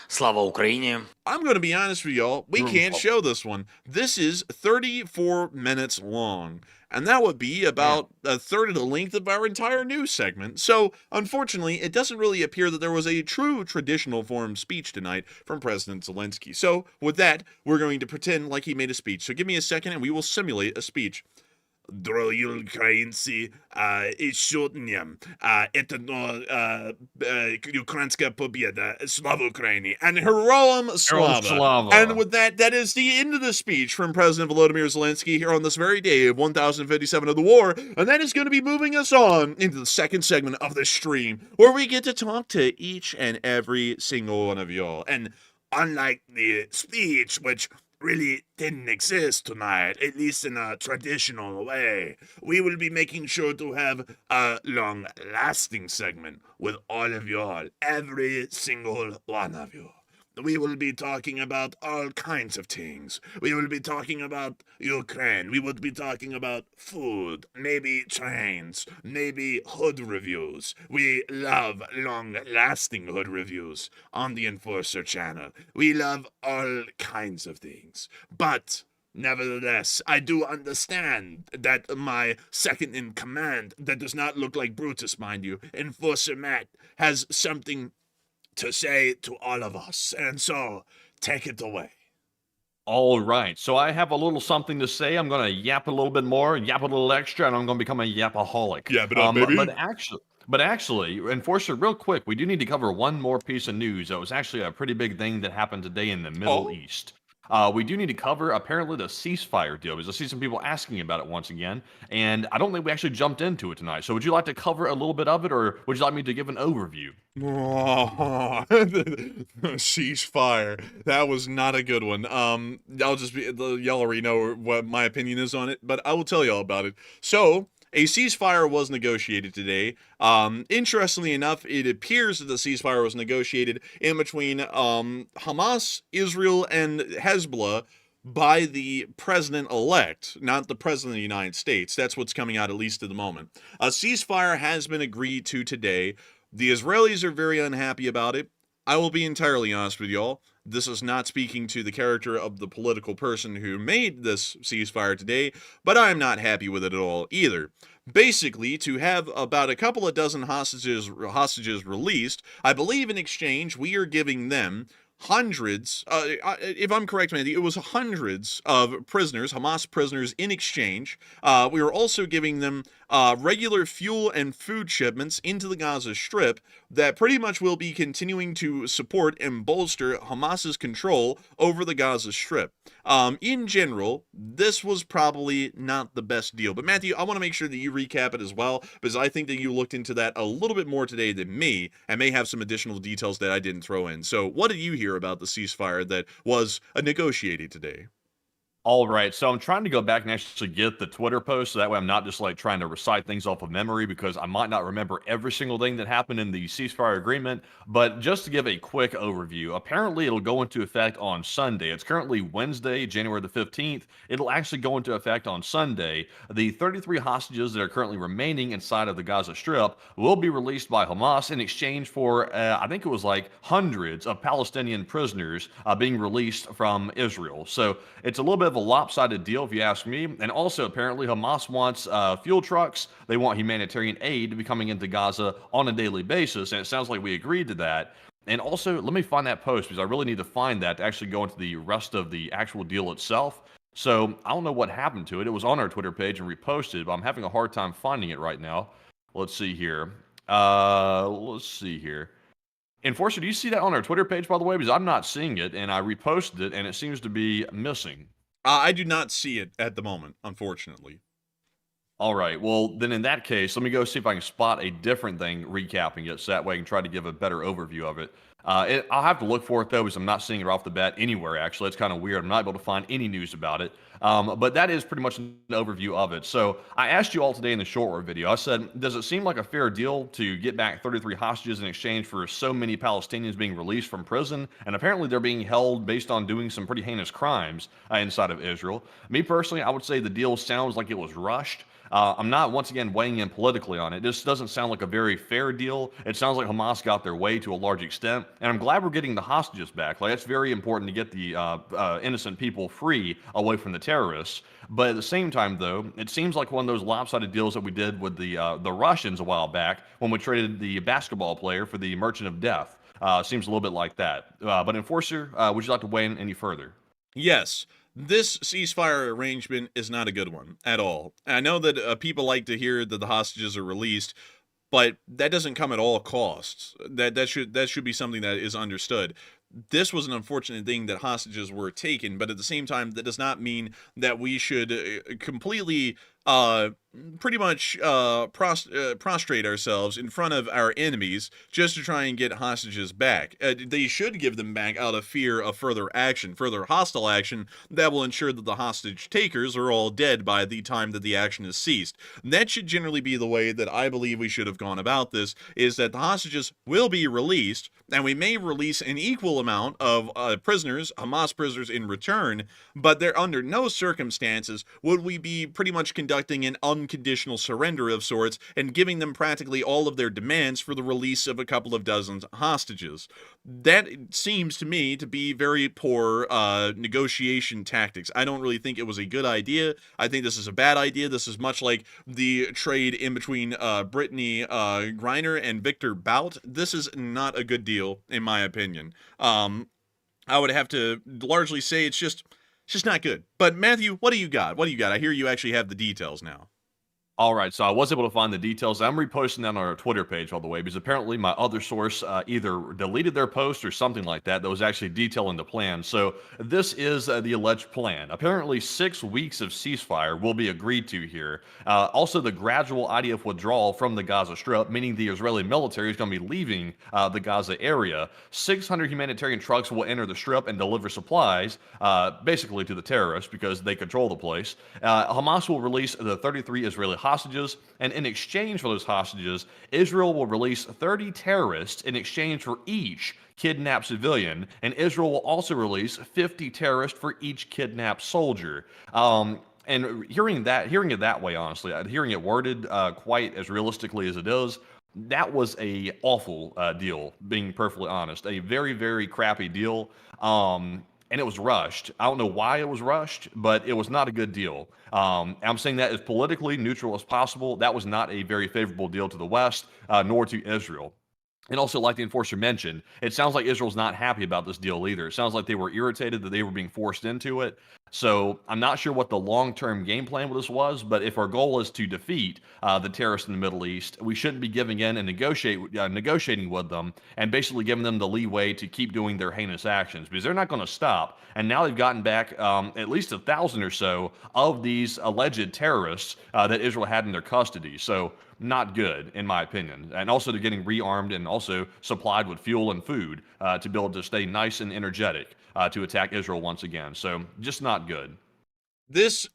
Слава Україні. I'm going to be honest with y'all. We can't show this one. This is 34 minutes long. And that would be about a third of the length of our entire news segment. So, unfortunately, it doesn't really appear that there was a true traditional form speech tonight from President Zelensky. So, with that, we're going to pretend like he made a speech. So give me a second and we will simulate a speech. Дорогі українці, сьогодні українська побєда. Слава Україні. And Heroam Slava. And with that, that is the end of the speech from President Volodymyr Zelensky here on this very day of 1057 of the war. And that is going to be moving us on into the second segment of the stream, where we get to talk to each and every single one of y'all. And unlike the speech, which really didn't exist tonight, at least in a traditional way, we will be making sure to have a long-lasting segment with all of y'all, every single one of you. We will be talking about all kinds of things. We will be talking about Ukraine. We will be talking about food, maybe trains, maybe hood reviews. We love long-lasting hood reviews on the Enforcer channel. We love all kinds of things. But Nevertheless, I do understand that my second in command, that does not look like Brutus, mind you, Enforcer Matt, has something to say to all of us, and so take it away. All right, so I have a little something to say. I'm going to yap a little bit more, yap a little extra, and I'm going to become a yapaholic. Yap it up, baby. But actually, Enforcer, real quick, we do need to cover one more piece of news. That was actually a pretty big thing that happened today in the Middle East. We do need to cover, apparently, the ceasefire deal, because I see some people asking about it once again, and I don't think we actually jumped into it tonight. So would you like to cover a little bit of it, or would you like me to give an overview? Oh, ceasefire. That was not a good one. Y'all already know what my opinion is on it, but I will tell y'all about it. So, a ceasefire was negotiated today. Interestingly enough, it appears that the ceasefire was negotiated in between Hamas, Israel, and Hezbollah by the president-elect, not the president of the United States. That's what's coming out, at least at the moment. A ceasefire has been agreed to today. The Israelis are very unhappy about it. I will be entirely honest with y'all. This is not speaking to the character of the political person who made this ceasefire today, but I'm not happy with it at all either. Basically, to have about a couple of dozen hostages released, I believe in exchange we are giving them hundreds, if I'm correct, Mandy, it was hundreds of prisoners, Hamas prisoners in exchange. We were also giving them regular fuel and food shipments into the Gaza Strip that pretty much will be continuing to support and bolster Hamas's control over the Gaza Strip. In general, this was probably not the best deal. But Matthew, I want to make sure that you recap it as well, because I think that you looked into that a little bit more today than me, and may have some additional details that I didn't throw in. So what did you hear about the ceasefire that was negotiated today? All right, so I'm trying to go back and actually get the Twitter post, so that way I'm not just like trying to recite things off of memory, because I might not remember every single thing that happened in the ceasefire agreement. But just to give a quick overview, apparently it'll go into effect on Sunday. It's currently Wednesday, January the 15th. It'll actually go into effect on Sunday. The 33 hostages that are currently remaining inside of the Gaza Strip will be released by Hamas in exchange for, I think it was like hundreds of Palestinian prisoners being released from Israel. So it's a little bit of a lopsided deal, if you ask me. And also, apparently, Hamas wants fuel trucks. They want humanitarian aid to be coming into Gaza on a daily basis, and it sounds like we agreed to that. And also, let me find that post, because I really need to find that to actually go into the rest of the actual deal itself. So I don't know what happened to it. It was on our Twitter page and reposted, but I'm having a hard time finding it right now. Let's see here. Enforcer, do you see that on our Twitter page, by the way? Because I'm not seeing it, and I reposted it, and it seems to be missing. I do not see it at the moment, unfortunately. All right. Well, then in that case, let me go see if I can spot a different thing recapping it, so that way I can try to give a better overview of it. I'll have to look for it, though, because I'm not seeing it off the bat anywhere, actually. It's kind of weird. I'm not able to find any news about it. But that is pretty much an overview of it. So I asked you all today in the short video, I said, does it seem like a fair deal to get back 33 hostages in exchange for so many Palestinians being released from prison? And apparently they're being held based on doing some pretty heinous crimes inside of Israel. Me personally, I would say the deal sounds like it was rushed. I'm not, once again, weighing in politically on it. This doesn't sound like a very fair deal. It sounds like Hamas got their way to a large extent, and I'm glad we're getting the hostages back. Like, it's very important to get the innocent people free away from the terrorists. But at the same time, though, it seems like one of those lopsided deals that we did with the Russians a while back when we traded the basketball player for the Merchant of Death. Seems a little bit like that. But Enforcer, would you like to weigh in any further? Yes. This ceasefire arrangement is not a good one at all. I know that people like to hear that the hostages are released, but that doesn't come at all costs. That should be something that is understood. This was an unfortunate thing that hostages were taken, but at the same time, that does not mean that we should completely pretty much prostrate ourselves in front of our enemies just to try and get hostages back. They should give them back out of fear of further action, further hostile action that will ensure that the hostage takers are all dead by the time that the action is ceased. That should generally be the way that I believe we should have gone about this, is that the hostages will be released, and we may release an equal amount of prisoners, Hamas prisoners, in return, but there under no circumstances would we be pretty much conducting an unconditional surrender of sorts and giving them practically all of their demands for the release of a couple of dozen hostages. That seems to me to be very poor negotiation tactics. I don't really think it was a good idea. I think this is a bad idea. This is much like the trade in between Brittany Griner and Victor Bout. This is not a good deal, in my opinion. I would have to largely say it's just not good. But Matthew, what do you got? What do you got? I hear you actually have the details now. All right, so I was able to find the details. I'm reposting that on our Twitter page, by the way, because apparently my other source either deleted their post or something like that was actually detailing the plan. So this is the alleged plan. Apparently 6 weeks of ceasefire will be agreed to here. Also, the gradual IDF withdrawal from the Gaza Strip, meaning the Israeli military is going to be leaving the Gaza area. 600 humanitarian trucks will enter the Strip and deliver supplies, basically to the terrorists because they control the place. Hamas will release the 33 Israeli hostages, and in exchange for those hostages, Israel will release 30 terrorists in exchange for each kidnapped civilian, and Israel will also release 50 terrorists for each kidnapped soldier. And hearing it that way, honestly, hearing it worded quite as realistically as it is, that was a awful deal, being perfectly honest. A very, very crappy deal. And it was rushed. I don't know why it was rushed, but it was not a good deal. I'm saying that as politically neutral as possible. That was not a very favorable deal to the West, nor to Israel. And also, like the enforcer mentioned, it sounds like Israel's not happy about this deal either. It sounds like they were irritated that they were being forced into it. So I'm not sure what the long-term game plan with this was, but if our goal is to defeat the terrorists in the Middle East, we shouldn't be giving in and negotiating with them and basically giving them the leeway to keep doing their heinous actions, because they're not going to stop. And now they've gotten back at least 1,000 or so of these alleged terrorists that Israel had in their custody. So not good, in my opinion. And also they're getting rearmed and also supplied with fuel and food to be able to stay nice and energetic to attack Israel once again. So just not good. This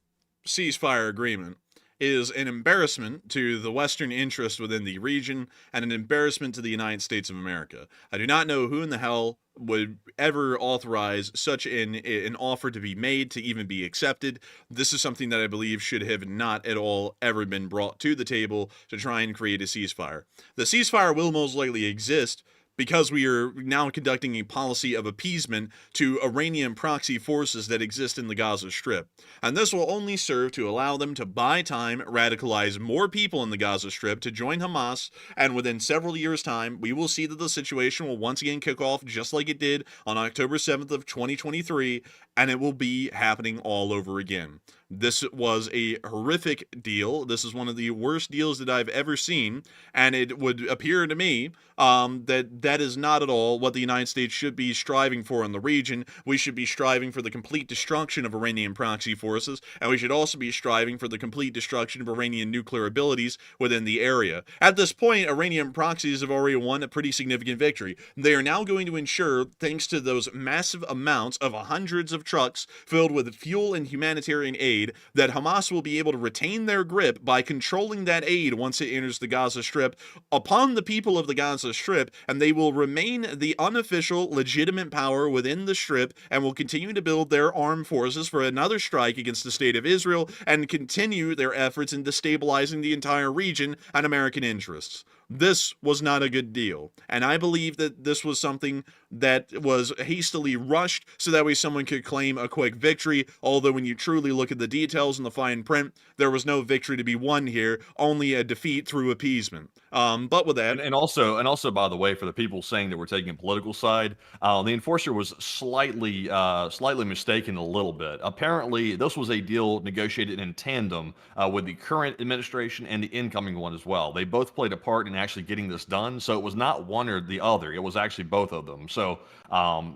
ceasefire agreement is an embarrassment to the Western interest within the region and an embarrassment to the United States of America. I do not know who in the hell would ever authorize such an offer to be made to even be accepted. This is something that I believe should have not at all ever been brought to the table to try and create a ceasefire. The ceasefire will most likely exist because we are now conducting a policy of appeasement to Iranian proxy forces that exist in the Gaza Strip. And this will only serve to allow them to buy time, radicalize more people in the Gaza Strip to join Hamas, and within several years' time, we will see that the situation will once again kick off just like it did on October 7th of 2023, and it will be happening all over again. This was a horrific deal. This is one of the worst deals that I've ever seen, and it would appear to me that is not at all what the United States should be striving for in the region. We should be striving for the complete destruction of Iranian proxy forces, and we should also be striving for the complete destruction of Iranian nuclear abilities within the area. At this point, Iranian proxies have already won a pretty significant victory. They are now going to ensure, thanks to those massive amounts of hundreds of trucks filled with fuel and humanitarian aid, that Hamas will be able to retain their grip by controlling that aid once it enters the Gaza Strip upon the people of the Gaza Strip, and they will remain the unofficial, legitimate power within the Strip and will continue to build their armed forces for another strike against the state of Israel and continue their efforts in destabilizing the entire region and American interests. This was not a good deal, and I believe that this was something that was hastily rushed so that way someone could claim a quick victory, although when you truly look at the details and the fine print, there was no victory to be won here, only a defeat through appeasement. But with that... And also, by the way, for the people saying that we're taking a political side, the enforcer was slightly mistaken a little bit. Apparently, this was a deal negotiated in tandem with the current administration and the incoming one as well. They both played a part in actually getting this done, so it was not one or the other. It was actually both of them. So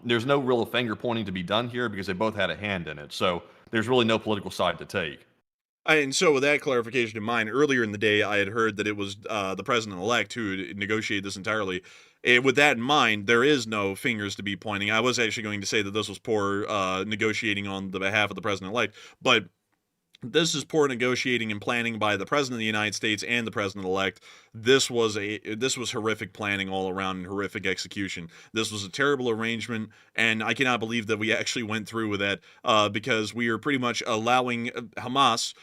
there's no real finger pointing to be done here because they both had a hand in it. So there's really no political side to take. And so with that clarification in mind, earlier in the day, I had heard that it was the president-elect who negotiated this entirely. With that in mind, there is no fingers to be pointing. I was actually going to say that this was poor negotiating on the behalf of the president-elect, but this is poor negotiating and planning by the president of the United States and the president-elect. This was horrific planning all around and horrific execution. This was a terrible arrangement, and I cannot believe that we actually went through with that because we are pretty much allowing Hamas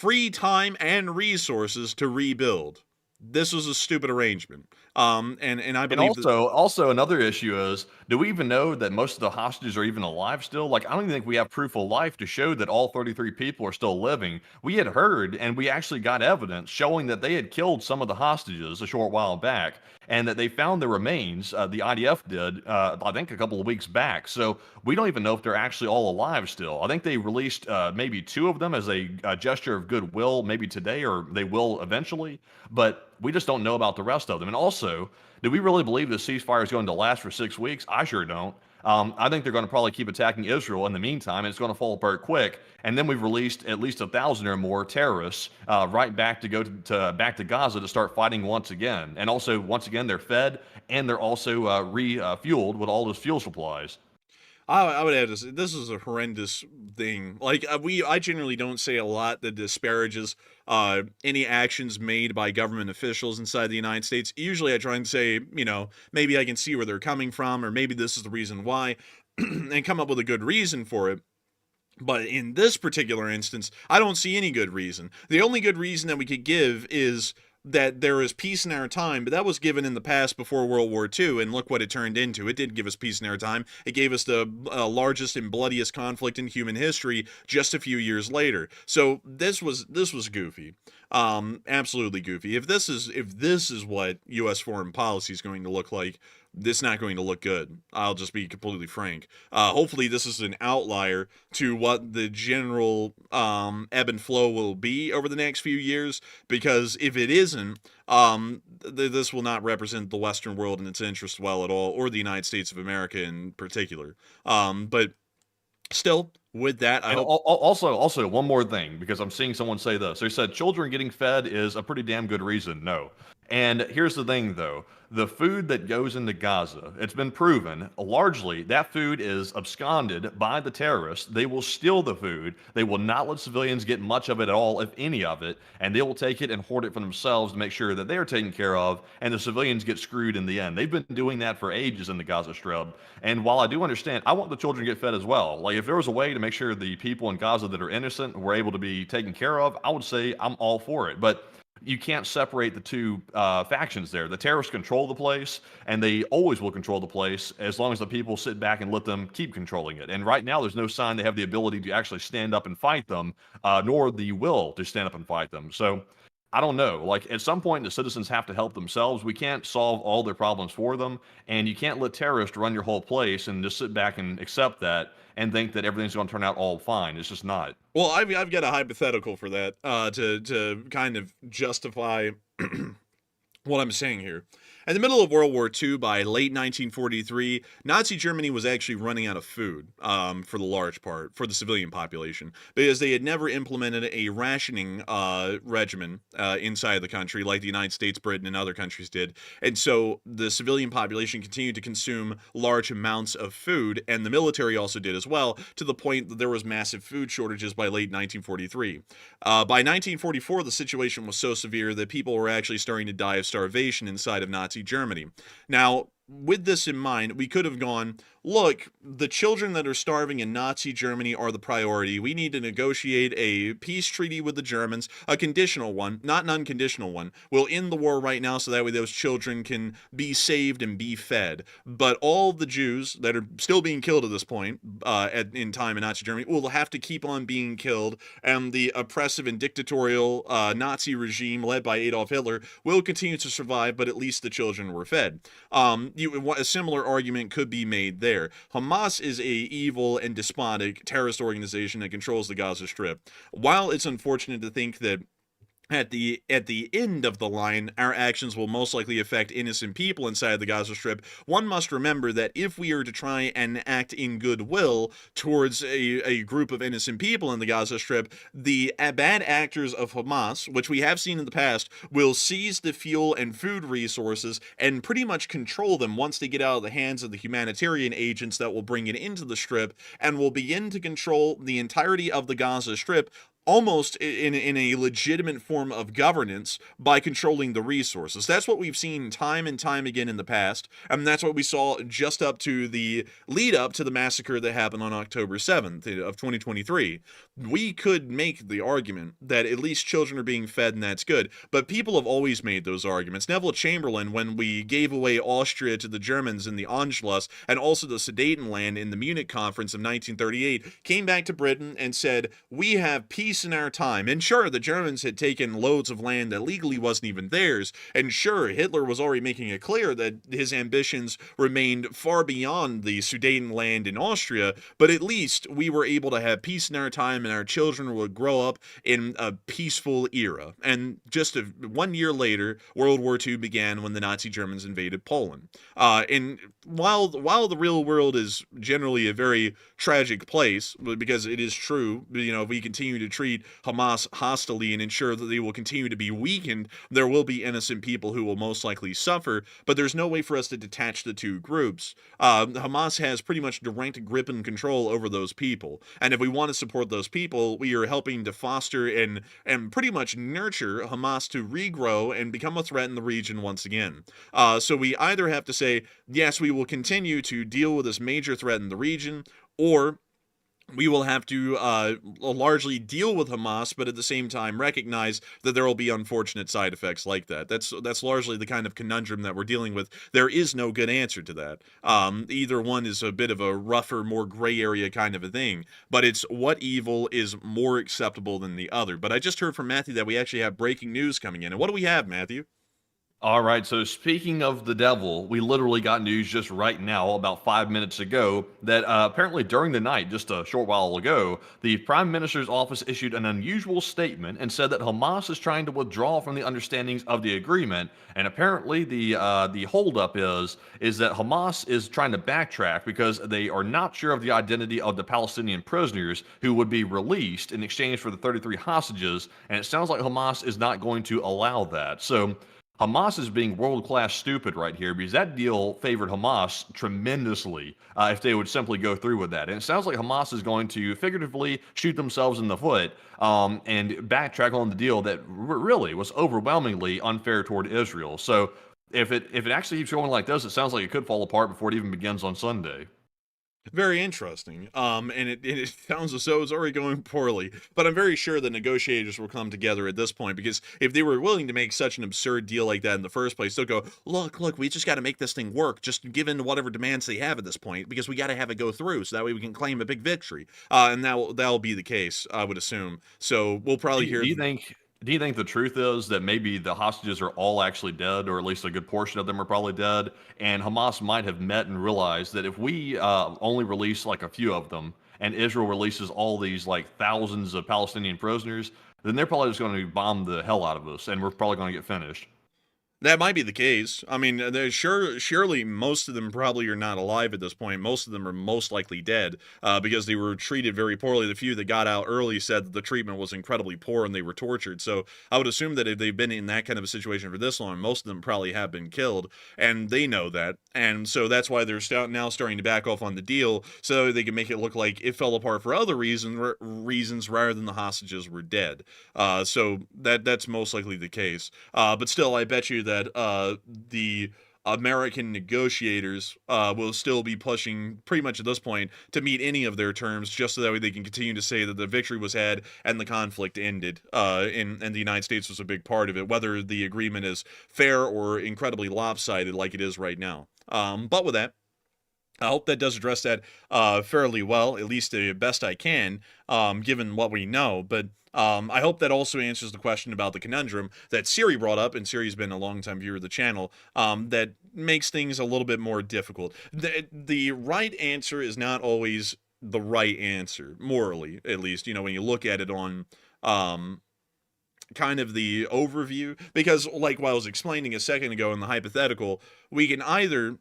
free time and resources to rebuild. This was a stupid arrangement. And I And believe that also another issue is, do we even know that most of the hostages are even alive still? Like, I don't even think we have proof of life to show that all 33 people are still living. We had heard, and we actually got evidence showing that they had killed some of the hostages a short while back, and that they found their remains. The IDF did, I think, a couple of weeks back. So we don't even know if they're actually all alive still. I think they released maybe 2 of them as a gesture of goodwill, maybe today, or they will eventually. But we just don't know about the rest of them. And also, do we really believe the ceasefire is going to last for 6 weeks? I sure don't. I think they're going to probably keep attacking Israel in the meantime. And it's going to fall apart quick. And then we've released at least 1,000 or more terrorists right back to go back to Gaza to start fighting once again. And also, once again, they're fed and they're also refueled with all those fuel supplies. I would add this is a horrendous thing. Like I generally don't say a lot that disparages any actions made by government officials inside the United States. Usually I try and say, maybe I can see where they're coming from, or maybe this is the reason why, and come up with a good reason for it. But in this particular instance, I don't see any good reason. The only good reason that we could give is that there is peace in our time, but that was given in the past before World War II, and look what it turned into. It did give us peace in our time. It gave us the largest and bloodiest conflict in human history just a few years later. So this was goofy, absolutely goofy. If this is what U.S. foreign policy is going to look like, this is not going to look good. I'll just be completely frank. Hopefully this is an outlier to what the general ebb and flow will be over the next few years, because if it isn't, this will not represent the Western world and its interests well at all, or the United States of America in particular. But still, with that, I hope... Also, one more thing, because I'm seeing someone say this. They said children getting fed is a pretty damn good reason. No. And here's the thing, though. The food that goes into Gaza, it's been proven, largely, that food is absconded by the terrorists. They will steal the food. They will not let civilians get much of it at all, if any of it, and they will take it and hoard it for themselves to make sure that they are taken care of, and the civilians get screwed in the end. They've been doing that for ages in the Gaza Strip, and while I do understand, I want the children to get fed as well. Like, if there was a way to make sure the people in Gaza that are innocent were able to be taken care of, I would say I'm all for it. But you can't separate the two factions there. The terrorists control the place, and they always will control the place as long as the people sit back and let them keep controlling it. And right now, there's no sign they have the ability to actually stand up and fight them, nor the will to stand up and fight them. So I don't know. Like, at some point, the citizens have to help themselves. We can't solve all their problems for them, and you can't let terrorists run your whole place and just sit back and accept that and think that everything's going to turn out all fine. It's just not. Well, I've got a hypothetical for that to kind of justify what I'm saying here. In the middle of World War II, by late 1943, Nazi Germany was actually running out of food for the large part, for the civilian population, because they had never implemented a rationing regimen inside the country like the United States, Britain, and other countries did. And so the civilian population continued to consume large amounts of food, and the military also did as well, to the point that there was massive food shortages by late 1943. By 1944, the situation was so severe that people were actually starting to die of starvation inside of Nazi Germany. Now, with this in mind, we could have gone, look, the children that are starving in Nazi Germany are the priority. We need to negotiate a peace treaty with the Germans, a conditional one, not an unconditional one. We'll end the war right now so that way those children can be saved and be fed. But all the Jews that are still being killed at this point in time in Nazi Germany will have to keep on being killed, and the oppressive and dictatorial Nazi regime led by Adolf Hitler will continue to survive, but at least the children were fed. A similar argument could be made there. Hamas is a evil and despotic terrorist organization that controls the Gaza Strip. While it's unfortunate to think that at the end of the line, our actions will most likely affect innocent people inside the Gaza Strip, one must remember that if we are to try and act in goodwill towards a group of innocent people in the Gaza Strip, the bad actors of Hamas, which we have seen in the past, will seize the fuel and food resources and pretty much control them once they get out of the hands of the humanitarian agents that will bring it into the Strip, and will begin to control the entirety of the Gaza Strip almost in a legitimate form of governance by controlling the resources. That's what we've seen time and time again in the past, and that's what we saw just up to the lead up to the massacre that happened on October 7th of 2023. We could make the argument that at least children are being fed and that's good, but people have always made those arguments. Neville Chamberlain, when we gave away Austria to the Germans in the Anschluss and also the Sudetenland in the Munich Conference of 1938, came back to Britain and said, we have peace in our time. And sure, the Germans had taken loads of land that legally wasn't even theirs, and sure, Hitler was already making it clear that his ambitions remained far beyond the Sudetenland in Austria, but at least we were able to have peace in our time and our children would grow up in a peaceful era. And just 1 year later, World War II began when the Nazi Germans invaded Poland. And while the real world is generally a very tragic place, because it is true, if we continue to treat Hamas hostilely and ensure that they will continue to be weakened, there will be innocent people who will most likely suffer, but there's no way for us to detach the two groups. Hamas has pretty much direct grip and control over those people, and if we want to support those people, we are helping to foster and pretty much nurture Hamas to regrow and become a threat in the region once again. So we either have to say, yes, we will continue to deal with this major threat in the region, or we will have to largely deal with Hamas, but at the same time recognize that there will be unfortunate side effects like that. That's largely the kind of conundrum that we're dealing with. There is no good answer to that. Either one is a bit of a rougher, more gray area kind of a thing, but it's what evil is more acceptable than the other. But I just heard from Matthew that we actually have breaking news coming in. And what do we have, Matthew? All right, so speaking of the devil, we literally got news just right now, about 5 minutes ago, that apparently during the night, just a short while ago, the Prime Minister's office issued an unusual statement and said that Hamas is trying to withdraw from the understandings of the agreement, and apparently the holdup is that Hamas is trying to backtrack because they are not sure of the identity of the Palestinian prisoners who would be released in exchange for the 33 hostages, and it sounds like Hamas is not going to allow that. So Hamas is being world-class stupid right here because that deal favored Hamas tremendously if they would simply go through with that. And it sounds like Hamas is going to figuratively shoot themselves in the foot and backtrack on the deal that really was overwhelmingly unfair toward Israel. So if it actually keeps going like this, it sounds like it could fall apart before it even begins on Sunday. Very interesting. And it sounds as though it's already going poorly. But I'm very sure the negotiators will come together at this point, because if they were willing to make such an absurd deal like that in the first place, they'll go, look, we just got to make this thing work, just given whatever demands they have at this point, because we got to have it go through, so that way we can claim a big victory. And that'll be the case, I would assume. So we'll probably hear. Do you think the truth is that maybe the hostages are all actually dead, or at least a good portion of them are probably dead, and Hamas might have met and realized that if we only release like a few of them, and Israel releases all these like thousands of Palestinian prisoners, then they're probably just going to bomb the hell out of us, and we're probably going to get finished? That might be the case. I mean, surely most of them probably are not alive at this point. Most of them are most likely dead because they were treated very poorly. The few that got out early said that the treatment was incredibly poor and they were tortured. So I would assume that if they've been in that kind of a situation for this long, most of them probably have been killed, and they know that. And so that's why they're now starting to back off on the deal, so they can make it look like it fell apart for other reasons rather than the hostages were dead. So that's most likely the case. But still, I bet you that the American negotiators will still be pushing pretty much at this point to meet any of their terms, just so that way they can continue to say that the victory was had and the conflict ended, and the United States was a big part of it, whether the agreement is fair or incredibly lopsided like it is right now. But with that, I hope that does address that fairly well, at least the best I can, given what we know. But I hope that also answers the question about the conundrum that Siri brought up, and Siri's been a long-time viewer of the channel, that makes things a little bit more difficult. The right answer is not always the right answer, morally, at least, when you look at it on kind of the overview, because like what I was explaining a second ago in the hypothetical, we can either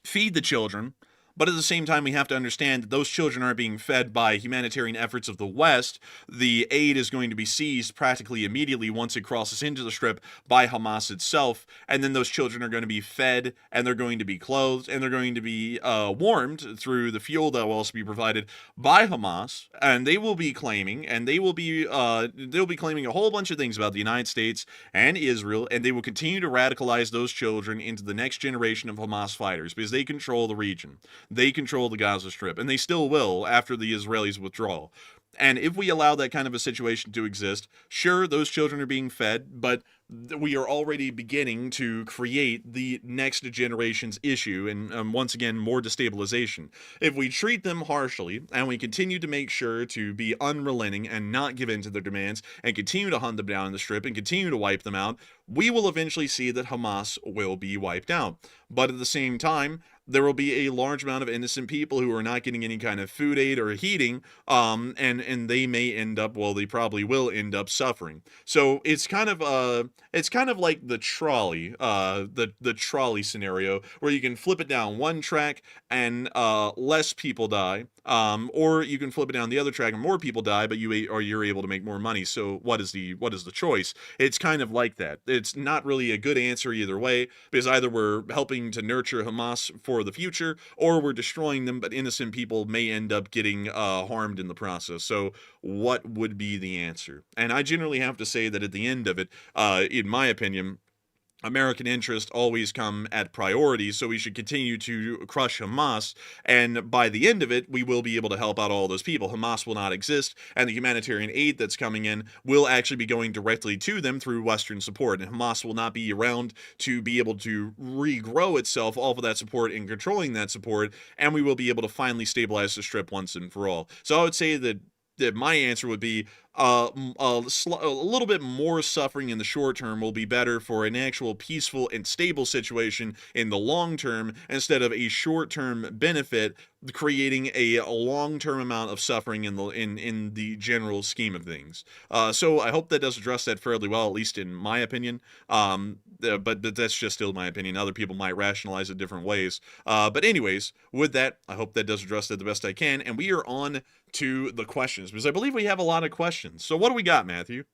feed the children But at the same time, we have to understand that those children aren't being fed by humanitarian efforts of the West. The aid is going to be seized practically immediately once it crosses into the Strip by Hamas itself, and then those children are going to be fed, and they're going to be clothed, and they're going to be warmed through the fuel that will also be provided by Hamas, and they will be claiming, they'll be claiming a whole bunch of things about the United States and Israel, and they will continue to radicalize those children into the next generation of Hamas fighters because they control the region. They control the Gaza Strip, and they still will after the Israelis withdrawal. And if we allow that kind of a situation to exist, sure, those children are being fed, but we are already beginning to create the next generation's issue and, once again, more destabilization. If we treat them harshly and we continue to make sure to be unrelenting and not give in to their demands and continue to hunt them down in the Strip and continue to wipe them out, we will eventually see that Hamas will be wiped out. But at the same time, there will be a large amount of innocent people who are not getting any kind of food aid or heating, and they may end up, well, they probably will end up suffering. So it's kind of like the trolley, the trolley scenario, where you can flip it down one track and less people die, or you can flip it down the other track and more people die, but you're able to make more money. So what is the choice? It's kind of like that. It's not really a good answer either way, because either we're helping to nurture Hamas for the future, or we're destroying them, but innocent people may end up getting harmed in the process. So what would be the answer? And I generally have to say that at the end of it, in my opinion, American interests always come at priority, so we should continue to crush Hamas, and by the end of it, we will be able to help out all those people. Hamas will not exist, and the humanitarian aid that's coming in will actually be going directly to them through Western support, and Hamas will not be around to be able to regrow itself off of that support and controlling that support, and we will be able to finally stabilize the Strip once and for all. So I would say that my answer would be a little bit more suffering in the short term will be better for an actual peaceful and stable situation in the long term, instead of a short-term benefit creating a long-term amount of suffering in the general scheme of things. So I hope that does address that fairly well, at least in my opinion. But that's just still my opinion. Other people might rationalize it different ways. But anyways, with that, I hope that does address that the best I can. And we are on to the questions, because I believe we have a lot of questions. So what do we got, Matthew?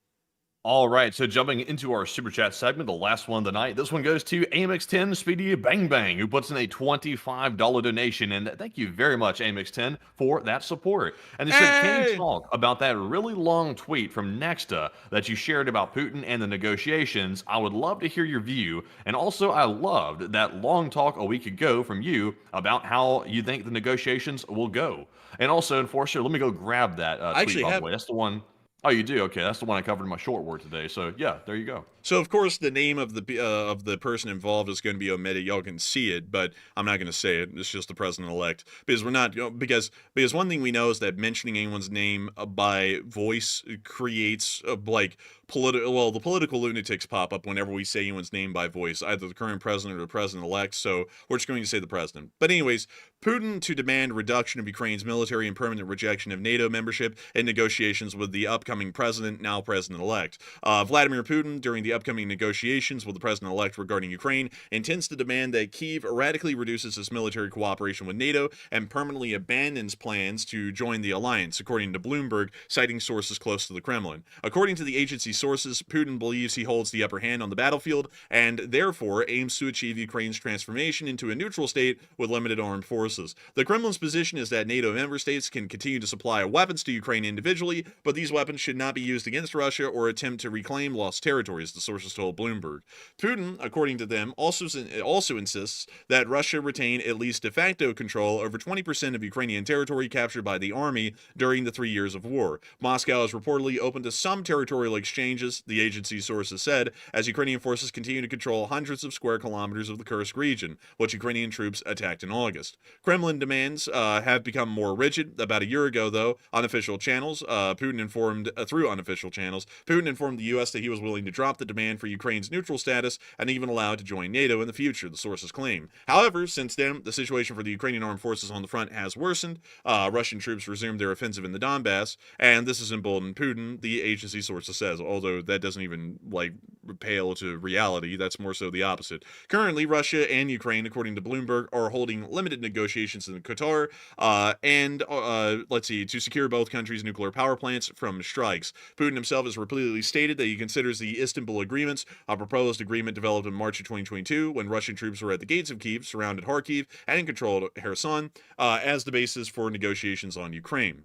All right, so jumping into our super chat segment, the last one of the night. This one goes to AMX10 Speedy Bang Bang, who puts in a $25 donation, and thank you very much, AMX10, for that support. And they said, can you talk about that really long tweet from Nexta that you shared about Putin and the negotiations? I would love to hear your view. And also, I loved that long talk a week ago from you about how you think the negotiations will go. And also, Enforcer, let me go grab that tweet, by the way. That's the one. Oh, you do? Okay, that's the one I covered in my short word today. So, yeah, there you go. So, of course, the name of the person involved is going to be omitted. Y'all can see it, but I'm not going to say it. It's just the president-elect. Because we're not, because one thing we know is that mentioning anyone's name by voice creates, the political lunatics pop up whenever we say anyone's name by voice, either the current president or the president-elect, so we're just going to say the president. But anyways, Putin to demand reduction of Ukraine's military and permanent rejection of NATO membership in negotiations with the upcoming president, now president-elect. Vladimir Putin, during the upcoming negotiations with the president-elect regarding Ukraine, intends to demand that Kyiv radically reduces its military cooperation with NATO and permanently abandons plans to join the alliance, according to Bloomberg, citing sources close to the Kremlin. According to the agency's sources, Putin believes he holds the upper hand on the battlefield and therefore aims to achieve Ukraine's transformation into a neutral state with limited armed forces. The Kremlin's position is that NATO member states can continue to supply weapons to Ukraine individually, but these weapons should not be used against Russia or attempt to reclaim lost territories, the sources told Bloomberg. Putin, according to them, also insists that Russia retain at least de facto control over 20% of Ukrainian territory captured by the army during the 3 years of war. Moscow is reportedly open to some territorial exchanges, the agency's sources said, as Ukrainian forces continue to control hundreds of square kilometers of the Kursk region, which Ukrainian troops attacked in August. Kremlin demands have become more rigid. About a year ago, though, unofficial channels, Putin informed the U.S. that he was willing to drop the demand for Ukraine's neutral status and even allow it to join NATO in the future, the sources claim. However, since then, the situation for the Ukrainian armed forces on the front has worsened. Russian troops resumed their offensive in the Donbass, and this has emboldened Putin, the agency sources says, although that doesn't even, pale to reality. That's more so the opposite. Currently, Russia and Ukraine, according to Bloomberg, are holding limited negotiations in Qatar, to secure both countries' nuclear power plants from strikes. Putin himself has repeatedly stated that he considers the Istanbul agreements, a proposed agreement developed in March of 2022 when Russian troops were at the gates of Kyiv, surrounded Kharkiv, and controlled Kherson, as the basis for negotiations on Ukraine.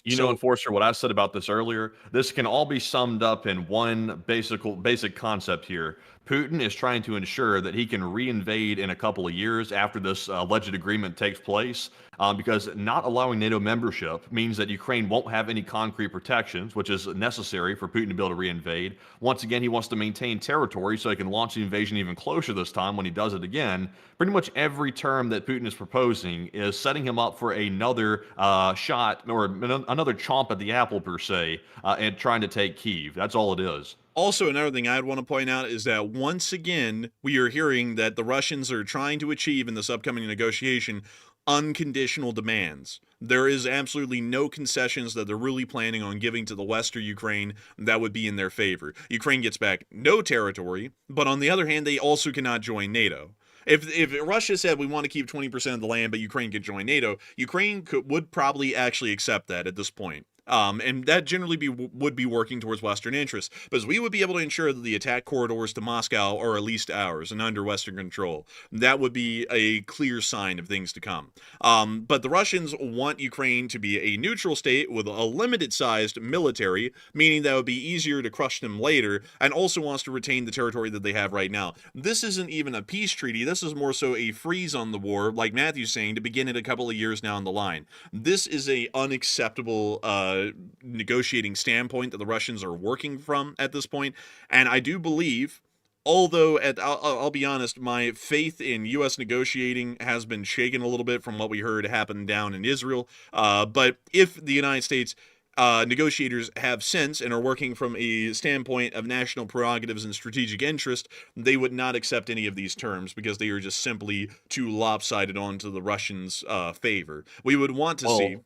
You know, Enforcer, what I said about this earlier, this can all be summed up in one basic concept here. Putin is trying to ensure that he can reinvade in a couple of years after this alleged agreement takes place, because not allowing NATO membership means that Ukraine won't have any concrete protections, which is necessary for Putin to be able to reinvade. Once again, he wants to maintain territory so he can launch the invasion even closer this time when he does it again. Pretty much every term that Putin is proposing is setting him up for another shot or another chomp at the apple, per se, and trying to take Kyiv. That's all it is. Also, another thing I'd want to point out is that once again, we are hearing that the Russians are trying to achieve in this upcoming negotiation unconditional demands. There is absolutely no concessions that they're really planning on giving to the West or Ukraine that would be in their favor. Ukraine gets back no territory, but on the other hand, they also cannot join NATO. If Russia said we want to keep 20% of the land, but Ukraine could join NATO, Ukraine would probably actually accept that at this point. And that generally would be working towards Western interests, because we would be able to ensure that the attack corridors to Moscow are at least ours and under Western control. That would be a clear sign of things to come. But the Russians want Ukraine to be a neutral state with a limited-sized military, meaning that it would be easier to crush them later, and also wants to retain the territory that they have right now. This isn't even a peace treaty. This is more so a freeze on the war, like Matthew's saying, to begin in a couple of years down the line. This is a unacceptable negotiating standpoint that the Russians are working from at this point, and I do believe, although I'll be honest, my faith in U.S. negotiating has been shaken a little bit from what we heard happen down in Israel, but if the United States negotiators have sense and are working from a standpoint of national prerogatives and strategic interest, they would not accept any of these terms because they are just simply too lopsided onto the Russians' favor. We would want to see...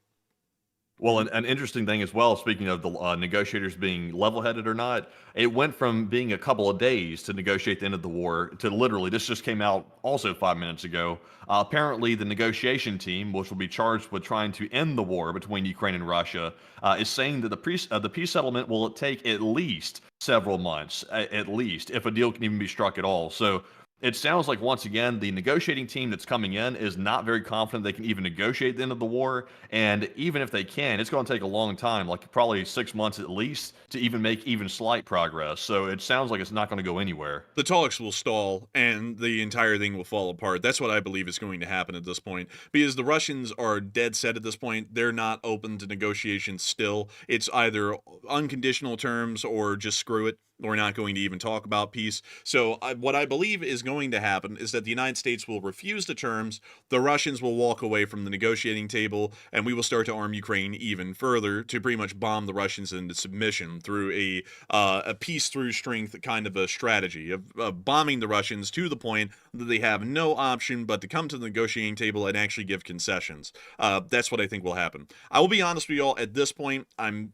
Well, an interesting thing as well, speaking of the negotiators being level-headed or not, it went from being a couple of days to negotiate the end of the war to literally, this just came out also 5 minutes ago. Apparently, the negotiation team, which will be charged with trying to end the war between Ukraine and Russia, is saying that the peace settlement will take at least several months, at least, if a deal can even be struck at all. So it sounds like, once again, the negotiating team that's coming in is not very confident they can even negotiate the end of the war. And even if they can, it's going to take a long time, like probably 6 months at least, to even make even slight progress. So it sounds like it's not going to go anywhere. The talks will stall and the entire thing will fall apart. That's what I believe is going to happen at this point, because the Russians are dead set at this point. They're not open to negotiations still. It's either unconditional terms or just screw it. We're not going to even talk about peace. So what I believe is going to happen is that the United States will refuse the terms, the Russians will walk away from the negotiating table, and we will start to arm Ukraine even further to pretty much bomb the Russians into submission through a peace through strength kind of a strategy of bombing the Russians to the point that they have no option but to come to the negotiating table and actually give concessions. That's what I think will happen. I will be honest with you all, at this point, I'm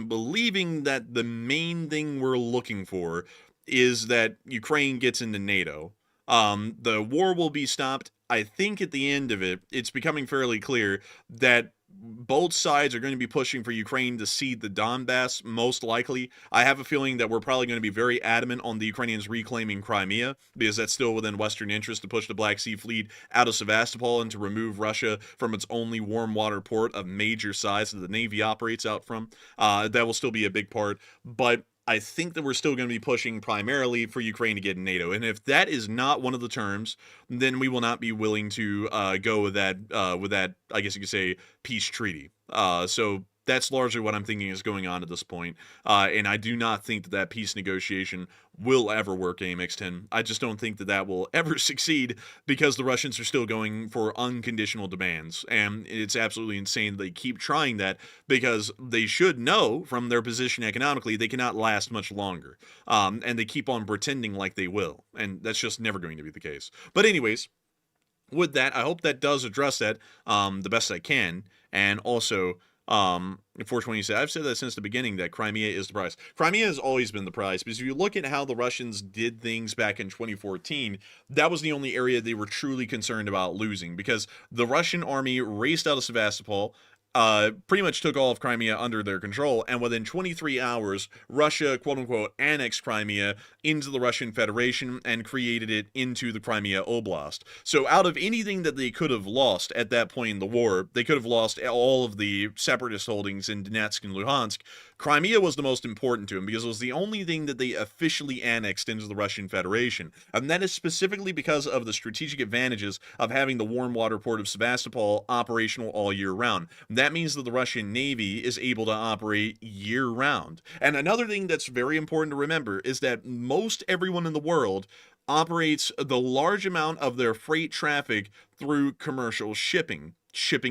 believing that the main thing we're looking for is that Ukraine gets into NATO. The war will be stopped. I think at the end of it, it's becoming fairly clear that both sides are going to be pushing for Ukraine to cede the Donbass, most likely. I have a feeling that we're probably going to be very adamant on the Ukrainians reclaiming Crimea, because that's still within Western interest to push the Black Sea Fleet out of Sevastopol and to remove Russia from its only warm water port of major size that the Navy operates out from. That will still be a big part, but I think that we're still going to be pushing primarily for Ukraine to get in NATO. And if that is not one of the terms, then we will not be willing to go with that, I guess you could say, peace treaty. So that's largely what I'm thinking is going on at this point. And I do not think that peace negotiation will ever work, AMX10. I just don't think that will ever succeed, because the Russians are still going for unconditional demands. And it's absolutely insane that they keep trying that, because they should know from their position economically they cannot last much longer. And they keep on pretending like they will. And that's just never going to be the case. But anyways, with that, I hope that does address that the best I can. And also, 420 I've said that since the beginning that Crimea is the prize. Crimea has always been the prize because if you look at how the Russians did things back in 2014, that was the only area they were truly concerned about losing because the Russian army raced out of Sevastopol, pretty much took all of Crimea under their control, and within 23 hours, Russia, quote-unquote, annexed Crimea into the Russian Federation and created it into the Crimea Oblast. So out of anything that they could have lost at that point in the war, they could have lost all of the separatist holdings in Donetsk and Luhansk. Crimea was the most important to them because it was the only thing that they officially annexed into the Russian Federation. And that is specifically because of the strategic advantages of having the warm water port of Sevastopol operational all year round. That means that the Russian Navy is able to operate year round. And another thing that's very important to remember is that most everyone in the world operates the large amount of their freight traffic through commercial shipping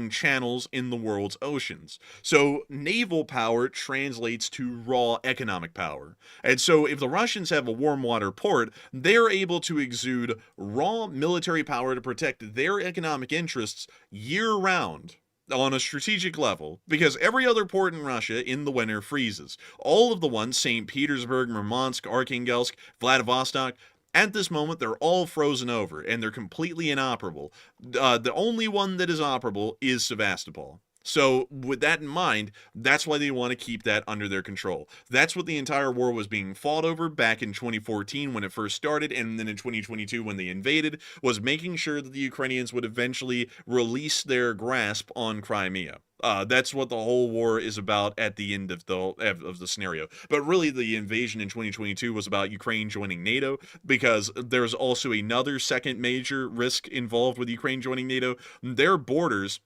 channels in the world's oceans. So naval power translates to raw economic power. And so if the Russians have a warm water port, they're able to exude raw military power to protect their economic interests year round on a strategic level, because every other port in Russia in the winter freezes. All of the ones, St. Petersburg, Murmansk, Arkhangelsk, Vladivostok, at this moment, they're all frozen over, and they're completely inoperable. The only one that is operable is Sevastopol. So with that in mind, that's why they want to keep that under their control. That's what the entire war was being fought over back in 2014 when it first started, and then in 2022 when they invaded, was making sure that the Ukrainians would eventually release their grasp on Crimea. That's what the whole war is about at the end of the scenario. But really, the invasion in 2022 was about Ukraine joining NATO, because there's also another second major risk involved with Ukraine joining NATO. Their borders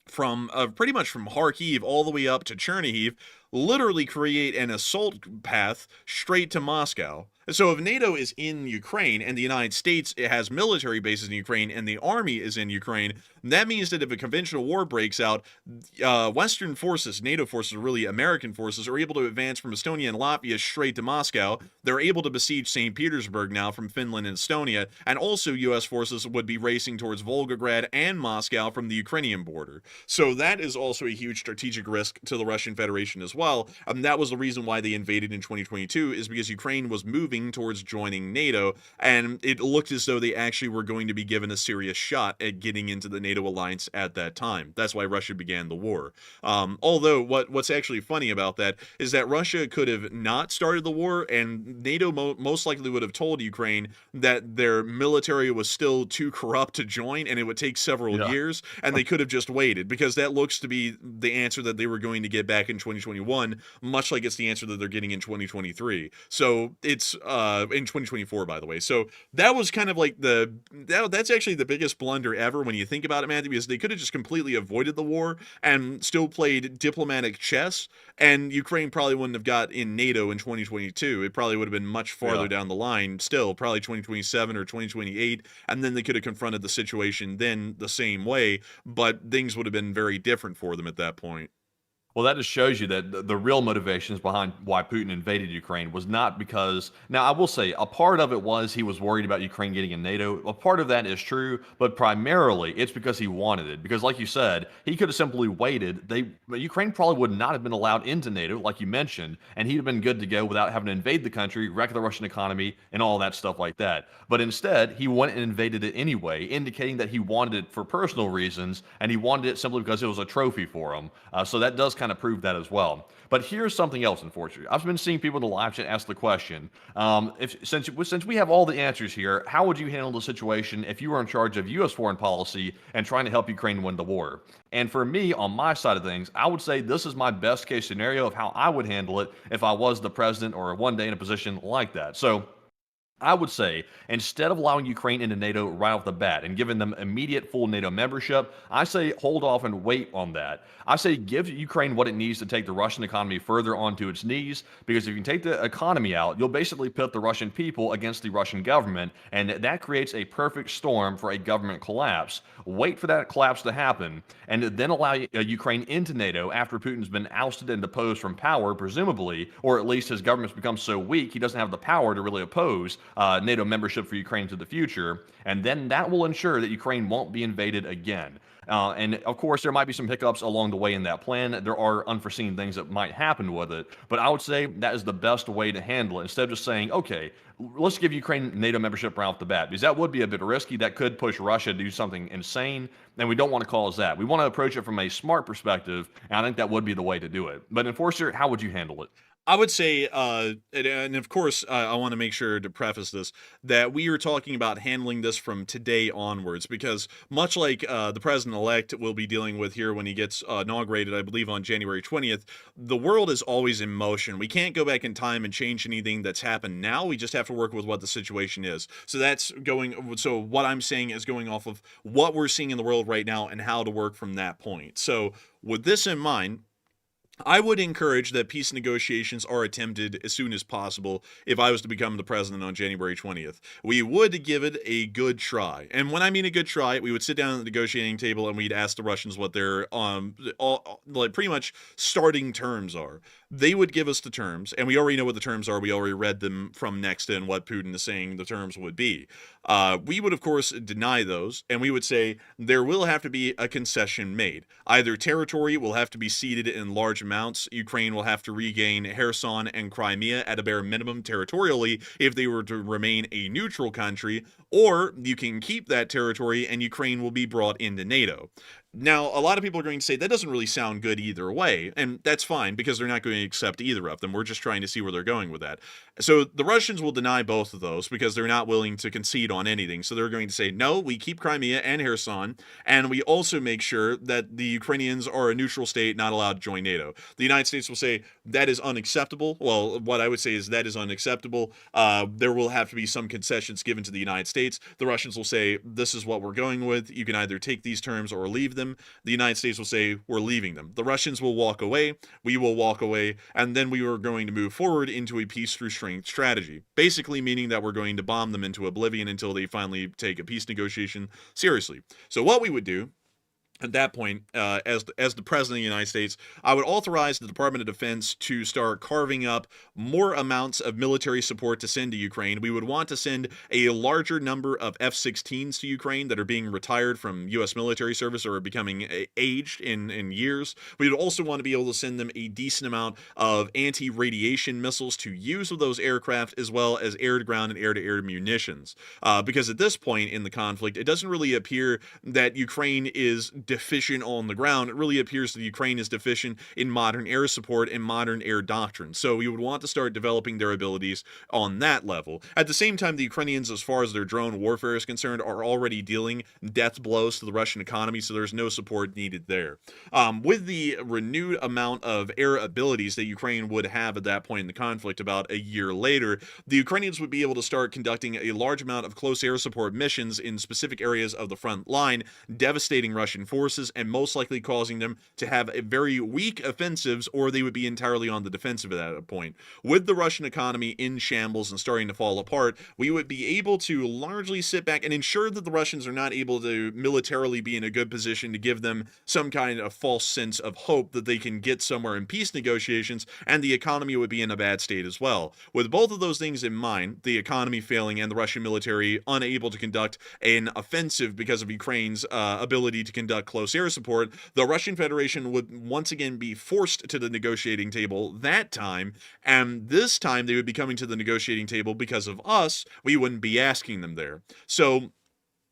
from pretty much from Kharkiv all the way up to Chernihiv literally create an assault path straight to Moscow. So if NATO is in Ukraine and the United States has military bases in Ukraine and the army is in Ukraine, that means that if a conventional war breaks out, Western forces, NATO forces, really American forces, are able to advance from Estonia and Latvia straight to Moscow. They're able to besiege St. Petersburg now from Finland and Estonia, and also U.S. forces would be racing towards Volgograd and Moscow from the Ukrainian border. So that is also a huge strategic risk to the Russian Federation as well. That was the reason why they invaded in 2022, is because Ukraine was moving towards joining NATO, and it looked as though they actually were going to be given a serious shot at getting into the NATO alliance at that time. That's why Russia began the war. Although what's actually funny about that is that Russia could have not started the war, and NATO most likely would have told Ukraine that their military was still too corrupt to join, and it would take several years, and they could have just waited, because that looks to be the answer that they were going to get back in 2021, much like it's the answer that they're getting in 2023. So it's in 2024, by the way. So that was kind of like that's actually the biggest blunder ever when you think about it, Matthew, because they could have just completely avoided the war and still played diplomatic chess, and Ukraine probably wouldn't have got in NATO in 2022. It probably would have been much farther down the line, still probably 2027 or 2028, and then they could have confronted the situation then the same way, but things would have been very different for them at that point. Well, that just shows you that the real motivations behind why Putin invaded Ukraine was not because, now I will say, a part of it was he was worried about Ukraine getting in NATO. A part of that is true, but primarily it's because he wanted it. Because like you said, he could have simply waited. Ukraine probably would not have been allowed into NATO, like you mentioned, and he'd have been good to go without having to invade the country, wreck the Russian economy, and all that stuff like that. But instead, he went and invaded it anyway, indicating that he wanted it for personal reasons, and he wanted it simply because it was a trophy for him. So that does kind of prove that as well. But here's something else, unfortunately. I've been seeing people in the live chat ask the question, since we have all the answers here, how would you handle the situation if you were in charge of U.S. foreign policy and trying to help Ukraine win the war? And for me, on my side of things, I would say this is my best case scenario of how I would handle it if I was the president or one day in a position like that. So I would say, instead of allowing Ukraine into NATO right off the bat and giving them immediate full NATO membership, I say hold off and wait on that. I say give Ukraine what it needs to take the Russian economy further onto its knees, because if you can take the economy out, you'll basically pit the Russian people against the Russian government, and that creates a perfect storm for a government collapse. Wait for that collapse to happen, and then allow Ukraine into NATO after Putin's been ousted and deposed from power, presumably, or at least his government's become so weak he doesn't have the power to really oppose NATO membership for Ukraine to the future, and then that will ensure that Ukraine won't be invaded again. And of course, there might be some hiccups along the way in that plan. There are unforeseen things that might happen with it. But I would say that is the best way to handle it, instead of just saying, okay, let's give Ukraine NATO membership right off the bat, because that would be a bit risky. That could push Russia to do something insane, and we don't want to cause that. We want to approach it from a smart perspective, and I think that would be the way to do it. But Enforcer, how would you handle it? I would say, and of course, I want to make sure to preface this, that we are talking about handling this from today onwards, because much like the president-elect will be dealing with here when he gets inaugurated, I believe on January 20th, the world is always in motion. We can't go back in time and change anything that's happened now. We just have to work with what the situation is. So what I'm saying is going off of what we're seeing in the world right now and how to work from that point. So with this in mind, I would encourage that peace negotiations are attempted as soon as possible if I was to become the president on January 20th. We would give it a good try. And when I mean a good try, we would sit down at the negotiating table and we'd ask the Russians what their pretty much starting terms are. They would give us the terms, and we already know what the terms are. We already read them from Nexta and what Putin is saying the terms would be. We would, of course, deny those, and we would say there will have to be a concession made. Either territory will have to be ceded in large amounts. Ukraine will have to regain Kherson and Crimea at a bare minimum territorially if they were to remain a neutral country, or you can keep that territory and Ukraine will be brought into NATO. Now, a lot of people are going to say that doesn't really sound good either way, and that's fine because they're not going to accept either of them. We're just trying to see where they're going with that. So the Russians will deny both of those because they're not willing to concede on anything. So they're going to say, no, we keep Crimea and Kherson, and we also make sure that the Ukrainians are a neutral state not allowed to join NATO. The United States will say that is unacceptable. Well, what I would say is that is unacceptable. There will have to be some concessions given to the United States. The Russians will say, this is what we're going with. You can either take these terms or leave them. The United States will say, we're leaving them. The Russians will walk away, we will walk away, and then we are going to move forward into a peace through strength strategy. Basically meaning that we're going to bomb them into oblivion until they finally take a peace negotiation seriously. So what we would do at that point, as the president of the United States, I would authorize the Department of Defense to start carving up more amounts of military support to send to Ukraine. We would want to send a larger number of F-16s to Ukraine that are being retired from U.S. military service or are becoming aged in years. We would also want to be able to send them a decent amount of anti-radiation missiles to use with those aircraft, as well as air-to-ground and air-to-air munitions. Because at this point in the conflict, it doesn't really appear that Ukraine is deficient on the ground. It really appears that Ukraine is deficient in modern air support and modern air doctrine. So we would want to start developing their abilities on that level. At the same time, the Ukrainians, as far as their drone warfare is concerned, are already dealing death blows to the Russian economy, so there's no support needed there. With the renewed amount of air abilities that Ukraine would have at that point in the conflict about a year later, the Ukrainians would be able to start conducting a large amount of close air support missions in specific areas of the front line, devastating Russian forces and most likely causing them to have a very weak offensives, or they would be entirely on the defensive at that point. With the Russian economy in shambles and starting to fall apart, we would be able to largely sit back and ensure that the Russians are not able to militarily be in a good position to give them some kind of false sense of hope that they can get somewhere in peace negotiations, and the economy would be in a bad state as well. With both of those things in mind, the economy failing and the Russian military unable to conduct an offensive because of Ukraine's ability to conduct close air support, the Russian Federation would once again be forced to the negotiating table that time, and this time they would be coming to the negotiating table because of us. We wouldn't be asking them there. So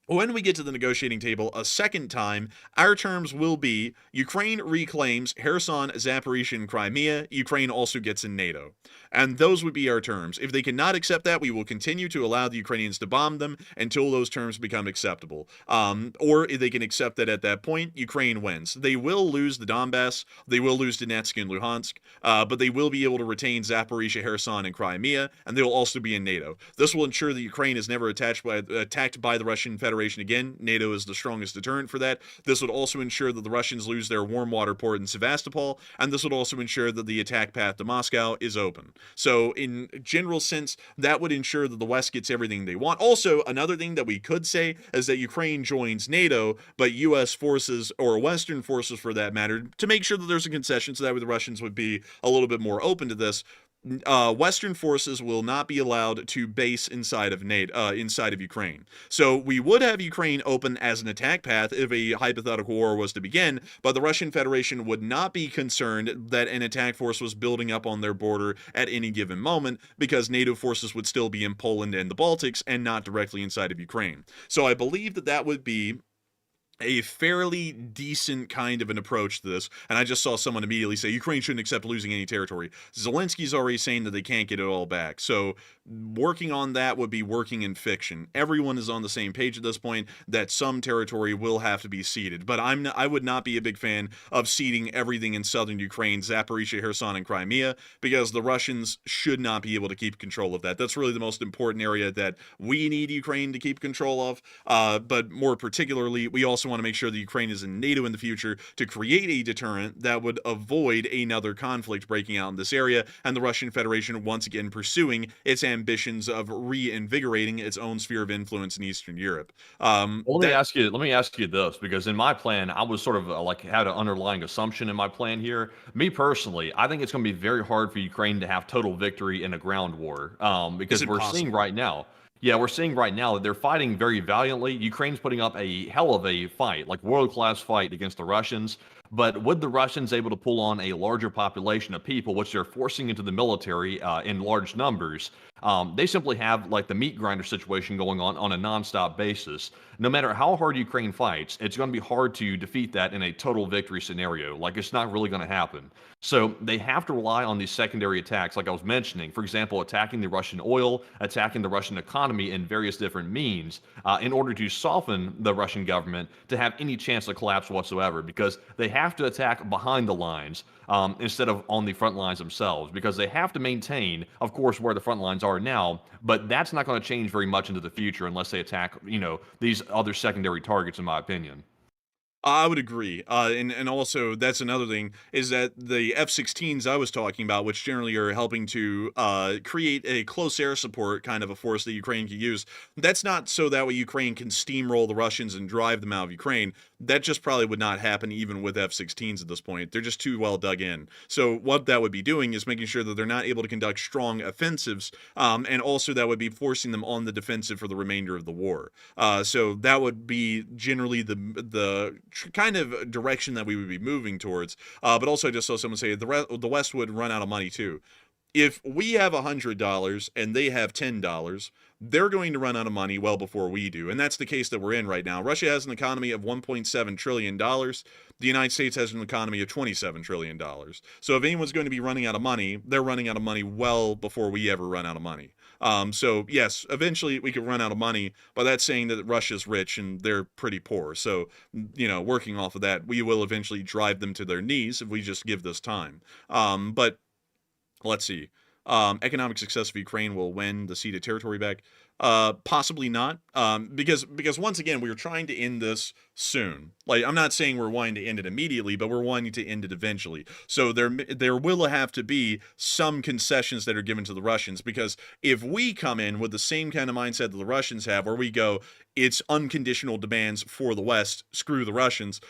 when we get to the negotiating table a second time, our terms will be Ukraine reclaims Kherson, Zaporizhzhia, and Crimea. Ukraine also gets in NATO. And those would be our terms. If they cannot accept that, we will continue to allow the Ukrainians to bomb them until those terms become acceptable. Or if they can accept that at that point, Ukraine wins. They will lose the Donbass, they will lose Donetsk and Luhansk, but they will be able to retain Zaporizhzhia, Kherson, and Crimea, and they will also be in NATO. This will ensure that Ukraine is never attacked by the Russian Federation again. NATO is the strongest deterrent for that. This would also ensure that the Russians lose their warm water port in Sevastopol, and this would also ensure that the attack path to Moscow is open. So in general sense, that would ensure that the West gets everything they want. Also, another thing that we could say is that Ukraine joins NATO, but U.S. forces, or Western forces for that matter, to make sure that there's a concession so that way the Russians would be a little bit more open to this. Western forces will not be allowed to base inside of NATO, inside of Ukraine. So we would have Ukraine open as an attack path if a hypothetical war was to begin, but the Russian Federation would not be concerned that an attack force was building up on their border at any given moment, because NATO forces would still be in Poland and the Baltics and not directly inside of Ukraine. So I believe that that would be a fairly decent kind of an approach to this. And I just saw someone immediately say Ukraine shouldn't accept losing any territory. Zelensky's already saying that they can't get it all back. So working on that would be working in fiction. Everyone is on the same page at this point that some territory will have to be ceded. But I would not be a big fan of ceding everything in southern Ukraine, Zaporizhia, Kherson, and Crimea, because the Russians should not be able to keep control of that. That's really the most important area that we need Ukraine to keep control of. But more particularly, we also want to make sure that Ukraine is in NATO in the future to create a deterrent that would avoid another conflict breaking out in this area, and the Russian Federation once again pursuing its ambitions of reinvigorating its own sphere of influence in Eastern Europe. Let me ask you this, because in my plan, I was sort of like had an underlying assumption in my plan here. Me personally, I think it's going to be very hard for Ukraine to have total victory in a ground war, because we're seeing right now. Yeah, we're seeing right now that they're fighting very valiantly. Ukraine's putting up a hell of a fight, like world-class fight against the Russians. But with the Russians able to pull on a larger population of people, which they're forcing into the military in large numbers, they simply have like the meat grinder situation going on a nonstop basis. No matter how hard Ukraine fights, it's going to be hard to defeat that in a total victory scenario. Like, it's not really going to happen. So they have to rely on these secondary attacks, like I was mentioning. For example, attacking the Russian oil, attacking the Russian economy in various different means, in order to soften the Russian government to have any chance of collapse whatsoever, because they have to attack behind the lines instead of on the front lines themselves, because they have to maintain, of course, where the front lines are now, but that's not going to change very much into the future unless they attack, these other secondary targets, in my opinion. I would agree. And also, that's another thing, is that the F-16s I was talking about, which generally are helping to create a close air support kind of a force that Ukraine can use, that's not so that way Ukraine can steamroll the Russians and drive them out of Ukraine. That just probably would not happen even with F-16s at this point. They're just too well dug in. So what that would be doing is making sure that they're not able to conduct strong offensives, and also that would be forcing them on the defensive for the remainder of the war. So that would be generally the kind of direction that we would be moving towards. But also, I just saw someone say the West would run out of money too. If we have $100 and they have $10, they're going to run out of money well before we do. And that's the case that we're in right now. Russia has an economy of $1.7 trillion. The United States has an economy of $27 trillion. So if anyone's going to be running out of money, they're running out of money well before we ever run out of money. So yes, eventually we could run out of money, but that's saying that Russia's rich and they're pretty poor. So, working off of that, we will eventually drive them to their knees if we just give this time. But let's see. Economic success of Ukraine will win the ceded territory back. Possibly not. Because once again, we are trying to end this soon. Like, I'm not saying we're wanting to end it immediately, but we're wanting to end it eventually. So there will have to be some concessions that are given to the Russians, because if we come in with the same kind of mindset that the Russians have, where we go, it's unconditional demands for the West, screw the Russians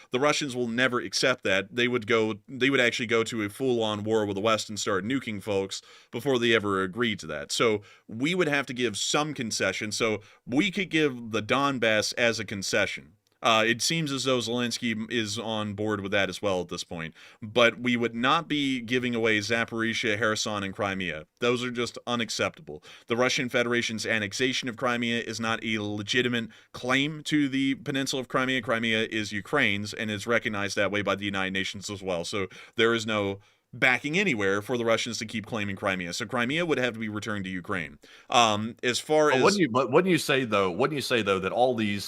will never accept that. They would actually go to a full-on war with the West and start nuking folks before they ever agree to that. So we would have to give some concession. So we could give the Donbass as a concession. It seems as though Zelensky is on board with that as well at this point. But we would not be giving away Zaporizhia, Kherson, and Crimea. Those are just unacceptable. The Russian Federation's annexation of Crimea is not a legitimate claim to the peninsula of Crimea. Crimea is Ukraine's and is recognized that way by the United Nations as well. So there is no backing anywhere for the Russians to keep claiming Crimea. So Crimea would have to be returned to Ukraine. As far as wouldn't you say though that all these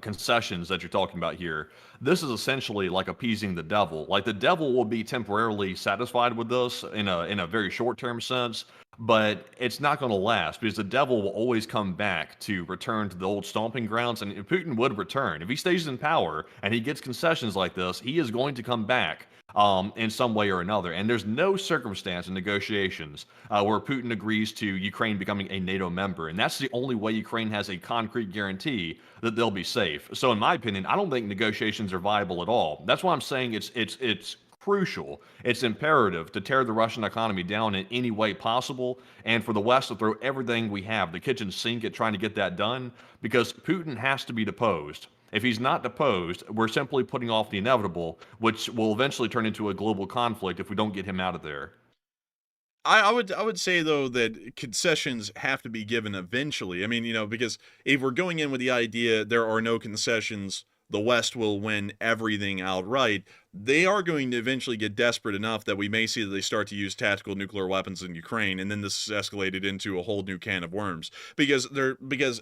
concessions that you're talking about here, this is essentially like appeasing the devil. Like, the devil will be temporarily satisfied with this in a very short-term sense, but it's not going to last, because the devil will always come back to return to the old stomping grounds, and Putin would return. If he stays in power and he gets concessions like this, he is going to come back in some way or another. And there's no circumstance in negotiations where Putin agrees to Ukraine becoming a NATO member. And that's the only way Ukraine has a concrete guarantee that they'll be safe. So in my opinion, I don't think negotiations are viable at all. That's why I'm saying it's crucial. It's imperative to tear the Russian economy down in any way possible, and for the West to throw everything we have, the kitchen sink, at trying to get that done, because Putin has to be deposed. If he's not deposed, we're simply putting off the inevitable, which will eventually turn into a global conflict if we don't get him out of there. I would say though that concessions have to be given eventually. I mean, because if we're going in with the idea there are no concessions, the West will win everything outright, they are going to eventually get desperate enough that we may see that they start to use tactical nuclear weapons in Ukraine, and then this is escalated into a whole new can of worms. Because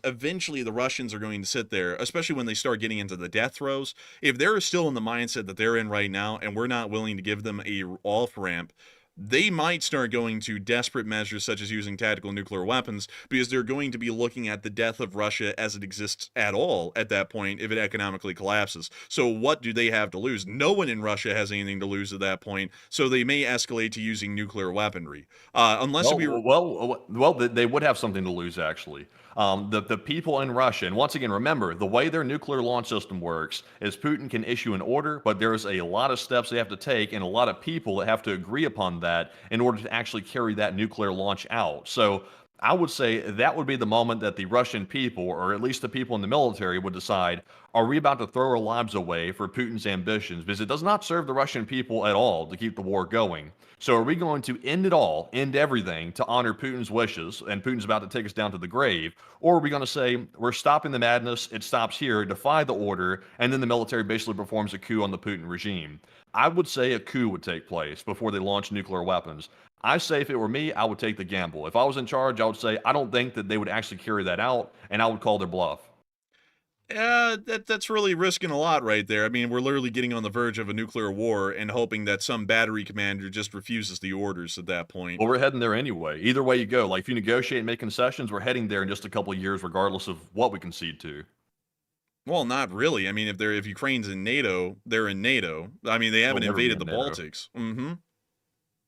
eventually the Russians are going to sit there, especially when they start getting into the death throes. If they're still in the mindset that they're in right now, and we're not willing to give them a off ramp, they might start going to desperate measures such as using tactical nuclear weapons, because they're going to be looking at the death of Russia as it exists at all at that point if it economically collapses. So what do they have to lose? No one in Russia has anything to lose at that point, so they may escalate to using nuclear weaponry. Unless we were... Well, they would have something to lose, actually. The people in Russia, and once again, remember, the way their nuclear launch system works is Putin can issue an order, but there's a lot of steps they have to take and a lot of people that have to agree upon that in order to actually carry that nuclear launch out. So I would say that would be the moment that the Russian people, or at least the people in the military, would decide, are we about to throw our lives away for Putin's ambitions? Because it does not serve the Russian people at all to keep the war going. So are we going to end it all, end everything, to honor Putin's wishes, and Putin's about to take us down to the grave? Or are we going to say, we're stopping the madness, it stops here, defy the order, and then the military basically performs a coup on the Putin regime? I would say a coup would take place before they launch nuclear weapons. I say if it were me, I would take the gamble. If I was in charge, I would say I don't think that they would actually carry that out, and I would call their bluff. That's really risking a lot right there. I mean, we're literally getting on the verge of a nuclear war and hoping that some battery commander just refuses the orders at that point. Well, we're heading there anyway. Either way you go, like if you negotiate and make concessions, we're heading there in just a couple of years, regardless of what we concede to. Well, not really. I mean, if Ukraine's in NATO, they're in NATO. I mean, they haven't invaded the Baltics. Mm-hmm.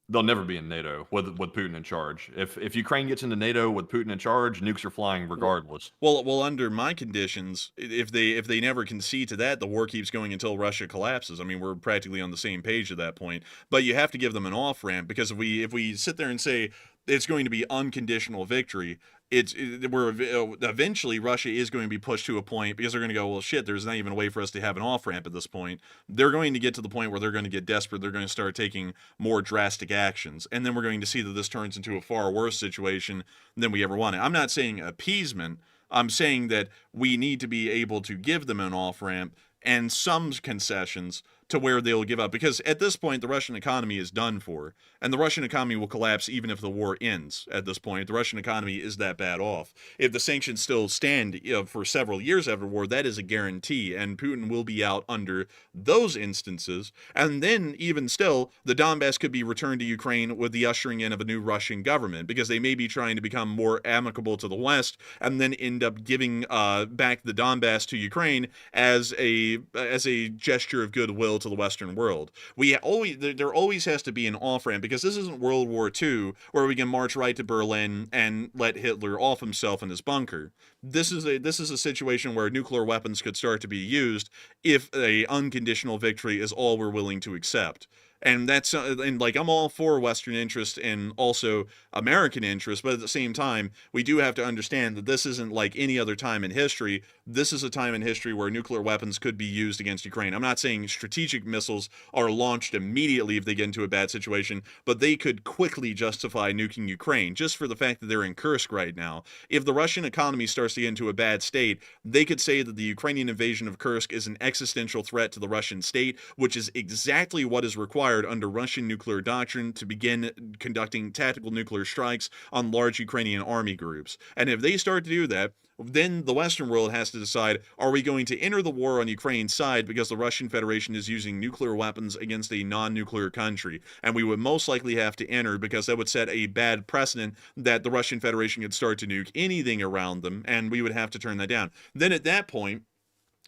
They'll never be in NATO with Putin in charge. If Ukraine gets into NATO with Putin in charge, nukes are flying regardless. Well, under my conditions, if they never concede to that, the war keeps going until Russia collapses. I mean, we're practically on the same page at that point. But you have to give them an off ramp, because if we sit there and say it's going to be unconditional victory, eventually Russia is going to be pushed to a point, because they're going to go, well, shit, there's not even a way for us to have an off ramp at this point. They're going to get to the point where they're going to get desperate. They're going to start taking more drastic actions, and then we're going to see that this turns into a far worse situation than we ever wanted. I'm not saying appeasement. I'm saying that we need to be able to give them an off ramp and some concessions to where they'll give up, because at this point the Russian economy is done for, and the Russian economy will collapse even if the war ends. At this point, the Russian economy is that bad off. If the sanctions still stand for several years after war, that is a guarantee, and Putin will be out under those instances. And then even still, the Donbass could be returned to Ukraine with the ushering in of a new Russian government, because they may be trying to become more amicable to the West and then end up giving back the Donbass to Ukraine as a gesture of goodwill to the Western world. There always has to be an off ramp, because this isn't World War II where we can march right to Berlin and let Hitler off himself in his bunker. This is a situation where nuclear weapons could start to be used if a unconditional victory is all we're willing to accept. And I'm all for Western interest and also American interest, but at the same time, we do have to understand that this isn't like any other time in history. This is a time in history where nuclear weapons could be used against Ukraine. I'm not saying strategic missiles are launched immediately if they get into a bad situation, but they could quickly justify nuking Ukraine just for the fact that they're in Kursk right now. If the Russian economy starts to get into a bad state, they could say that the Ukrainian invasion of Kursk is an existential threat to the Russian state, which is exactly what is required under Russian nuclear doctrine to begin conducting tactical nuclear strikes on large Ukrainian army groups. And if they start to do that, then the Western world has to decide, are we going to enter the war on Ukraine's side because the Russian Federation is using nuclear weapons against a non-nuclear country? And we would most likely have to enter, because that would set a bad precedent that the Russian Federation could start to nuke anything around them, and we would have to turn that down. Then at that point,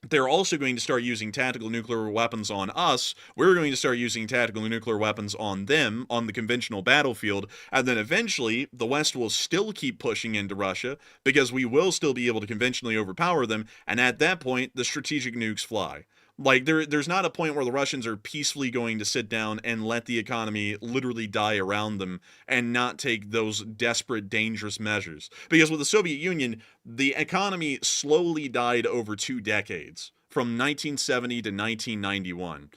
they're also going to start using tactical nuclear weapons on us. We're going to start using tactical nuclear weapons on them on the conventional battlefield. And then eventually, the West will still keep pushing into Russia, because we will still be able to conventionally overpower them. And at that point, the strategic nukes fly. Like there's not a point where the Russians are peacefully going to sit down and let the economy literally die around them and not take those desperate, dangerous measures. Because with the Soviet Union, the economy slowly died over 2 decades. From 1970 to 1991,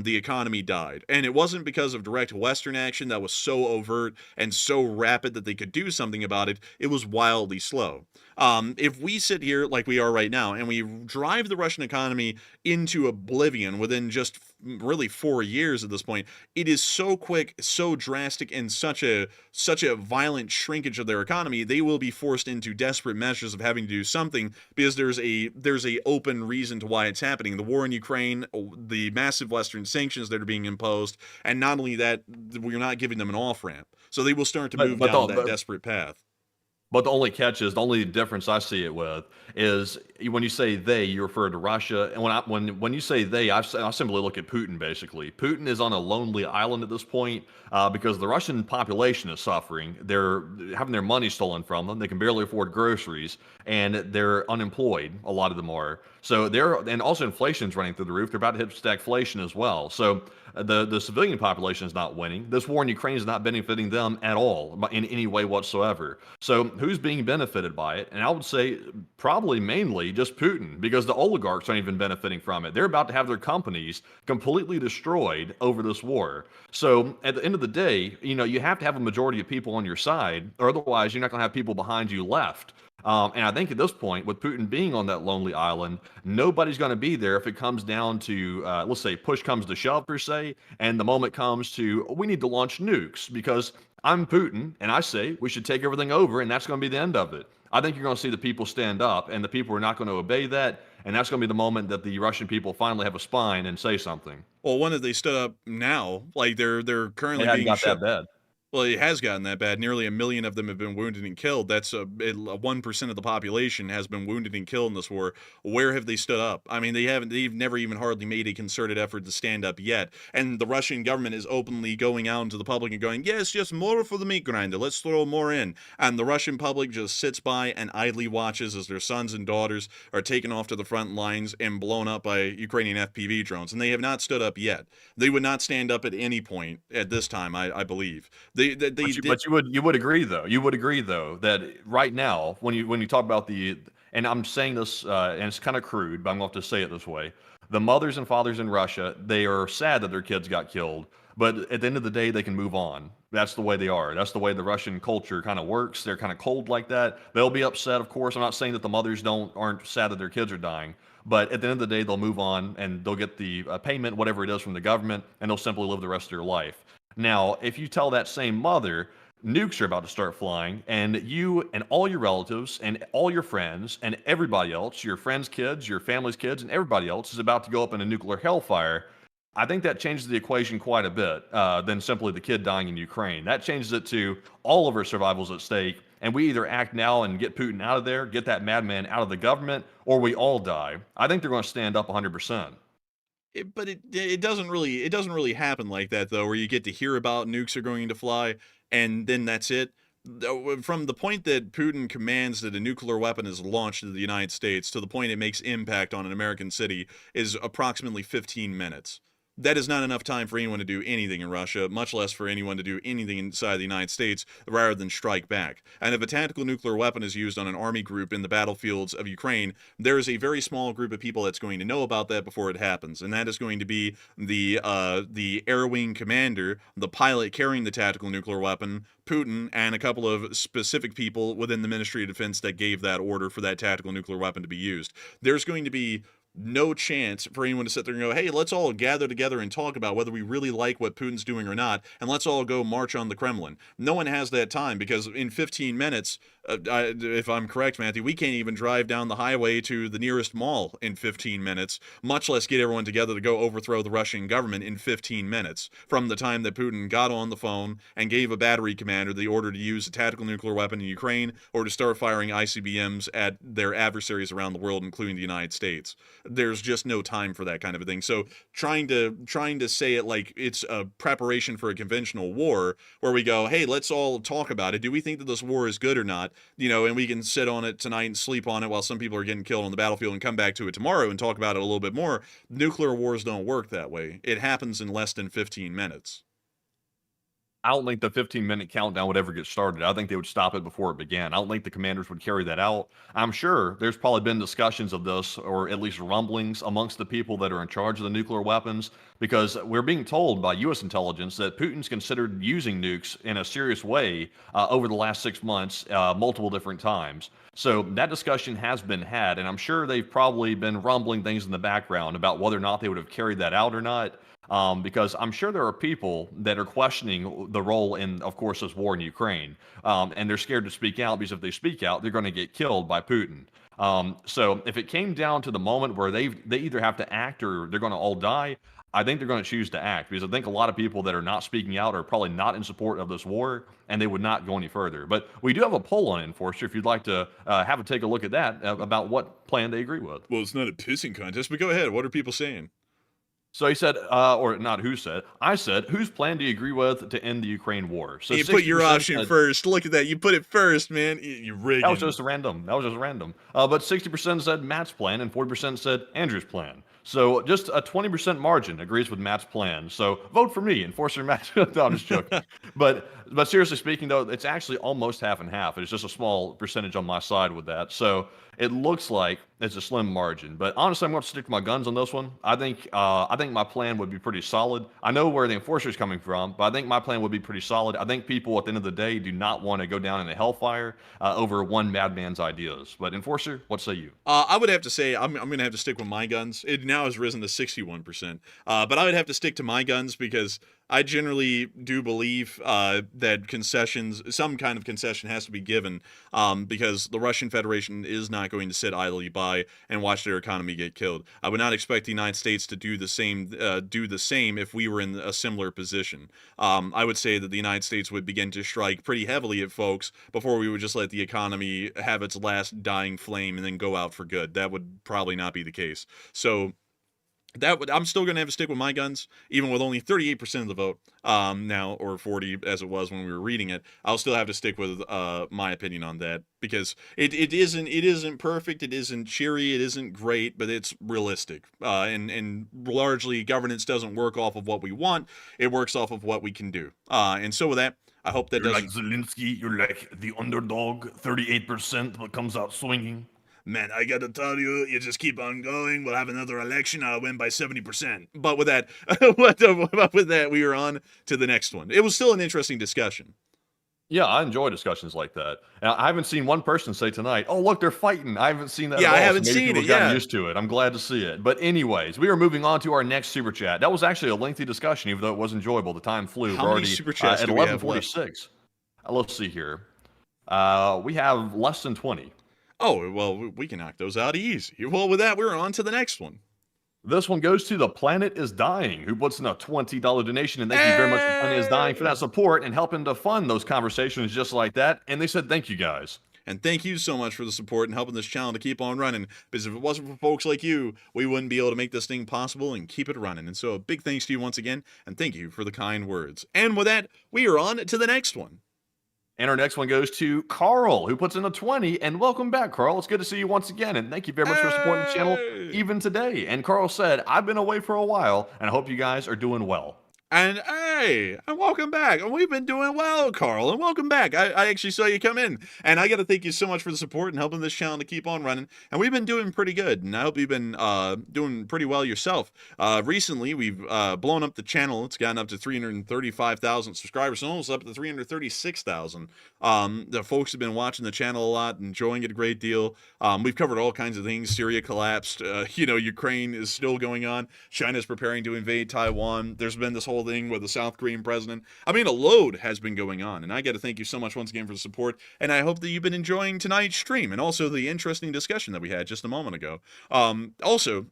the economy died. And it wasn't because of direct Western action that was so overt and so rapid that they could do something about it. It was wildly slow. If we sit here like we are right now and we drive the Russian economy into oblivion within just really 4 years at this point, it is so quick, so drastic, and such a violent shrinkage of their economy, they will be forced into desperate measures of having to do something because there's a open reason to why it's happening. The war in Ukraine, the massive Western sanctions that are being imposed, and not only that, we're not giving them an off-ramp. So they will start to move down that desperate path. But the only catch is, the only difference I see it with is when you say they, you refer to Russia, and when you say they, I simply look at Putin. Basically, Putin is on a lonely island at this point because the Russian population is suffering. They're having their money stolen from them. They can barely afford groceries, and they're unemployed. A lot of them are. So and also inflation's running through the roof. They're about to hit stagflation as well. So the civilian population is not winning. This war in Ukraine is not benefiting them at all in any way whatsoever. So who's being benefited by it? And I would say probably mainly just Putin, because the oligarchs aren't even benefiting from it. They're about to have their companies completely destroyed over this war. So at the end of the day, you have to have a majority of people on your side, or otherwise you're not going to have people behind you left. And I think at this point, with Putin being on that lonely island, nobody's going to be there if it comes down to, let's say, push comes to shove, per se, and the moment comes to, we need to launch nukes, because I'm Putin, and I say we should take everything over, and that's going to be the end of it. I think you're going to see the people stand up, and the people are not going to obey that, and that's going to be the moment that the Russian people finally have a spine and say something. Well, when have they stood up now? Like, they're currently It hasn't being got shut. that bad. Well, it has gotten that bad. Nearly 1 million of them have been wounded and killed. That's 1% of the population has been wounded and killed in this war. Where have they stood up? I mean, they've never even hardly made a concerted effort to stand up yet. And the Russian government is openly going out into the public and going, yes, just more for the meat grinder. Let's throw more in. And the Russian public just sits by and idly watches as their sons and daughters are taken off to the front lines and blown up by Ukrainian FPV drones. And they have not stood up yet. They would not stand up at any point at this time, I believe. But you would agree though. You would agree though that right now, when you talk about and I'm saying this, and it's kind of crude, but I'm going to have to say it this way: the mothers and fathers in Russia, they are sad that their kids got killed, but at the end of the day, they can move on. That's the way they are. That's the way the Russian culture kind of works. They're kind of cold like that. They'll be upset, of course. I'm not saying that the mothers aren't sad that their kids are dying. But at the end of the day, they'll move on and they'll get the payment, whatever it is, from the government, and they'll simply live the rest of their life. Now, if you tell that same mother nukes are about to start flying, and you and all your relatives and all your friends and everybody else, your friends' kids, your family's kids, and everybody else is about to go up in a nuclear hellfire, I think that changes the equation quite a bit than simply the kid dying in Ukraine. That changes it to all of our survival's at stake, and we either act now and get Putin out of there, get that madman out of the government, or we all die. I think they're going to stand up 100%. But it doesn't really happen like that, though, where you get to hear about nukes are going to fly and then that's it. From the point that Putin commands that a nuclear weapon is launched into the United States to the point it makes impact on an American city is approximately 15 minutes. That is not enough time for anyone to do anything in Russia, much less for anyone to do anything inside the United States rather than strike back. And if a tactical nuclear weapon is used on an army group in the battlefields of Ukraine, there is a very small group of people that's going to know about that before it happens. And that is going to be the air wing commander, the pilot carrying the tactical nuclear weapon, Putin, and a couple of specific people within the Ministry of Defense that gave that order for that tactical nuclear weapon to be used. There's going to be no chance for anyone to sit there and go, hey, let's all gather together and talk about whether we really like what Putin's doing or not, and let's all go march on the Kremlin. No one has that time because in 15 minutes, if I'm correct, Matthew, we can't even drive down the highway to the nearest mall in 15 minutes, much less get everyone together to go overthrow the Russian government in 15 minutes from the time that Putin got on the phone and gave a battery commander the order to use a tactical nuclear weapon in Ukraine or to start firing ICBMs at their adversaries around the world, including the United States. there's just no time for that kind of a thing. So trying to say it like it's a preparation for a conventional war where we go, hey, let's all talk about it. Do we think that this war is good or not? You know, and we can sit on it tonight and sleep on it while some people are getting killed on the battlefield and come back to it tomorrow and talk about it a little bit more. Nuclear wars don't work that way. It happens in less than 15 minutes. I don't think the 15-minute countdown would ever get started. I think they would stop it before it began. I don't think the commanders would carry that out. I'm sure there's probably been discussions of this, or at least rumblings amongst the people that are in charge of the nuclear weapons, because we're being told by U.S. intelligence that Putin's considered using nukes in a serious way over the last 6 months, multiple different times. So that discussion has been had, and I'm sure they've probably been rumbling things in the background about whether or not they would have carried that out or not. Because I'm sure there are people that are questioning the role in, of course, this war in Ukraine, and they're scared to speak out because if they speak out, they're going to get killed by Putin. So if it came down to the moment where they either have to act or they're going to all die, I think they're going to choose to act, because I think a lot of people that are not speaking out are probably not in support of this war, and they would not go any further. But we do have a poll on Enforcer if you'd like to take a look at that about what plan they agree with. Well, it's not a pissing contest, but go ahead. What are people saying? So he said, or not who said, I said, whose plan do you agree with to end the Ukraine war? So you put your 60% option first. Look at that. You put it first, man. You rigged. That was just random. But 60% said Matt's plan and 40% said Andrew's plan. So just a 20% margin agrees with Matt's plan. So vote for me, Enforcer Matt. No, I'm just joking. But seriously speaking, though, it's actually almost half and half. It's just a small percentage on my side with that. So it looks like it's a slim margin. But honestly, I'm going to stick to my guns on this one. I think my plan would be pretty solid. I know where the Enforcer is coming from, but I think my plan would be pretty solid. I think people at the end of the day do not want to go down in a hellfire over one madman's ideas. But Enforcer, what say you? I would have to say I'm going to have to stick with my guns. It now has risen to 61%. But I would have to stick to my guns because I generally do believe that some kind of concession has to be given because the Russian Federation is not going to sit idly by and watch their economy get killed. I would not expect the United States to do the same if we were in a similar position. I would say that the United States would begin to strike pretty heavily at folks before we would just let the economy have its last dying flame and then go out for good. That would probably not be the case. So I'm still going to have to stick with my guns, even with only 38% of the vote now, or 40 as it was when we were reading it. I'll still have to stick with my opinion on that because it isn't perfect, it isn't cheery, it isn't great, but it's realistic. And largely, governance doesn't work off of what we want; it works off of what we can do. And so with that, I hope that you're doesn't. Like Zelensky, you're like the underdog, 38%, but comes out swinging. Man, I gotta tell you, you just keep on going. We'll have another election. I'll win by 70%. But with that, we were on to the next one. It was still an interesting discussion. Yeah, I enjoy discussions like that. And I haven't seen one person say tonight, "Oh, look, they're fighting." I haven't seen that. Yeah, at all, I haven't so maybe seen people it. have gotten Yeah, used to it. I'm glad to see it. But anyways, we are moving on to our next super chat. That was actually a lengthy discussion, even though it was enjoyable. The time flew. How We're many already super chats at do we have left? 11:46. Let's see here. We have less than 20. Oh, well, we can knock those out easy. Well, with that, we're on to the next one. This one goes to The Planet is Dying, who puts in a $20 donation, and thank you very much to Planet is Dying for that support and helping to fund those conversations just like that. And they said, thank you, guys. And thank you so much for the support and helping this channel to keep on running. Because if it wasn't for folks like you, we wouldn't be able to make this thing possible and keep it running. And so a big thanks to you once again, and thank you for the kind words. And with that, we are on to the next one. And our next one goes to Carl, who puts in a 20. And welcome back, Carl. It's good to see you once again. And thank you very much for supporting the channel even today. And Carl said, I've been away for a while, and I hope you guys are doing well. And hey, and welcome back. And we've been doing well, Carl, and welcome back. I actually saw you come in, and I got to thank you so much for the support and helping this channel to keep on running. And we've been doing pretty good, and I hope you've been doing pretty well yourself. Recently, we've blown up the channel. It's gotten up to 335,000 subscribers, and almost up to 336,000. The folks have been watching the channel a lot, enjoying it a great deal. We've covered all kinds of things. Syria collapsed. Ukraine is still going on. China's preparing to invade Taiwan. There's been this whole thing with the South Korean president. I mean, a load has been going on, and I got to thank you so much once again for the support, and I hope that you've been enjoying tonight's stream and also the interesting discussion that we had just a moment ago. Also,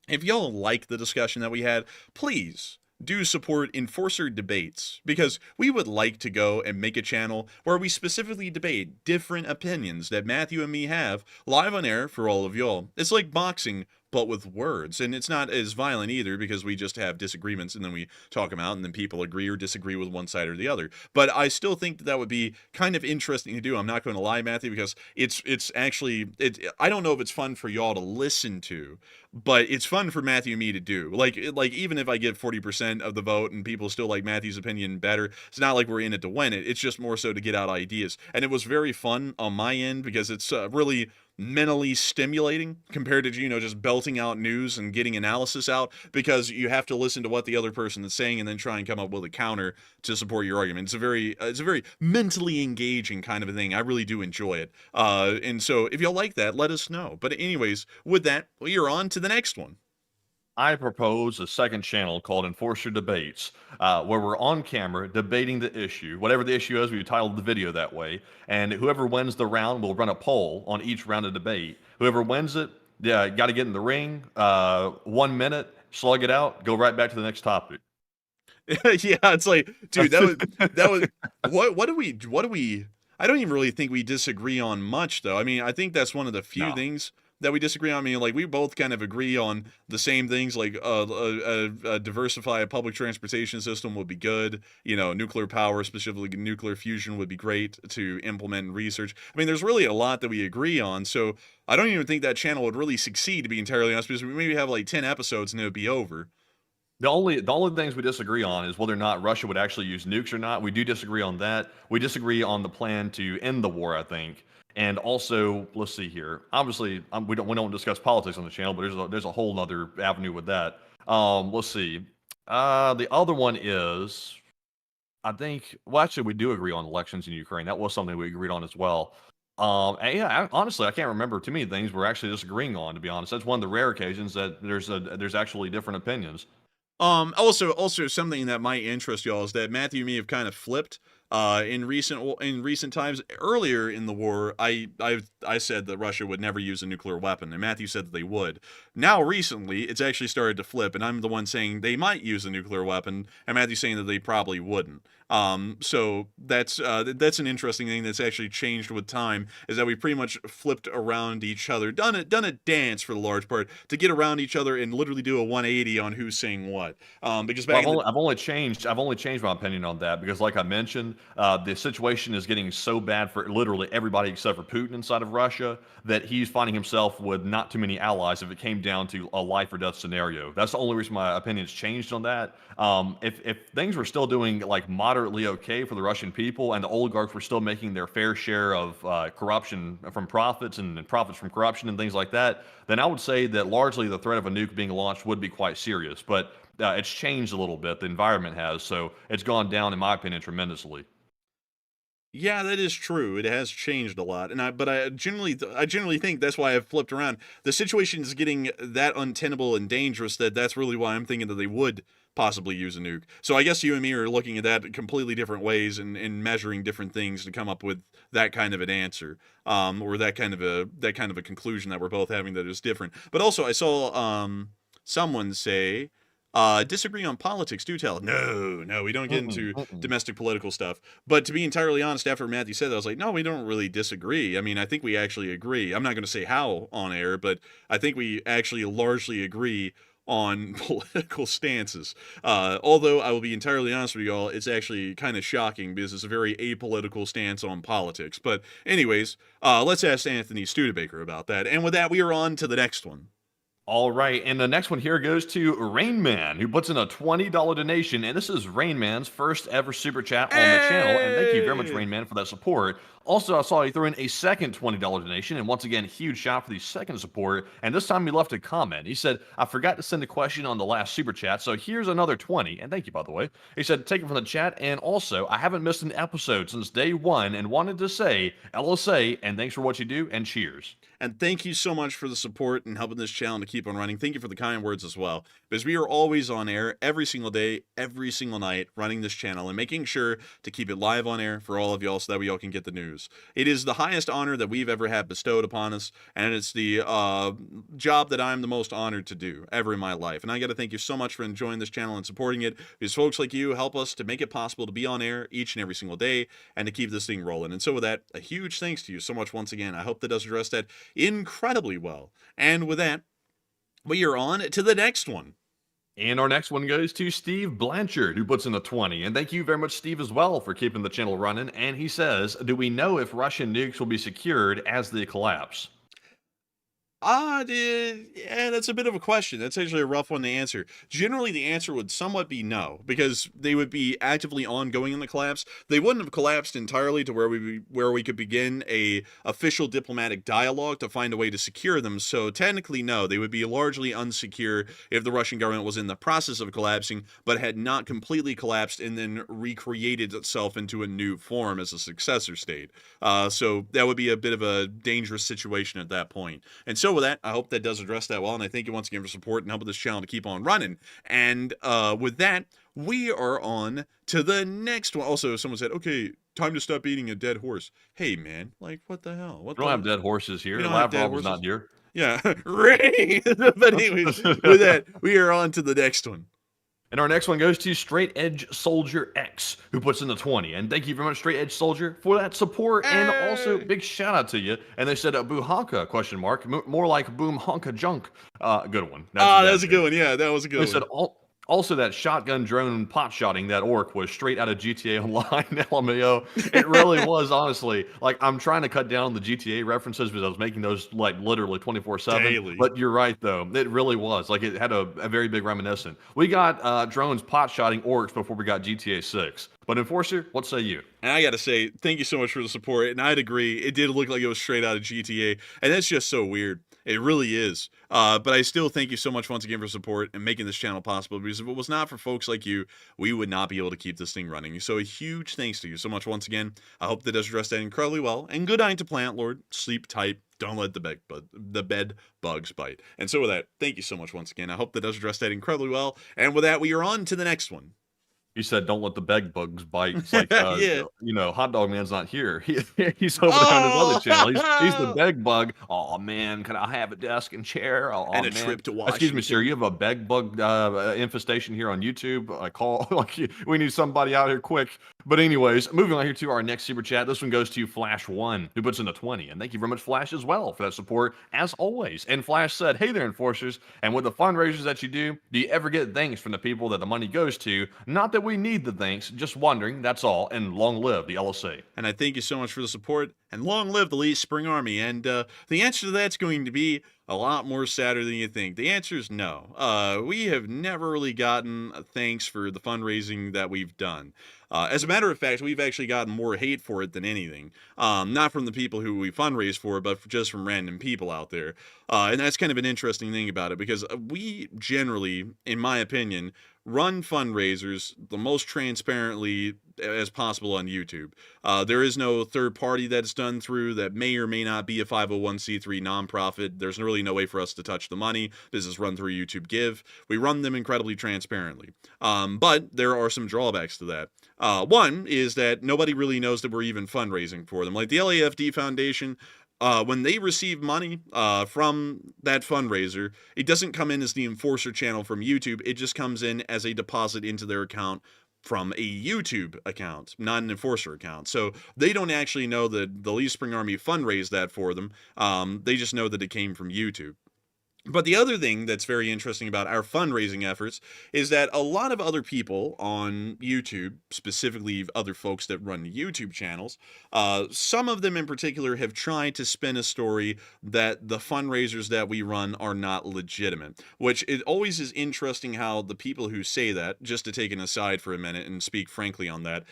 if y'all like the discussion that we had, please do support Enforcer Debates, because we would like to go and make a channel where we specifically debate different opinions that Matthew and me have live on air for all of y'all. It's like boxing but with words. And it's not as violent either, because we just have disagreements and then we talk them out, and then people agree or disagree with one side or the other. But I still think that would be kind of interesting to do. I'm not going to lie, Matthew, because it's actually, I don't know if it's fun for y'all to listen to, but it's fun for Matthew and me to do. Like even if I get 40% of the vote and people still like Matthew's opinion better, it's not like we're in it to win it. It's just more so to get out ideas. And it was very fun on my end, because it's really mentally stimulating compared to, just belting out news and getting analysis out, because you have to listen to what the other person is saying and then try and come up with a counter to support your argument. It's a very mentally engaging kind of a thing. I really do enjoy it. And so if y'all like that, let us know. But anyways, with that, we are on to the next one. I propose a second channel called Enforcer Debates, where we're on camera debating the issue. Whatever the issue is, we titled the video that way. And whoever wins the round will run a poll on each round of debate. Whoever wins it, got to get in the ring, 1 minute, slug it out, go right back to the next topic. Yeah, it's like, dude, that was what do we I don't even really think we disagree on much, though. I mean, I think that's one of the few things that we disagree on. I mean, like, we both kind of agree on the same things, like diversify a public transportation system would be good. Nuclear power, specifically nuclear fusion, would be great to implement and research. I mean, there's really a lot that we agree on, so I don't even think that channel would really succeed, to be entirely honest, because we maybe have like 10 episodes and it would be over. The only things we disagree on is whether or not Russia would actually use nukes or not. We do disagree on that. We disagree on the plan to end the war, I think. And also, let's see here. Obviously, we don't discuss politics on the channel, but there's a whole other avenue with that. Let's see. The other one is, I think. Well, actually, we do agree on elections in Ukraine. That was something we agreed on as well. And yeah, honestly, I can't remember too many things we're actually disagreeing on. To be honest, that's one of the rare occasions that there's actually different opinions. Also something that might interest y'all is that Matthew and me have kind of flipped. In recent times, earlier in the war, I said that Russia would never use a nuclear weapon, and Matthew said that they would. Now, recently, it's actually started to flip, and I'm the one saying they might use a nuclear weapon, and Matthew's saying that they probably wouldn't. So that's an interesting thing that's actually changed with time, is that we pretty much flipped around each other, done a dance for the large part to get around each other and literally do a 180 on who's saying what. Because I've only changed my opinion on that, because, like I mentioned, the situation is getting so bad for literally everybody except for Putin inside of Russia that he's finding himself with not too many allies if it came down to a life or death scenario. That's the only reason my opinion's changed on that. If things were still doing like moderately okay for the Russian people, and the oligarchs were still making their fair share of corruption from profits and profits from corruption and things like that, then I would say that largely the threat of a nuke being launched would be quite serious. But it's changed a little bit. The environment has, so it's gone down, in my opinion, tremendously. Yeah, that is true. It has changed a lot, but I generally think that's why I've flipped around. The situation is getting that untenable and dangerous that's really why I'm thinking that they would possibly use a nuke. So I guess you and me are looking at that completely different ways and measuring different things to come up with that kind of an answer, or that kind of a conclusion that we're both having that is different. But also, I saw someone say, disagree on politics, do tell. No, we don't get into domestic political stuff. But to be entirely honest, after Matthew said that, I was like, no, we don't really disagree. I mean, I think we actually agree. I'm not going to say how on air, but I think we actually largely agree on political stances. Although I will be entirely honest with y'all, it's actually kind of shocking because it's a very apolitical stance on politics. But anyways, let's ask Anthony Studebaker about that. And with that, we are on to the next one. All right, and the next one here goes to Rain Man, who puts in a $20 donation, and this is Rain Man's first ever super chat on the channel, and thank you very much, Rain Man, for that support. Also, I saw he threw in a second $20 donation, and once again, huge shout for the second support, and this time he left a comment. He said, I forgot to send a question on the last super chat, so here's another 20, and thank you, by the way. He said, take it from the chat, and also, I haven't missed an episode since day one, and wanted to say, LSA, and thanks for what you do, and cheers. And thank you so much for the support and helping this channel to keep on running. Thank you for the kind words as well, because we are always on air every single day, every single night, running this channel and making sure to keep it live on air for all of y'all so that way y'all can get the news. It is the highest honor that we've ever had bestowed upon us, and it's the job that I'm the most honored to do ever in my life. And I got to thank you so much for enjoying this channel and supporting it, because folks like you help us to make it possible to be on air each and every single day and to keep this thing rolling. And so with that, a huge thanks to you so much once again. I hope that does address that incredibly well. And with that, we are on to the next one. And our next one goes to Steve Blanchard, who puts in the 20. And thank you very much, Steve, as well, for keeping the channel running. And he says, do we know if Russian nukes will be secured as they collapse? Yeah, that's a bit of a question. That's actually a rough one to answer. Generally, the answer would somewhat be no, because they would be actively ongoing in the collapse. They wouldn't have collapsed entirely to where we could begin a official diplomatic dialogue to find a way to secure them. So technically, no, they would be largely unsecure if the Russian government was in the process of collapsing, but had not completely collapsed and then recreated itself into a new form as a successor state. So that would be a bit of a dangerous situation at that point. And so with that, I hope that does address that well, and I thank you once again for support and helping this channel to keep on running. And with that, we are on to the next one. Also, someone said, okay, time to stop eating a dead horse. Hey, man, like, what the hell? We don't have dead horses here. Lavrov is not here. Yeah, right. But anyways, with that, we are on to the next one. And our next one goes to Straight Edge Soldier X, who puts in the 20. And thank you very much, Straight Edge Soldier, for that support. And also, big shout out to you. And they said, Buhanka, question mark, more like Boom Honka Junk. Good one. That's a good one. Yeah, that was a good one. They said, also, that shotgun drone pot shotting that orc was straight out of GTA Online. LMAO. It really was, honestly. Like, I'm trying to cut down on the GTA references because I was making those like literally 24/7. But you're right, though. It really was. Like, it had a very big reminiscent. We got drones pot shotting orcs before we got GTA 6. But Enforcer, what say you? And I got to say, thank you so much for the support. And I'd agree. It did look like it was straight out of GTA. And that's just so weird. It really is. But I still thank you so much once again for support and making this channel possible, because if it was not for folks like you, we would not be able to keep this thing running. So a huge thanks to you so much once again. I hope that does address that incredibly well. And good night to Plant Lord. Sleep tight. Don't let the bed bugs bite. And so with that, thank you so much once again. I hope that does address that incredibly well. And with that, we are on to the next one. He said, don't let the bed bugs bite. It's like, you know, Hot Dog Man's not here. He's over on his other channel. He's the beg bug. Oh, man, can I have a desk and chair? Oh, and a man. trip to Washington. Excuse me, sir. You have a beg bug infestation here on YouTube. I call, like, we need somebody out here quick. But anyways, moving on here to our next super chat. This one goes to Flash1, who puts in the 20. And thank you very much, Flash, as well, for that support, as always. And Flash said, hey there, Enforcers. And with the fundraisers that you do you ever get thanks from the people that the money goes to? Not that we need the thanks, just wondering, that's all. And long live the LSA. And I thank you so much for the support. And long live the Least Spring Army. And the answer to that's going to be a lot more sadder than you think. The answer is no. We have never really gotten thanks for the fundraising that we've done. As a matter of fact, we've actually gotten more hate for it than anything. Not from the people who we fundraise for, but just from random people out there. And that's kind of an interesting thing about it, because we generally, in my opinion, run fundraisers the most transparently as possible on YouTube. There is no third party that's done through that may or may not be a 501c3 nonprofit. There's really no way for us to touch the money. This is run through YouTube Give. We run them incredibly transparently. But there are some drawbacks to that. One is that nobody really knows that we're even fundraising for them. Like the LAFD Foundation, when they receive money from that fundraiser, it doesn't come in as the Enforcer channel from YouTube. It just comes in as a deposit into their account from a YouTube account, not an Enforcer account. So they don't actually know that the Least Spring Army fundraised that for them. They just know that it came from YouTube. But the other thing that's very interesting about our fundraising efforts is that a lot of other people on YouTube, specifically other folks that run YouTube channels, some of them in particular have tried to spin a story that the fundraisers that we run are not legitimate, which it always is interesting how the people who say that, just to take an aside for a minute and speak frankly on that,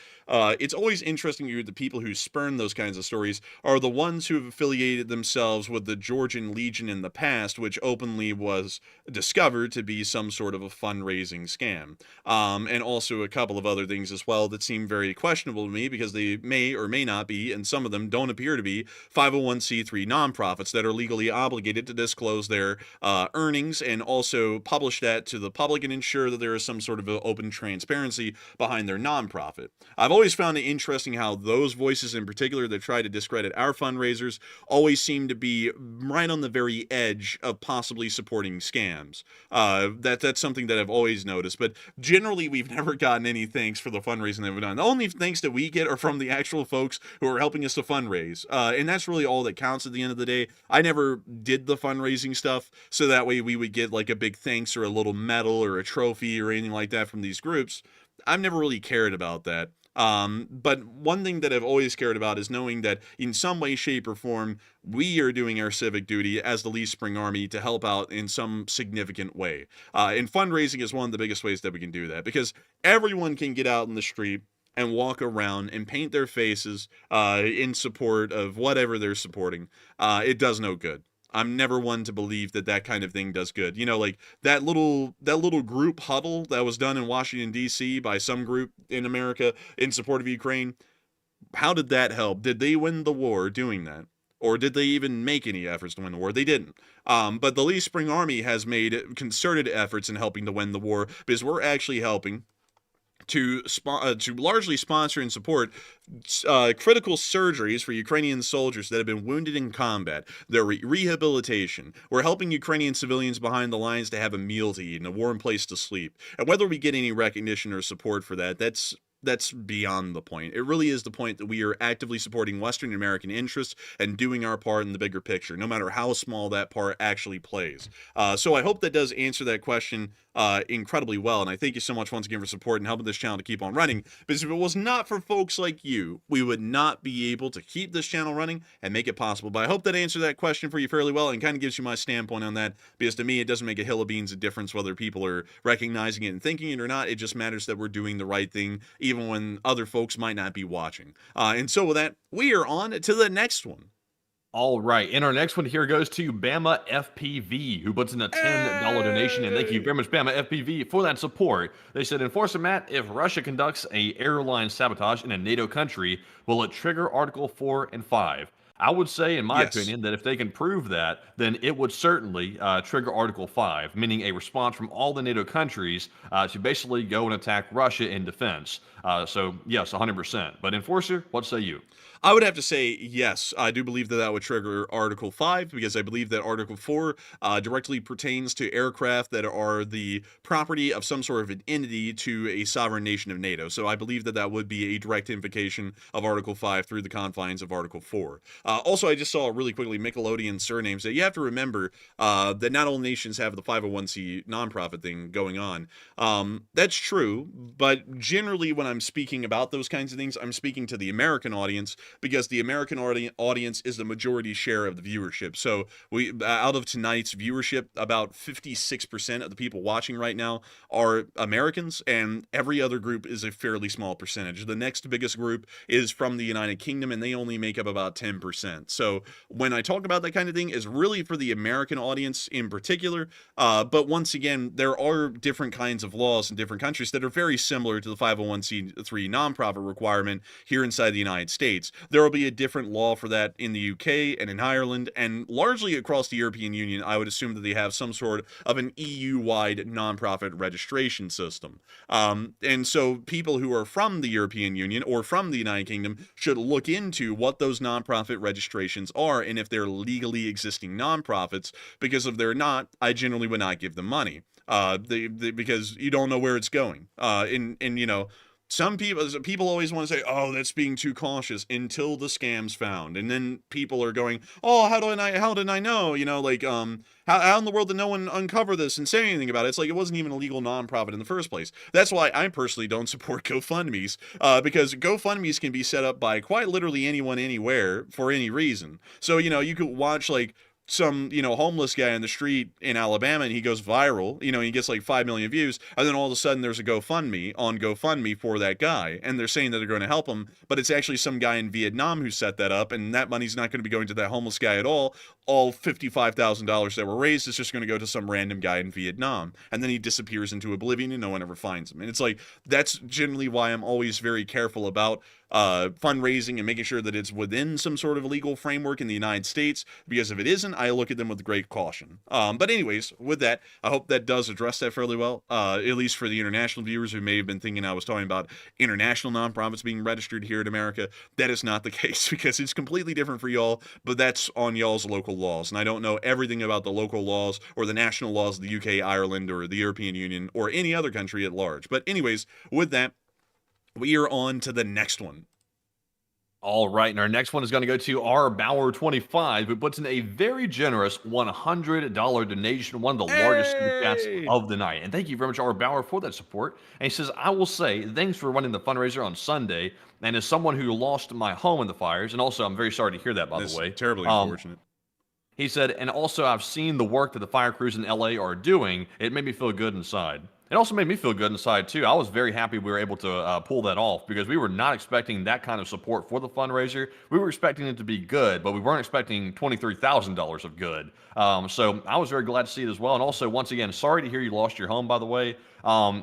it's always interesting to hear the people who spurn those kinds of stories are the ones who have affiliated themselves with the Georgian Legion in the past, which openly was discovered to be some sort of a fundraising scam. And also a couple of other things as well that seem very questionable to me, because they may or may not be, and some of them don't appear to be, 501c3 nonprofits that are legally obligated to disclose their earnings and also publish that to the public and ensure that there is some sort of open transparency behind their nonprofit. I've always found it interesting how those voices in particular that try to discredit our fundraisers always seem to be right on the very edge of possible possibly supporting scams. That's something that I've always noticed. But generally, we've never gotten any thanks for the fundraising that we've done. The only thanks that we get are from the actual folks who are helping us to fundraise. And that's really all that counts at the end of the day. I never did the fundraising stuff, so that way we would get like a big thanks or a little medal or a trophy or anything like that from these groups. I've never really cared about that. But one thing that I've always cared about is knowing that in some way, shape, or form, we are doing our civic duty as the Lee Spring Army to help out in some significant way. And fundraising is one of the biggest ways that we can do that, because everyone can get out in the street and walk around and paint their faces in support of whatever they're supporting. It does no good. I'm never one to believe that that kind of thing does good. You know, like that little group huddle that was done in Washington, D.C. by some group in America in support of Ukraine. How did that help? Did they win the war doing that? Or did they even make any efforts to win the war? They didn't. But the Lee Spring Army has made concerted efforts in helping to win the war, because we're actually helping to largely sponsor and support critical surgeries for Ukrainian soldiers that have been wounded in combat, their rehabilitation. We're helping Ukrainian civilians behind the lines to have a meal to eat and a warm place to sleep. And whether we get any recognition or support for that, that's beyond the point. It really is the point that we are actively supporting Western American interests and doing our part in the bigger picture, no matter how small that part actually plays. So I hope that does answer that question incredibly well. And I thank you so much once again for support and helping this channel to keep on running. Because if it was not for folks like you, we would not be able to keep this channel running and make it possible. But I hope that answered that question for you fairly well and kind of gives you my standpoint on that. Because to me, it doesn't make a hill of beans a difference whether people are recognizing it and thinking it or not. It just matters that we're doing the right thing, even when other folks might not be watching. And so with that, we are on to the next one. All right, and our next one here goes to Bama FPV, who puts in a $10 donation, and thank you very much, Bama FPV, for that support. They said, Enforcer Matt, if Russia conducts a airline sabotage in a NATO country, will it trigger Article 4 and 5? I would say, in my opinion, that if they can prove that, then it would certainly trigger Article 5, meaning a response from all the NATO countries to basically go and attack Russia in defense. So, yes, 100%. But Enforcer, what say you? I would have to say yes. I do believe that that would trigger Article 5, because I believe that Article 4 directly pertains to aircraft that are the property of some sort of an entity to a sovereign nation of NATO. So I believe that that would be a direct invocation of Article 5 through the confines of Article 4. Also, I just saw really quickly Nickelodeon surnames that you have to remember that not all nations have the 501c nonprofit thing going on. That's true, but generally when I'm speaking about those kinds of things, I'm speaking to the American audience, because the American audience is the majority share of the viewership. So we, out of tonight's viewership, about 56% of the people watching right now are Americans, and every other group is a fairly small percentage. The next biggest group is from the United Kingdom, and they only make up about 10%. So when I talk about that kind of thing, it's really for the American audience in particular. But once again, there are different kinds of laws in different countries that are very similar to the 501c3 nonprofit requirement here inside the United States. There will be a different law for that in the UK and in Ireland, and largely across the European Union. I would assume that they have some sort of an EU-wide nonprofit registration system. And so people who are from the European Union or from the United Kingdom should look into what those nonprofit registrations are and if they're legally existing nonprofits, because if they're not, I generally would not give them money. Because you don't know where it's going. And you know, some people always want to say, oh, that's being too cautious, until the scam's found. And then people are going, oh, how did I know? You know, like, how in the world did no one uncover this and say anything about it? It's like it wasn't even a legal nonprofit in the first place. That's why I personally don't support GoFundMes, because GoFundMes can be set up by quite literally anyone, anywhere, for any reason. So, you know, you could watch, like, some, you know, homeless guy in the street in Alabama, and he goes viral, you know, he gets like 5 million views, and then all of a sudden there's a GoFundMe for that guy, and they're saying that they're going to help him, but it's actually some guy in Vietnam who set that up, and that money's not going to be going to that homeless guy at all. All $55,000 that were raised is just going to go to some random guy in Vietnam, and then he disappears into oblivion and no one ever finds him. And it's like, that's generally why I'm always very careful about fundraising and making sure that it's within some sort of legal framework in the United States, because if it isn't, I look at them with great caution. But anyways, with that, I hope that does address that fairly well, at least for the international viewers who may have been thinking I was talking about international nonprofits being registered here in America. That is not the case, because it's completely different for y'all, but that's on y'all's local local laws, and I don't know everything about the local laws or the national laws of the UK, Ireland, or the European Union, or any other country at large. But anyways, with that, we are on to the next one. All right, and our next one is going to go to our Bauer 25, who puts in a very generous $100 donation, one of the largest super chats of the night. And thank you very much, our Bauer, for that support. And he says, I will say, thanks for running the fundraiser on Sunday. And as someone who lost my home in the fires, and also I'm very sorry to hear that, by the way. Terribly unfortunate. He said, and also I've seen the work that the fire crews in LA are doing. It made me feel good inside. It also made me feel good inside, too. I was very happy we were able to pull that off because we were not expecting that kind of support for the fundraiser. We were expecting it to be good, but we weren't expecting $23,000 of good. So I was very glad to see it as well. And also, once again, sorry to hear you lost your home, by the way.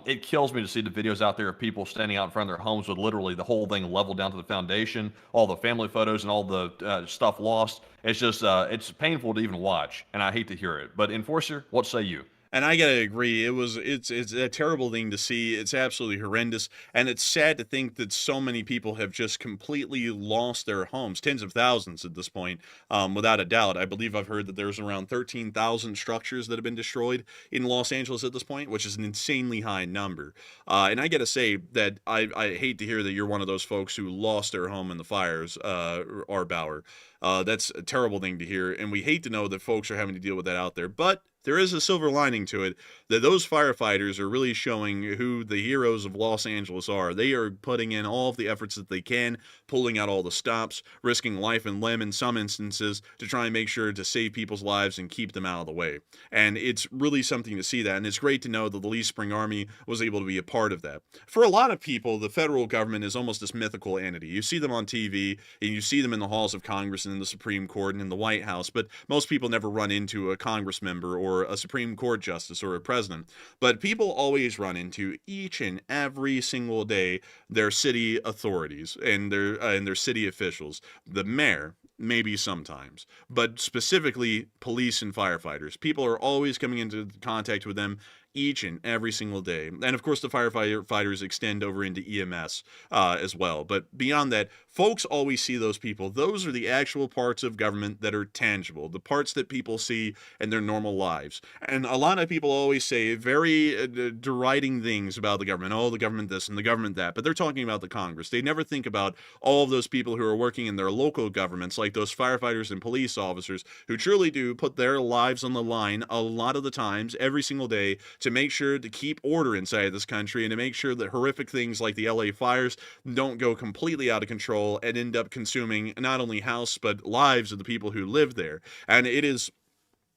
It kills me to see the videos out there of people standing out in front of their homes with literally the whole thing leveled down to the foundation, all the family photos and all the stuff lost. It's just, it's painful to even watch, and I hate to hear it. But Enforcer, what say you? And I gotta agree, it's a terrible thing to see. It's absolutely horrendous, and it's sad to think that so many people have just completely lost their homes, tens of thousands at this point, without a doubt. I believe I've heard that there's around 13,000 structures that have been destroyed in Los Angeles at this point, which is an insanely high number. And I gotta say that I hate to hear that you're one of those folks who lost their home in the fires, R. Bauer. That's a terrible thing to hear, and we hate to know that folks are having to deal with that out there, but there is a silver lining to it, that those firefighters are really showing who the heroes of Los Angeles are. They are putting in all of the efforts that they can, pulling out all the stops, risking life and limb in some instances to try and make sure to save people's lives and keep them out of the way. And it's really something to see that, and it's great to know that the Lee Spring Army was able to be a part of that. For a lot of people, the federal government is almost this mythical entity. You see them on TV, and you see them in the halls of Congress and in the Supreme Court and in the White House, but most people never run into a Congress member or a Supreme Court justice or a president. But people always run into, each and every single day, their city authorities and their city officials, the mayor, maybe sometimes, but specifically police and firefighters. People are always coming into contact with them each and every single day. And of course, the firefighters extend over into EMS as well. But beyond that, folks always see those people. Those are the actual parts of government that are tangible, the parts that people see in their normal lives. And a lot of people always say very deriding things about the government. Oh, the government this and the government that. But they're talking about the Congress. They never think about all of those people who are working in their local governments, like those firefighters and police officers who truly do put their lives on the line a lot of the times, every single day, to make sure to keep order inside this country and to make sure that horrific things like the LA fires don't go completely out of control and end up consuming not only house but lives of the people who live there. And it is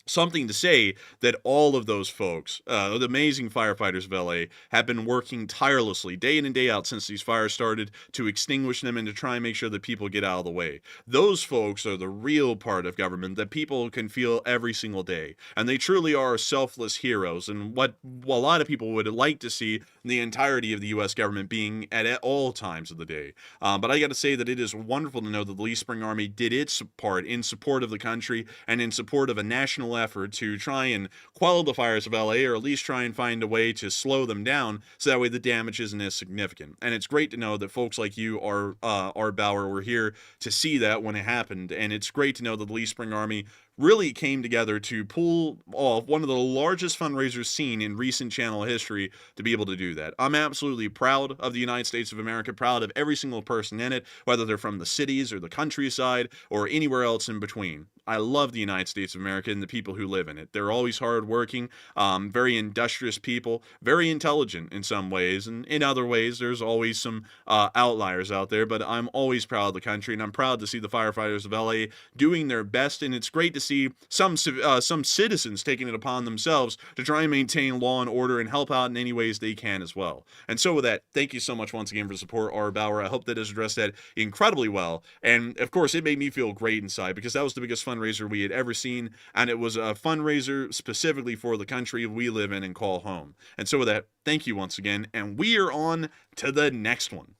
something to say that all of those folks, the amazing firefighters of LA, have been working tirelessly day in and day out since these fires started to extinguish them and to try and make sure that people get out of the way. Those folks are the real part of government that people can feel every single day. And they truly are selfless heroes, and what a lot of people would like to see the entirety of the U.S. government being at all times of the day. But I got to say that it is wonderful to know that the Lee Spring Army did its part in support of the country and in support of a national effort to try and quell the fires of LA, or at least try and find a way to slow them down so that way the damage isn't as significant. And it's great to know that folks like you, R. Bauer, were here to see that when it happened. And it's great to know that the Lee Spring Army really came together to pull off one of the largest fundraisers seen in recent channel history to be able to do that. I'm absolutely proud of the United States of America, proud of every single person in it, whether they're from the cities or the countryside or anywhere else in between. I love the United States of America and the people who live in it. They're always hardworking, very industrious people, very intelligent in some ways, and in other ways there's always some outliers out there, but I'm always proud of the country, and I'm proud to see the firefighters of LA doing their best, and it's great to see some citizens taking it upon themselves to try and maintain law and order and help out in any ways they can as well. And so with that, thank you so much once again for the support, R. Bauer. I hope that has addressed that incredibly well. And of course, it made me feel great inside because that was the biggest fundraiser we had ever seen, and it was a fundraiser specifically for the country we live in and call home. And so with that, thank you once again, and we are on to the next one.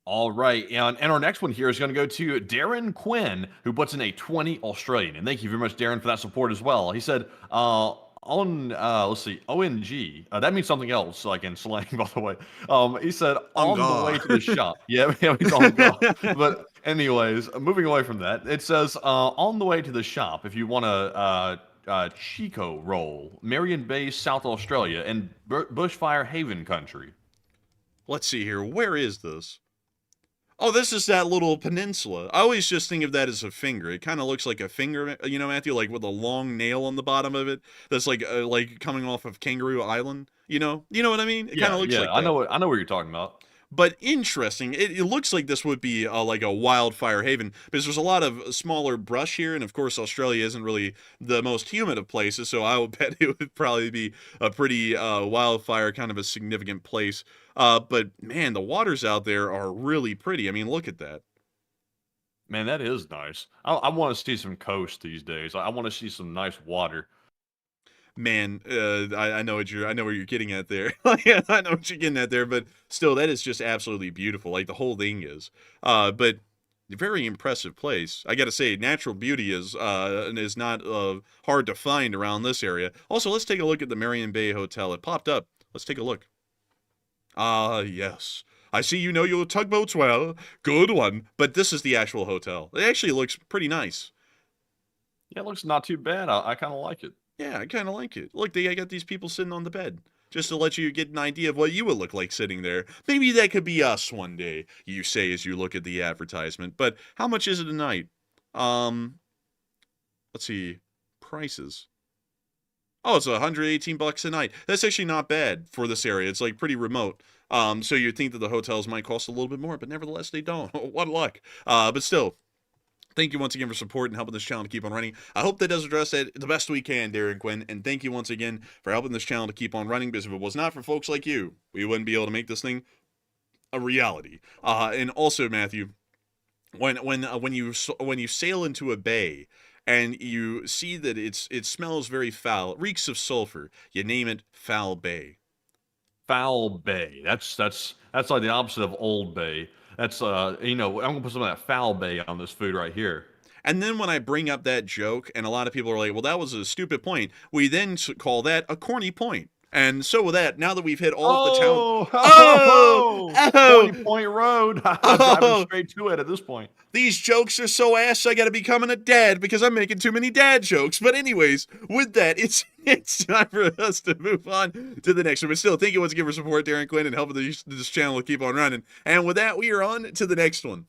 All right, and our next one here is going to go to Darren Quinn, who puts in a 20 Australian. And thank you very much, Darren, for that support as well. He said, let's see, ONG. That means something else, like in slang, by the way. He said, on the way to the shop. Yeah, he's on God. But Anyways, moving away from that, it says on the way to the shop, if you want a Chico roll, Marion Bay, South Australia, and Bushfire Haven country. Let's see here. Where is this? Oh, this is that little peninsula. I always just think of that as a finger. It kind of looks like a finger, you know, Matthew, like with a long nail on the bottom of it. That's like coming off of Kangaroo Island. You know what I mean? It kind of looks like that. I know what you're talking about. But interesting. It looks like this would be like a wildfire haven because there's a lot of smaller brush here, and of course Australia isn't really the most humid of places, so I would bet it would probably be a pretty wildfire kind of a significant place. But man, the waters out there are really pretty. I mean, look at that. Man, that is nice. I want to see some coast these days. I want to see some nice water. Man, I know what you're getting at there. Yeah, I know what you're getting at there, but still, that is just absolutely beautiful. Like the whole thing is. But a very impressive place. I got to say, natural beauty is not hard to find around this area. Also, let's take a look at the Marion Bay Hotel. It popped up. Let's take a look. Ah, yes. I see you know your tugboats well. Good one. But this is the actual hotel. It actually looks pretty nice. Yeah, it looks not too bad. I kind of like it. Yeah, I kind of like it. Look, I got these people sitting on the bed. Just to let you get an idea of what you would look like sitting there. Maybe that could be us one day, you say as you look at the advertisement. But how much is it a night? Let's see. Prices. Oh, it's $118 a night. That's actually not bad for this area. It's like pretty remote. So you'd think that the hotels might cost a little bit more, but nevertheless they don't. What luck. But still, thank you once again for support and helping this channel to keep on running. I hope that does address that the best we can, Darren Quinn. And thank you once again for helping this channel to keep on running, because if it was not for folks like you, we wouldn't be able to make this thing a reality. And also, Matthew, when you sail into a bay and you see that it smells very foul, it reeks of sulfur, you name it Foul Bay. Foul Bay. That's like the opposite of Old Bay. That's I'm gonna put some of that Foul Bay on this food right here. And then when I bring up that joke, and a lot of people are like, well, that was a stupid point, we then call that a corny point. And so with that, now that we've hit all of the town... Corny Point Road. I'm driving straight to it at this point. These jokes are so ass, I gotta be becoming a dad because I'm making too many dad jokes. But anyways, with that, it's time for us to move on to the next one. But still, thank you once again for support, Darren Quinn, and helping this channel to keep on running. And with that, we are on to the next one.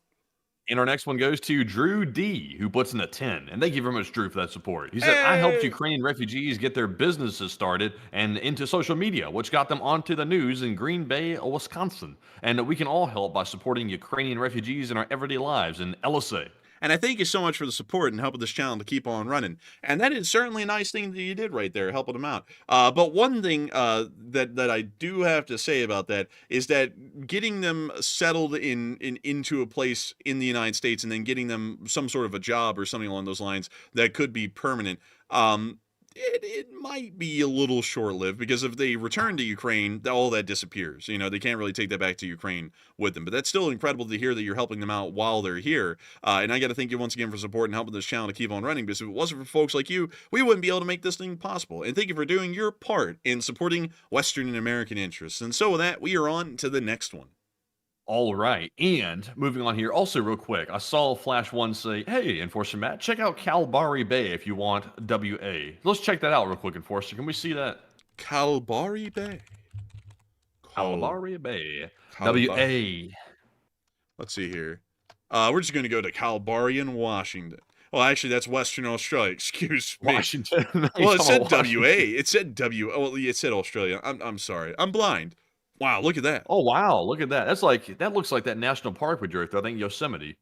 And our next one goes to Drew D, who puts in a 10. And thank you very much, Drew, for that support. He said, I helped Ukrainian refugees get their businesses started and into social media, which got them onto the news in Green Bay, Wisconsin. And we can all help by supporting Ukrainian refugees in our everyday lives in LSA. And I thank you so much for the support and helping this channel to keep on running. And that is certainly a nice thing that you did right there, helping them out. But one thing that I do have to say about that is that getting them settled into a place in the United States and then getting them some sort of a job or something along those lines that could be permanent, it might be a little short-lived, because if they return to Ukraine, all that disappears. You know, they can't really take that back to Ukraine with them. But that's still incredible to hear that you're helping them out while they're here. And I got to thank you once again for support and helping this channel to keep on running, because if it wasn't for folks like you, we wouldn't be able to make this thing possible. And thank you for doing your part in supporting Western and American interests. And so with that, we are on to the next one. All right, and moving on here, also real quick, I saw Flash One say, hey, Enforcer Matt, check out Kalbarri Bay if you want WA. Let's check that out real quick, Enforcer. Can we see that? Kalbarri Bay. Kalbarri Bay. WA. Let's see here. We're just going to go to Kalbarri in Washington. Well, actually, that's Western Australia. Excuse me. Washington. Well, it said WA. It said Well, it said Australia. I'm sorry. I'm blind. Wow, look at that. Oh, wow, look at that. That looks like that national park we drove through. I think Yosemite.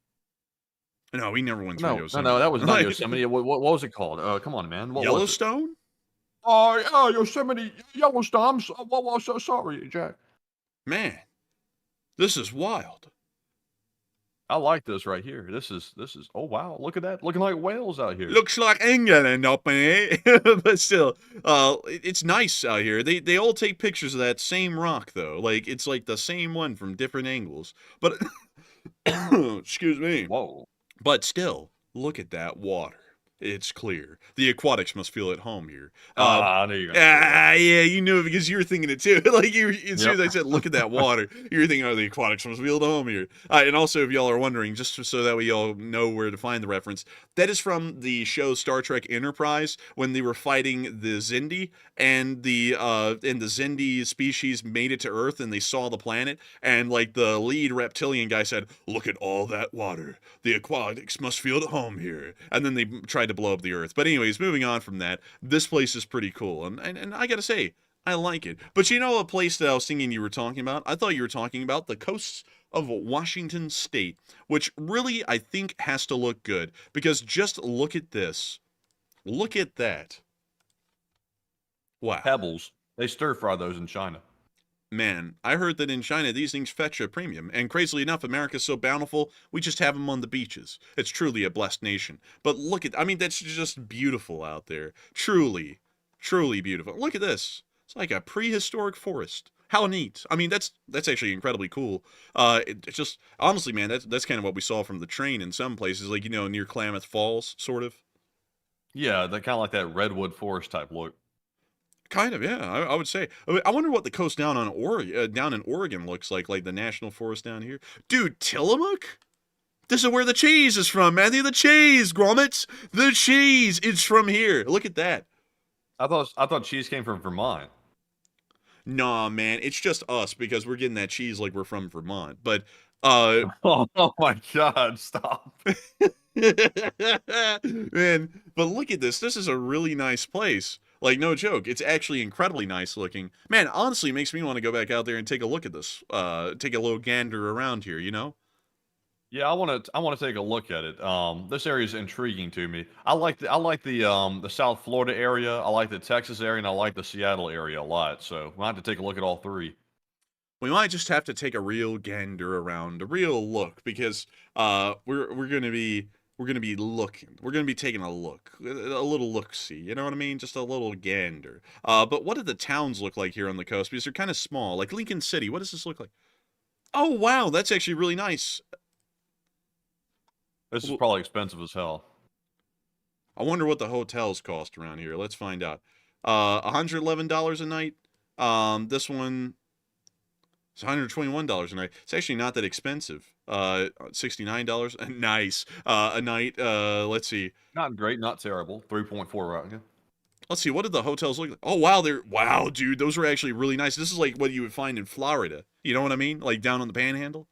No, we never went through Yosemite. No, that was not Yosemite. What was it called? Come on, man. What Yellowstone? Oh, Yosemite. Yellowstone. So sorry, Jack. Man, this is wild. I like this right here. This is. Oh wow! Look at that. Looking like whales out here. Looks like England up in but still, it's nice out here. They all take pictures of that same rock though. Like it's like the same one from different angles. But excuse me. Whoa. But still, look at that water. It's clear. The aquatics must feel at home here. I knew you were gonna say Yeah, you knew it because you were thinking it too. Like as soon as I Yep. said, "Look at that water," you were thinking, "Oh, the aquatics must feel at home here." And also, if y'all are wondering, just so that we all know where to find the reference, that is from the show Star Trek Enterprise when they were fighting the Xindi, and the Xindi species made it to Earth, and they saw the planet, and like the lead reptilian guy said, "Look at all that water. The aquatics must feel at home here." And then they tried to blow up the Earth. But anyways, moving on from that, this place is pretty cool, and I gotta say, I like it. But you know a place that I was thinking you were talking about? I thought you were talking about the coasts of Washington State, which really I think has to look good, because just look at this. Look at that. Wow. Pebbles. They stir fry those in China. Man, I heard that in China these things fetch a premium, and crazily enough, America's so bountiful, we just have them on the beaches. It's truly a blessed nation. But look at, I mean, that's just beautiful out there. Truly, truly beautiful. Look at this. It's like a prehistoric forest. How neat. I mean, that's actually incredibly cool. It's just, honestly, man, that's kind of what we saw from the train in some places, like, near Klamath Falls, sort of. Yeah, they kind of like that redwood forest type look. Kind of, yeah. I would say. I wonder what the coast down on down in Oregon looks like the national forest down here. Dude, Tillamook? This is where the cheese is from, Matthew. The cheese, grommets. The cheese is from here. Look at that. I thought cheese came from Vermont. Nah, man, it's just us because we're getting that cheese like we're from Vermont. But Oh my God! Stop. man, but look at this. This is a really nice place. Like, no joke. It's actually incredibly nice looking. Man, honestly, it makes me want to go back out there and take a look at this. Take a little gander around here, Yeah, I want to take a look at it. This area is intriguing to me. I like the South Florida area. I like the Texas area, and I like the Seattle area a lot. So we'll have to take a look at all three. We might just have to take a real gander around, a real look, because we're gonna be looking. We're gonna be taking a look, a little look-see. You know what I mean? Just a little gander. But what do the towns look like here on the coast? Because they're kind of small. Like Lincoln City. What does this look like? Oh wow, that's actually really nice. This is probably expensive as hell. I wonder what the hotels cost around here. Let's find out. $111 a night. This one. It's $121 a night. It's actually not that expensive. $69. Nice. A night. Let's see. Not great, not terrible. 3.4 right here. Let's see. What did the hotels look like? Oh, wow. Wow, dude. Those are actually really nice. This is like what you would find in Florida. You know what I mean? Like down on the Panhandle.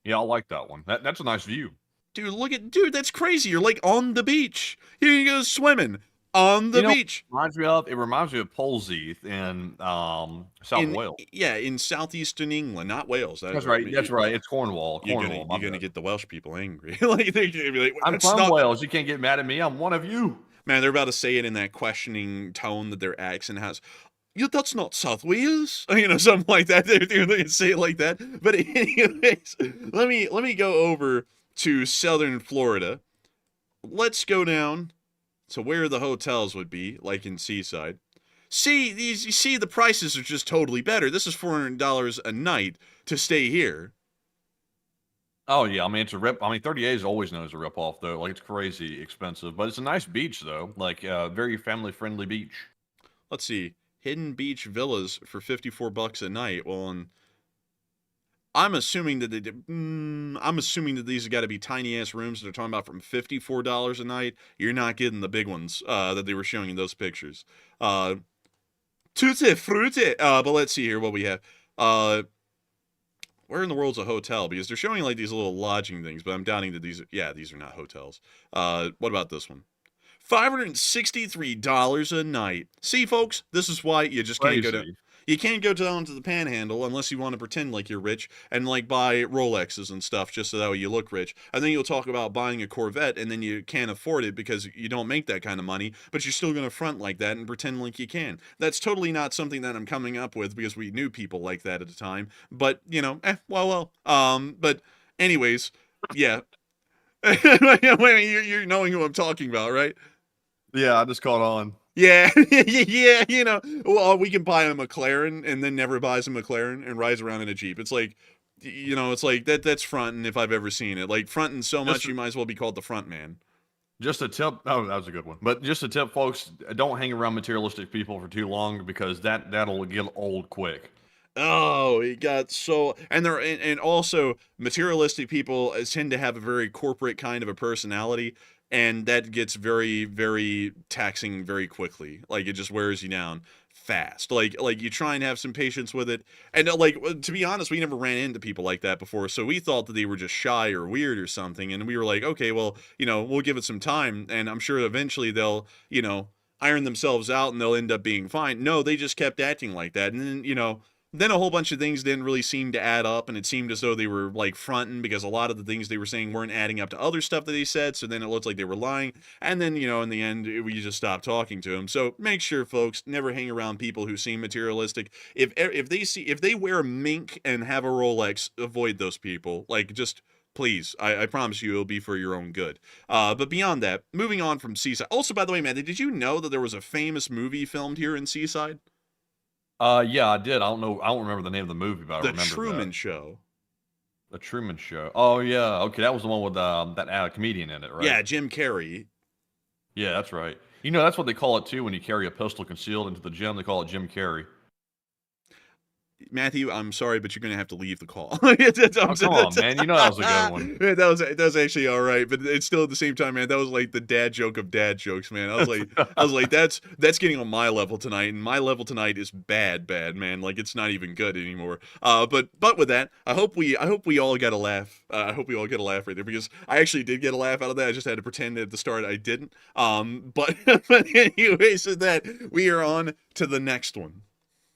Yeah, I like that one. That's a nice view. Dude, that's crazy. You're like on the beach. Here you go swimming on the beach. It reminds me of Polzeath in South Wales. Yeah, in southeastern England, not Wales. That's right. That's right. It's Cornwall. You're gonna get the Welsh people angry. Like they're gonna be like, I'm from Wales. You can't get mad at me. I'm one of you. Man, they're about to say it in that questioning tone that their accent has. Yeah, that's not South Wales. Something like that. They're gonna say it like that. But anyways, let me go over to southern Florida. Let's go down to where the hotels would be, like in Seaside. You see, the prices are just totally better. This is $400 a night to stay here. Oh yeah, I mean it's a rip. I mean 38 is always known as a ripoff though. Like it's crazy expensive, but it's a nice beach though. Like very family friendly beach. Let's see, Hidden Beach Villas for $54 a night. Well, I'm assuming that these have got to be tiny ass rooms. They're talking about from $54 a night. You're not getting the big ones that they were showing in those pictures. Tutti frutti. But let's see here what we have. Where in the world's a hotel? Because they're showing like these little lodging things, but I'm doubting that these are not hotels. What about this one? $563 a night. See, folks, this is why you just can't go down. You can't go down to the Panhandle unless you want to pretend like you're rich and like buy Rolexes and stuff just so that way you look rich. And then you'll talk about buying a Corvette and then you can't afford it because you don't make that kind of money, but you're still going to front like that and pretend like you can. That's totally not something that I'm coming up with because we knew people like that at the time. But, well. But anyways, yeah. You're knowing who I'm talking about, right? Yeah, I just caught on. Yeah, yeah, well, we can buy a McLaren and then never buys a McLaren and rides around in a Jeep. It's like, it's like that's fronting if I've ever seen it. Like fronting so much, you might as well be called the front man. Just a tip. Oh, that was a good one. But just a tip, folks: don't hang around materialistic people for too long because that'll get old quick. Oh, it got so, and also materialistic people tend to have a very corporate kind of a personality, and that gets very, very taxing very quickly. Like it just wears you down fast. Like you try and have some patience with it, and to be honest, we never ran into people like that before, so we thought that they were just shy or weird or something, and we were like, okay, well, we'll give it some time, and I'm sure eventually they'll, iron themselves out and they'll end up being fine. No, they just kept acting like that, and then a whole bunch of things didn't really seem to add up, and it seemed as though they were like fronting because a lot of the things they were saying weren't adding up to other stuff that they said, so then it looked like they were lying, and then, in the end, we just stopped talking to them. So make sure, folks, never hang around people who seem materialistic. If they wear mink and have a Rolex, avoid those people. Like, just please, I promise you it'll be for your own good. But beyond that, moving on from Seaside. Also, by the way, man, did you know that there was a famous movie filmed here in Seaside? Yeah, I did. I don't know. I don't remember the name of the movie, but I remember The Truman Show. The Truman Show. Oh yeah. Okay, that was the one with that comedian in it, right? Yeah, Jim Carrey. Yeah, that's right. That's what they call it too when you carry a pistol concealed into the gym. They call it Jim Carrey. Matthew, I'm sorry, but you're going to have to leave the call. Oh, come on, man. That was a good one. That was actually all right, but it's still at the same time, man. That was like the dad joke of dad jokes, man. I was like, that's getting on my level tonight, and my level tonight is bad, man. Like it's not even good anymore. But with that, I hope we all got a laugh. I hope we all get a laugh right there because I actually did get a laugh out of that. I just had to pretend at the start I didn't. But anyways, with that, we are on to the next one.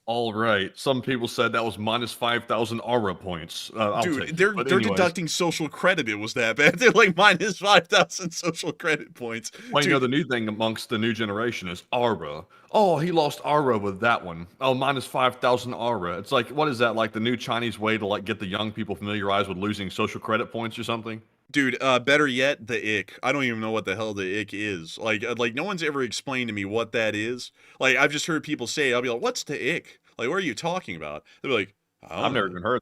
All right. Some people said that was minus 5,000 aura points. Dude, they're deducting social credit. It was that bad. They're like minus 5,000 social credit points. Well, the new thing amongst the new generation is aura. Oh, he lost aura with that one. Oh, minus 5,000 aura. It's like, what is that? Like the new Chinese way to like get the young people familiarized with losing social credit points or something? Dude, better yet, the ick. I don't even know what the hell the ick is. Like no one's ever explained to me what that is. Like, I've just heard people say, I'll be like, what's the ick? Like, what are you talking about? They'll be like, I've never even heard.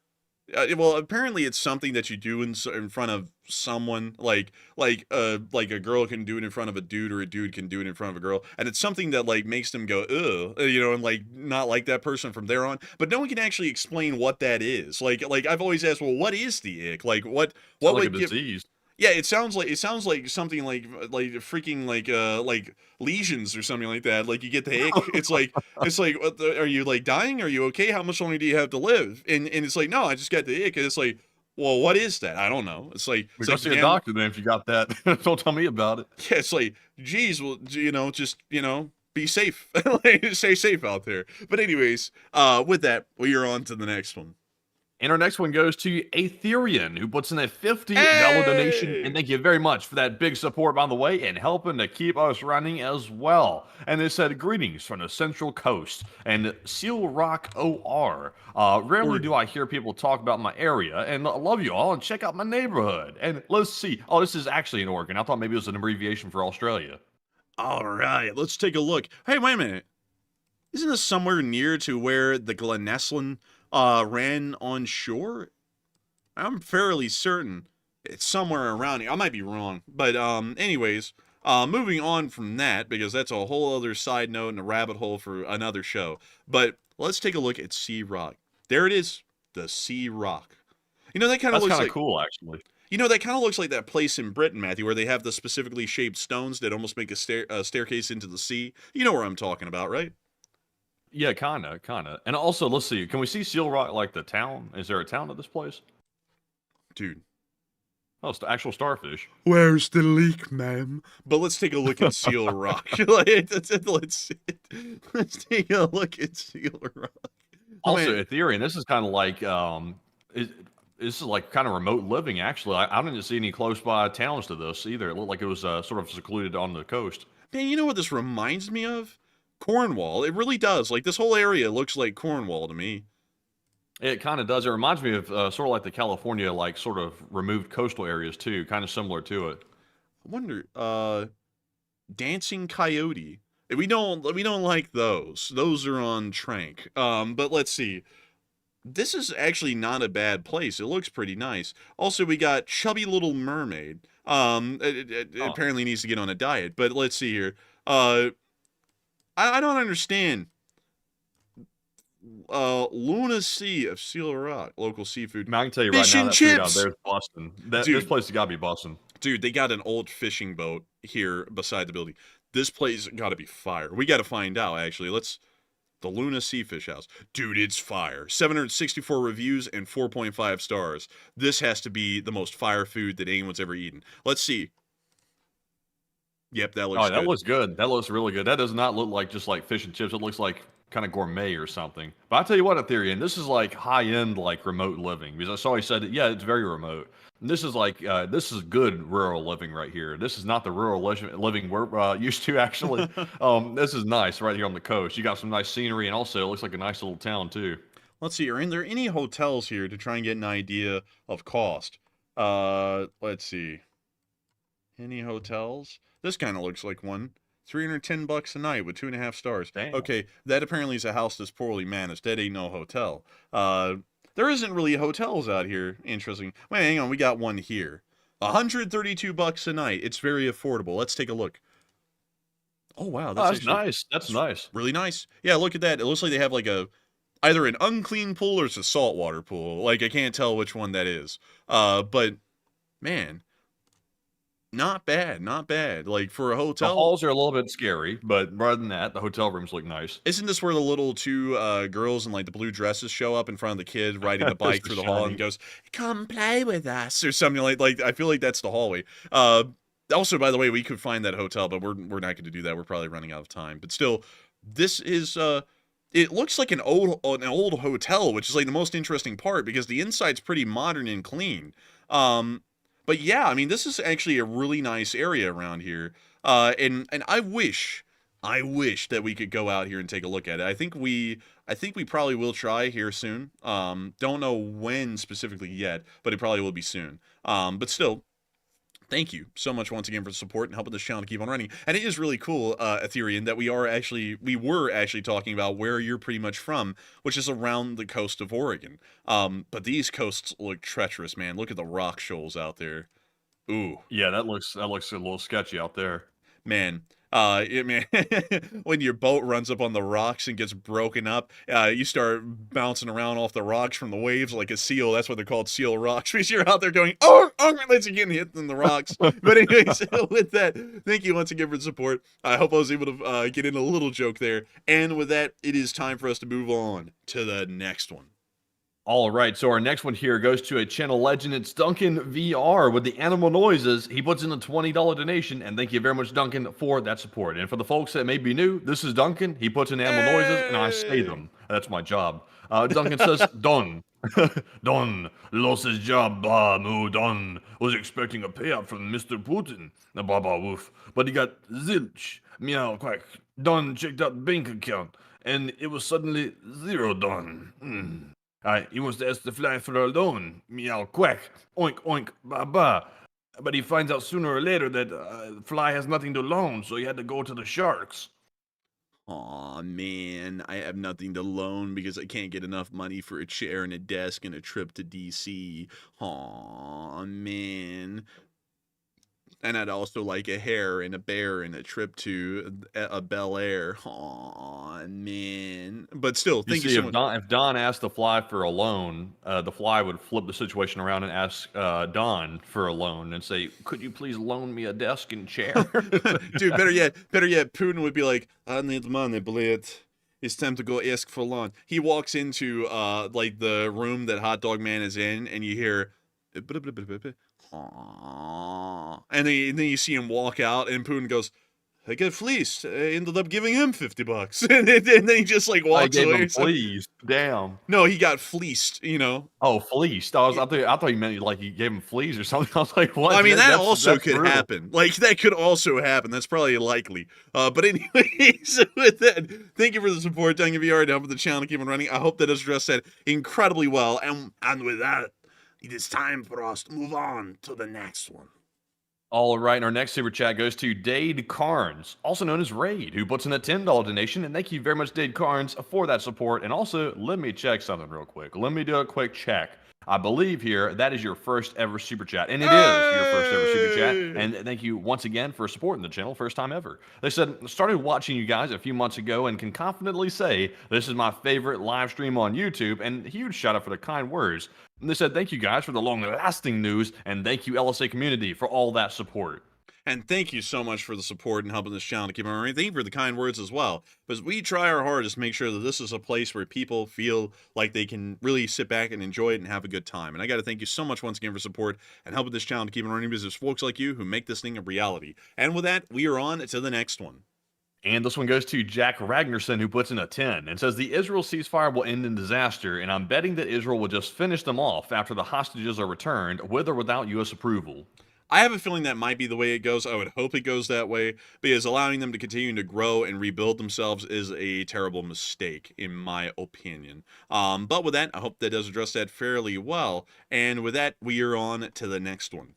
Well, apparently it's something that you do in front of someone, like a girl can do it in front of a dude, or a dude can do it in front of a girl, and it's something that like makes them go ugh, and like not like that person from there on. But no one can actually explain what that is. Like I've always asked, well, what is the ick? Like what like a disease? Yeah, it sounds like something like freaking like lesions or something like that. Like you get the ick. It's like what are you like dying? Are you okay? How much longer do you have to live? And it's like, no, I just got the ick. And it's like, well, what is that? I don't know. It's like go see a doctor then if you got that. Don't tell me about it. Yeah, it's like, geez, well, just be safe. Stay safe out there. But anyways, with that, we are on to the next one. And our next one goes to Aetherian, who puts in a $50 donation. And thank you very much for that big support, by the way, and helping to keep us running as well. And they said, greetings from the Central Coast and Seal Rock OR. Rarely do I hear people talk about my area, and I love you all, and check out my neighborhood. And let's see. Oh, this is actually in Oregon. I thought maybe it was an abbreviation for Australia. All right, let's take a look. Hey, wait a minute. Isn't this somewhere near to where the Glenneslin ran on shore? I'm fairly certain it's somewhere around here. I might be wrong, but anyways, moving on from that, because that's a whole other side note and a rabbit hole for another show. But let's take a look at Sea Rock. There it is, the Sea Rock. That kind of looks like cool, actually. That kind of looks like that place in Britain, Matthew, where they have the specifically shaped stones that almost make a staircase into the sea. You know where I'm talking about, right? Yeah, kind of. And also, let's see. Can we see Seal Rock, like the town? Is there a town at this place? Dude. Oh, it's the actual starfish. Where's the leak, ma'am? But let's take a look at Seal Rock. let's take a look at Seal Rock. Also, Ethereum, this is kind of like, this is like kind of remote living, actually. I didn't see any close by towns to this either. It looked like it was sort of secluded on the coast. Man, you know what this reminds me of? Cornwall. It really does. Like, this whole area looks like Cornwall to me. It kind of does. It reminds me of sort of like the California, like, sort of removed coastal areas, too. Kind of similar to it. I wonder, Dancing Coyote. We don't like those. Those are on Trank. But let's see. This is actually not a bad place. It looks pretty nice. Also, we got Chubby Little Mermaid. It apparently needs to get on a diet. But let's see here. I don't understand. Luna Sea of Seal Rock, local seafood. Man, I can tell you Fish right now, and that food out chips! there is busting. This Dude. place has got to be busting. Dude, they got an old fishing boat here beside the building. This place got to be fire. We got to find out, actually. The Luna Seafish House. Dude, it's fire. 764 reviews and 4.5 stars. This has to be the most fire food that anyone's ever eaten. Let's see. Yep, that looks good. That looks good. That looks really good. That does not look like just like fish and chips. It looks like kind of gourmet or something. But I'll tell you what, Ethereum, this is like high-end, like remote living. Because I saw he said, yeah, it's very remote. And this is like, this is good rural living right here. This is not the rural living we're used to, actually. This is nice right here on the coast. You got some nice scenery, and also it looks like a nice little town, too. Let's see, are there any hotels here to try and get an idea of cost? Let's see. Any hotels? This kind of looks like one. $310 a night with 2.5 stars. Damn. Okay, that apparently is a house that's poorly managed. That ain't no hotel. There isn't really hotels out here. Interesting. Wait, hang on. We got one here. $132 a night. It's very affordable. Let's take a look. Oh wow, That's nice. That's nice. Really nice. Yeah, look at that. It looks like they have like either an unclean pool or it's a saltwater pool. Like I can't tell which one that is. But man. Not bad, not bad. Like for a hotel, The halls are a little bit scary, but rather than that, the hotel rooms look nice. Isn't this where the little two girls in like the blue dresses show up in front of the kid riding the bike through the hall and goes, "Come play with us" or something like? I feel like that's the hallway. Also, by the way, we could find that hotel, but we're not going to do that. We're probably running out of time. But still, this is it looks like an old hotel, which is like the most interesting part because the inside's pretty modern and clean. But yeah, I mean, this is actually a really nice area around here. And I wish that we could go out here and take a look at it. I think we probably will try here soon. Don't know when specifically yet, but it probably will be soon. But still, thank you so much once again for the support and helping this channel to keep on running. And it is really cool, Ethereum, that we were actually talking about where you're pretty much from, which is around the coast of Oregon. But these coasts look treacherous, man. Look at the rock shoals out there. Ooh. Yeah, that looks a little sketchy out there. Man. When your boat runs up on the rocks and gets broken up, you start bouncing around off the rocks from the waves like a seal. That's what they're called, seal rocks. Because you're out there going, oh, unless you're getting hit in the rocks. But anyways, with that, thank you once again for the support. I hope I was able to get in a little joke there. And with that, it is time for us to move on to the next one. All right, so our next one here goes to a channel legend. It's Duncan VR with the animal noises. He puts in a $20 donation, and thank you very much, Duncan, for that support. And for the folks that may be new, this is Duncan. He puts in animal noises, and I say them. That's my job. Duncan says, Don. Don lost his job. Don was expecting a payout from Mr. Putin. Baba woof. But he got zilch. Meow quack. Don checked out bank account, and it was suddenly $0 Don. He wants to ask the fly for a loan. Meow quack. Oink oink ba ba. But he finds out sooner or later that fly has nothing to loan, so he had to go to the sharks. Aw, man, I have nothing to loan because I can't get enough money for a chair and a desk and a trip to DC. Aw, man. And I'd also like a hare and a bear and a trip to a Bel Air. Aw, man. But still, thank you so much. If Don asked the fly for a loan, the fly would flip the situation around and ask Don for a loan and say, could you please loan me a desk and chair? Dude, better yet, Putin would be like, I need money, bleed. It's time to go ask for loan. He walks into like the room that Hot Dog Man is in, and you hear aww. And then you see him walk out, and Putin goes, I get fleeced. I ended up giving him $50. and then he just like walks I gave away. him fleeced. Damn. No, he got fleeced, you know. Oh, fleeced. I thought he meant like he gave him fleas or something. I was like, what? I mean, that that's also could brutal. happen. Like, that could also happen. That's probably likely. But anyways, with that, thank you for the support. Thank you for helping the channel keep on running. I hope that has addressed that incredibly well. And with that, it is time for us to move on to the next one. All right, and our next super chat goes to Dade Carnes, also known as Raid, who puts in a $10 donation, and thank you very much, Dade Carnes, for that support. And also, let me check something real quick. Let me do a quick check. I believe here that is your first ever super chat, and it is your first ever super chat. And thank you once again for supporting the channel, first time ever. They said, started watching you guys a few months ago and can confidently say this is my favorite live stream on YouTube, and huge shout out for the kind words. And they said, thank you guys for the long-lasting news, and thank you LSA community for all that support. And thank you so much for the support and helping this channel to keep on running. Thank you for the kind words as well. Because we try our hardest to make sure that this is a place where people feel like they can really sit back and enjoy it and have a good time. And I got to thank you so much once again for support and helping this channel to keep on running, because there's folks like you who make this thing a reality. And with that, we are on to the next one. And this one goes to Jack Ragnarsson, who puts in a 10 and says the Israel ceasefire will end in disaster, and I'm betting that Israel will just finish them off after the hostages are returned, with or without U.S. approval. I have a feeling that might be the way it goes. I would hope it goes that way, because allowing them to continue to grow and rebuild themselves is a terrible mistake, in my opinion. But with that, I hope that does address that fairly well. And with that, we are on to the next one.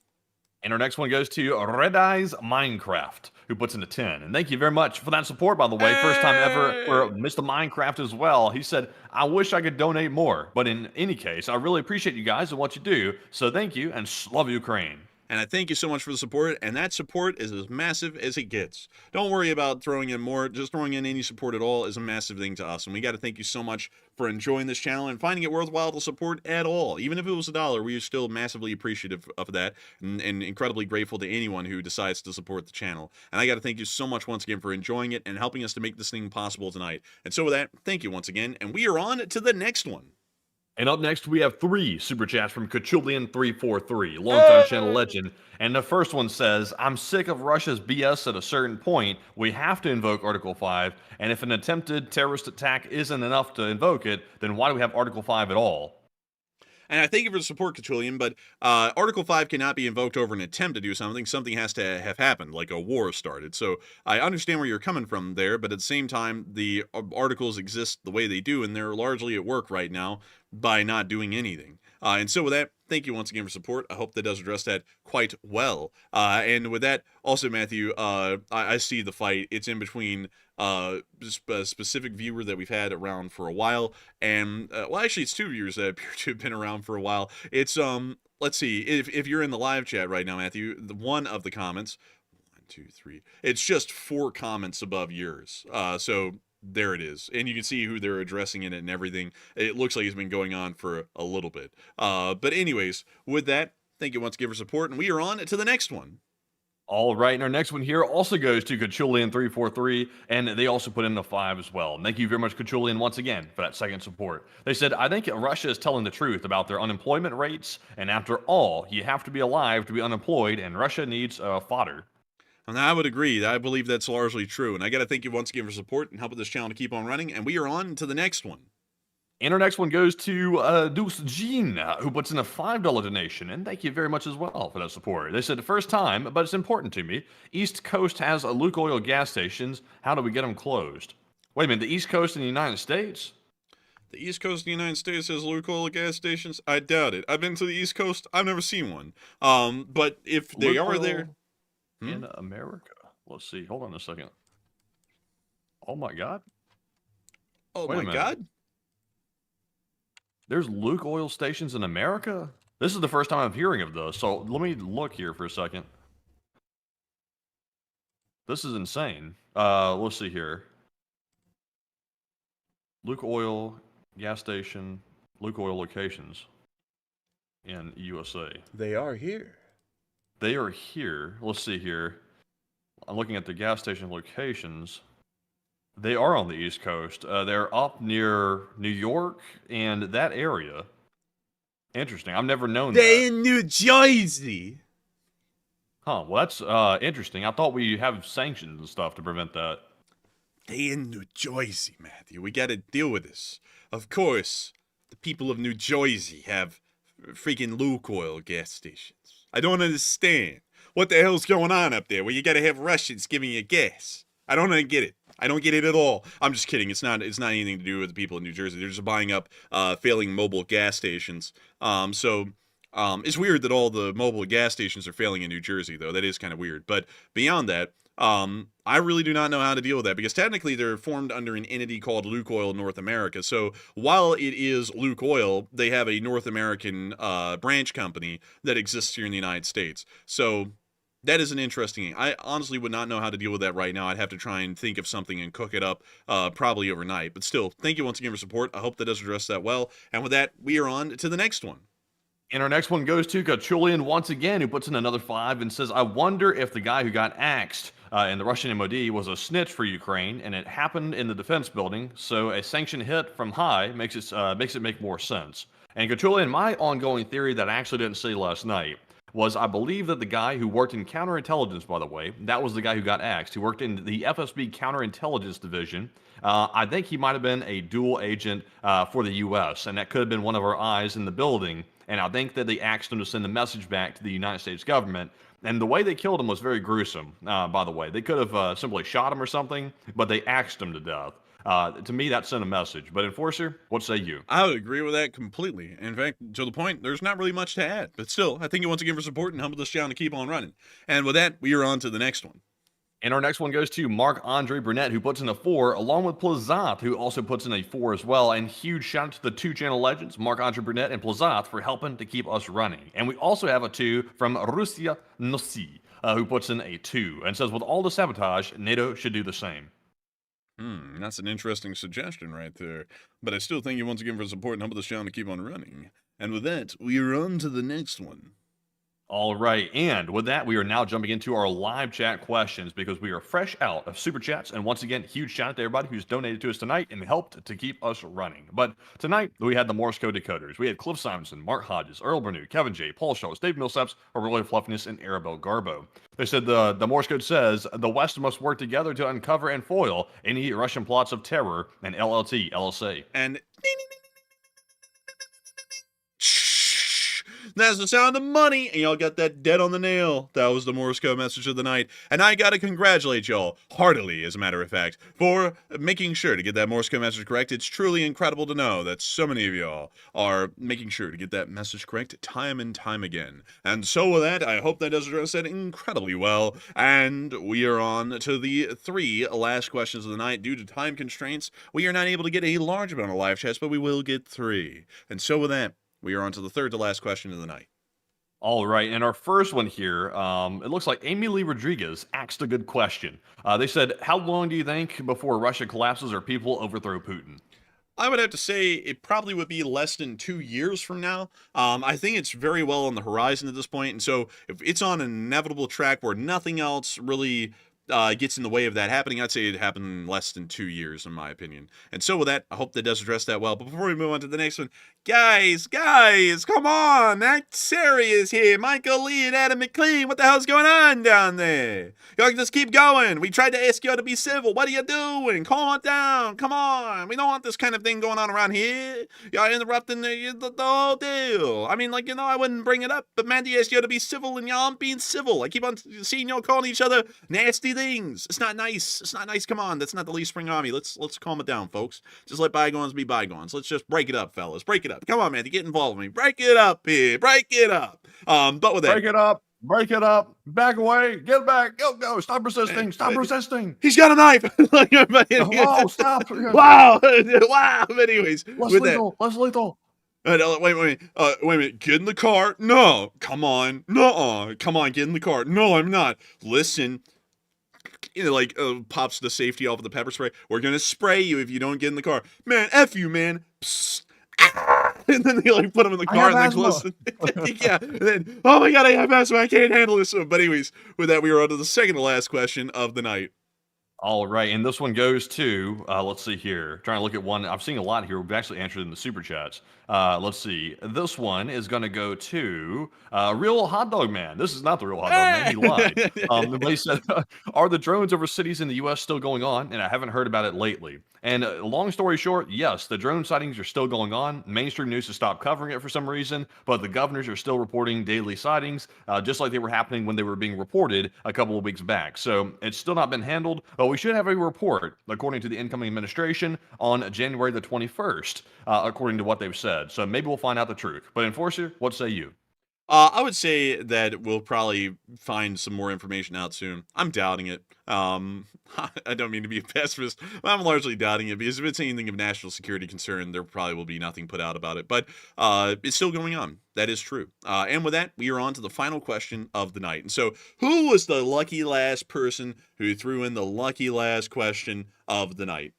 And our next one goes to Red Eyes Minecraft, who puts in a 10. And thank you very much for that support, by the way. First time ever for Mr. Minecraft as well. He said, I wish I could donate more. But in any case, I really appreciate you guys and what you do. So thank you, and love Ukraine. And I thank you so much for the support, and that support is as massive as it gets. Don't worry about throwing in more. Just throwing in any support at all is a massive thing to us, and we got to thank you so much for enjoying this channel and finding it worthwhile to support at all. Even if it was $1, we are still massively appreciative of that, and incredibly grateful to anyone who decides to support the channel. And I got to thank you so much once again for enjoying it and helping us to make this thing possible tonight. And so with that, thank you once again, and we are on to the next one. And up next, we have 3 super chats from Kachulian343, longtime channel legend. And the first one says, I'm sick of Russia's BS at a certain point. We have to invoke Article 5. And if an attempted terrorist attack isn't enough to invoke it, then why do we have Article 5 at all? And I thank you for the support, Kachulian, but Article 5 cannot be invoked over an attempt to do something. Something has to have happened, like a war started. So I understand where you're coming from there, but at the same time, the articles exist the way they do, and they're largely at work right now by not doing anything. And so with that, thank you once again for support. I hope that does address that quite well. And with that, also, Matthew, I see the fight. It's in between a specific viewer that we've had around for a while, and well, actually, it's 2 viewers that appear to have been around for a while. It's let's see, if you're in the live chat right now, Matthew, one of the comments, 1, 2, 3, it's just 4 comments above yours. So there it is, and you can see who they're addressing in it and everything. It looks like it's been going on for a little bit. But anyways, with that, thank you once again for support, and we are on to the next one. All right, and our next one here also goes to Kachulian343, and they also put in a 5 as well. And thank you very much, Kachulian, once again, for that second support. They said, I think Russia is telling the truth about their unemployment rates, and after all, you have to be alive to be unemployed, and Russia needs fodder. And I would agree. I believe that's largely true. And I got to thank you once again for support and helping this channel to keep on running. And we are on to the next one. And our next one goes to Deuce Jean, who puts in a $5 donation. And thank you very much as well for that support. They said, first time, but it's important to me. East Coast has Lukoil gas stations. How do we get them closed? Wait a minute, the East Coast in the United States? The East Coast of the United States has Lukoil gas stations? I doubt it. I've been to the East Coast. I've never seen one. But if they are there... In America. Let's see. Hold on a second. Oh my God. Oh Wait my God. There's Lukoil stations in America? This is the first time I'm hearing of those. So let me look here for a second. This is insane. Let's see here. Lukoil gas station, Lukoil locations in USA. They are here. They are here. Let's see here. I'm looking at the gas station locations. They are on the East Coast. They're up near New York and that area. Interesting. I've never known They're that. in New Jersey. Huh. Well, that's interesting. I thought we have sanctions and stuff to prevent that. They in New Jersey, Matthew. We got to deal with this. Of course, the people of New Jersey have freaking Lukoil gas stations. I don't understand. What the hell's going on up there where you got to have Russians giving you gas? I don't get it. I don't get it at all. I'm just kidding. It's not anything to do with the people in New Jersey. They're just buying up failing mobile gas stations. It's weird that all the mobile gas stations are failing in New Jersey, though. That is kind of weird. But beyond that, I really do not know how to deal with that because technically they're formed under an entity called Lukoil North America. So while it is Lukoil, they have a North American branch company that exists here in the United States. So that is an interesting thing. I honestly would not know how to deal with that right now. I'd have to try and think of something and cook it up probably overnight. But still, thank you once again for support. I hope that does address that well. And with that, we are on to the next one. And our next one goes to Kachulian once again, who puts in another 5 and says, I wonder if the guy who got axed in the Russian MOD was a snitch for Ukraine, and it happened in the defense building, so a sanction hit from high makes it make more sense. And Kachulian, my ongoing theory that I actually didn't say last night was I believe that the guy who worked in counterintelligence, by the way, that was the guy who got axed. He worked in the FSB counterintelligence division. I think he might have been a dual agent for the U.S., and that could have been one of our eyes in the building. And I think that they axed him to send a message back to the United States government. And the way they killed him was very gruesome, by the way. They could have simply shot him or something, but they axed him to death. To me, that sent a message. But Enforcer, what say you? I would agree with that completely. In fact, to the point, there's not really much to add. But still, I thank you once again for support and helping this channel to keep on running. And with that, we are on to the next one. And our next one goes to Marc-Andre Burnett, who puts in a 4, along with Plazat, who also puts in a 4 as well. And huge shout out to the 2 channel legends, Marc-Andre Burnett and Plazat, for helping to keep us running. And we also have a 2 from Russia Nosi, who puts in a 2 and says, with all the sabotage, NATO should do the same. That's an interesting suggestion right there. But I still thank you once again for support and helping this channel to keep on running. And with that, we are on to the next one. All right, and with that, we are now jumping into our live chat questions because we are fresh out of super chats. And once again, huge shout out to everybody who's donated to us tonight and helped to keep us running. But tonight, we had the Morse code decoders. We had Cliff Simonson, Mark Hodges, Earl Bernew, Kevin J, Paul Schultz, Dave Millsaps, Aurelia Fluffiness, and Arabelle Garbo. They said the Morse code says the West must work together to uncover and foil any Russian plots of terror and LLT, LSA. And that's the sound of money, and y'all got that dead on the nail. That was the Morse code message of the night, and I gotta congratulate y'all, heartily as a matter of fact, for making sure to get that Morse code message correct. It's truly incredible to know that so many of y'all are making sure to get that message correct time and time again. And so with that, I hope that does address that incredibly well, and we are on to the 3 last questions of the night. Due to time constraints, we are not able to get a large amount of live chats, but we will get 3. And so with that, we are on to the 3rd to last question of the night. All right, and our first one here, it looks like Amy Lee Rodriguez asked a good question. They said, how long do you think before Russia collapses or people overthrow Putin? I would have to say it probably would be less than 2 years from now. I think it's very well on the horizon at this point, and so if it's on an inevitable track where nothing else really gets in the way of that happening, I'd say it happened in less than 2 years, in my opinion. And so with that, I hope that does address that well. But before we move on to the next one, guys, come on, act serious here. Michael Lee and Adam McLean, what the hell's going on down there? Y'all can just keep going. We tried to ask y'all to be civil. What are you doing? Calm it down. Come on. We don't want this kind of thing going on around here. Y'all interrupting the whole deal. I mean, I wouldn't bring it up, but Mandy asked y'all to be civil, and y'all aren't being civil. I keep on seeing y'all calling each other nasty things. It's not nice. It's not nice. Come on. That's not the Lee Spring Army. Let's calm it down, folks. Just let bygones be bygones. Let's just break it up, fellas. Break it up. Come on, man. Get involved with me. Break it up here. Break it up. But with that. Break it up. Back away. Get back. Go. Stop resisting. Stop resisting. He's got a knife. Oh, stop. Wow. Wow. Anyways. Less lethal. Wait a minute. Get in the car. No. Come on. No. Come on. Get in the car. No, I'm not. Listen. Pops the safety off of the pepper spray. We're gonna spray you if you don't get in the car. Man, F you, man. Psst. Ah! And then they put him in the car and then listen. Yeah. And then, oh my god, I have asthma. I can't handle this. But anyways, with that, we are on to the second to last question of the night. All right, and this one goes to, let's see here, trying to look at one. I'm seeing a lot here. We've actually answered in the super chats. Let's see. This one is going to go to Real Hot Dog Man. This is not the Real Hot Dog Man. He lied. But he said, are the drones over cities in the U.S. still going on? And I haven't heard about it lately. And long story short, yes, the drone sightings are still going on. Mainstream news has stopped covering it for some reason, but the governors are still reporting daily sightings, just like they were happening when they were being reported a couple of weeks back. So it's still not been handled, but we should have a report, according to the incoming administration, on January the 21st, according to what they've said. So maybe we'll find out the truth. But Enforcer, what say you? I would say that we'll probably find some more information out soon. I'm doubting it. I don't mean to be a pessimist, but I'm largely doubting it because if it's anything of national security concern, there probably will be nothing put out about it. But it's still going on. That is true. And with that, we are on to the final question of the night. And so, who was the lucky last person who threw in the lucky last question of the night?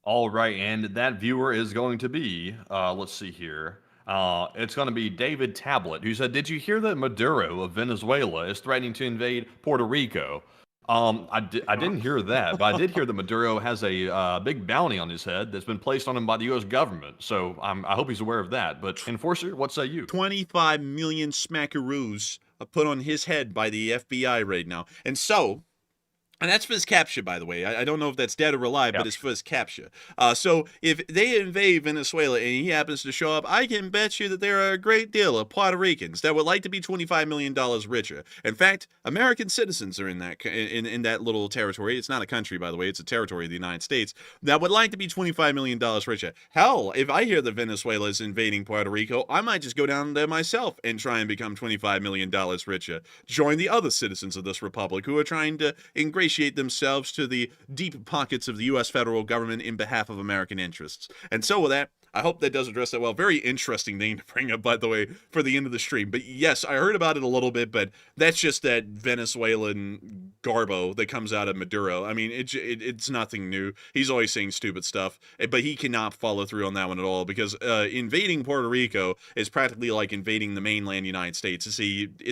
All right, and that viewer is going to be, let's see here. It's going to be David Tablet, who said, "Did you hear that Maduro of Venezuela is threatening to invade Puerto Rico?" I didn't hear that, but I did hear that Maduro has a big bounty on his head that's been placed on him by the U.S. government. So I hope he's aware of that. But Enforcer, what say you? 25 million smackaroos are put on his head by the FBI right now. And that's for his capture, by the way. I don't know if that's dead or alive, but it's for his capture. So if they invade Venezuela and he happens to show up, I can bet you that there are a great deal of Puerto Ricans that would like to be $25 million richer. In fact, American citizens are in that little territory. It's not a country, by the way. It's a territory of the United States that would like to be $25 million richer. Hell, if I hear that Venezuela is invading Puerto Rico, I might just go down there myself and try and become $25 million richer. Join the other citizens of this republic who are trying to ingratiate themselves to the deep pockets of the U.S. federal government in behalf of American interests. And so with that, I hope that does address that well. Very interesting thing to bring up, by the way, for the end of the stream. But yes, I heard about it a little bit, but that's just that Venezuelan garbo that comes out of Maduro. I mean, it's nothing new. He's always saying stupid stuff, but he cannot follow through on that one at all because invading Puerto Rico is practically like invading the mainland United States. It's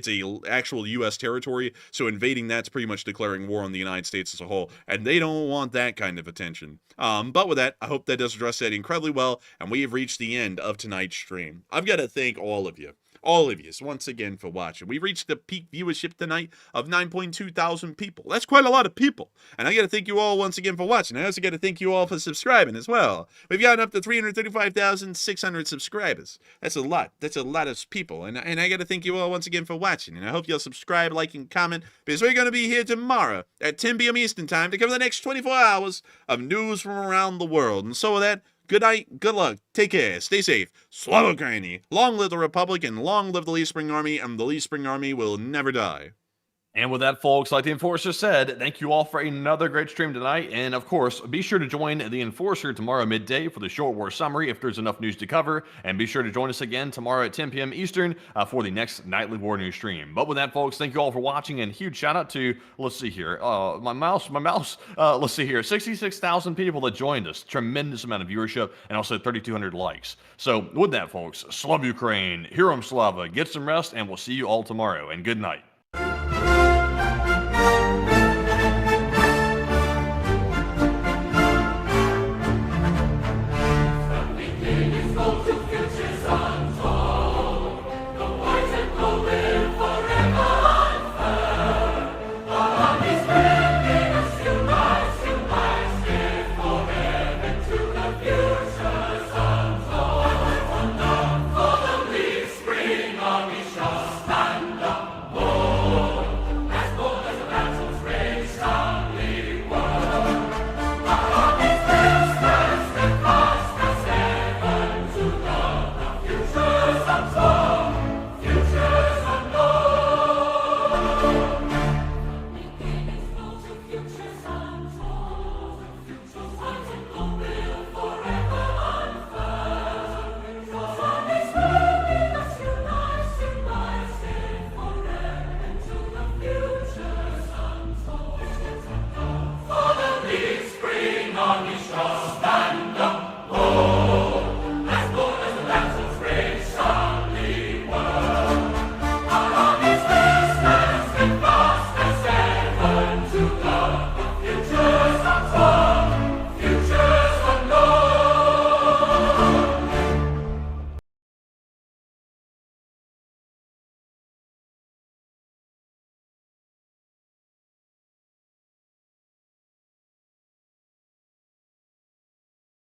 a actual U.S. territory, so invading that's pretty much declaring war on the United States as a whole, and they don't want that kind of attention. But with that, I hope that does address that incredibly well, and we have reached the end of tonight's stream. I've got to thank all of you once again for watching. We reached the peak viewership tonight of 9.2 thousand people. That's quite a lot of people. And I got to thank you all once again for watching. I also got to thank you all for subscribing as well. We've gotten up to 335,600 subscribers. That's a lot. That's a lot of people. And I got to thank you all once again for watching. And I hope you'll subscribe, like, and comment because we're going to be here tomorrow at 10 p.m. Eastern Time to cover the next 24 hours of news from around the world. And so with that, good night, good luck, take care, stay safe, Slava Ukraini, long live the Republic, and long live the Lee Spring Army, and the Lee Spring Army will never die. And with that, folks, like the Enforcer said, thank you all for another great stream tonight. And of course, be sure to join the Enforcer tomorrow midday for the short war summary if there's enough news to cover. And be sure to join us again tomorrow at 10 p.m. Eastern for the next nightly war news stream. But with that, folks, thank you all for watching. And huge shout out to, let's see here, my mouse, let's see here, 66,000 people that joined us. Tremendous amount of viewership and also 3,200 likes. So with that, folks, Slava Ukraine, Heroam Slava, get some rest, and we'll see you all tomorrow. And good night.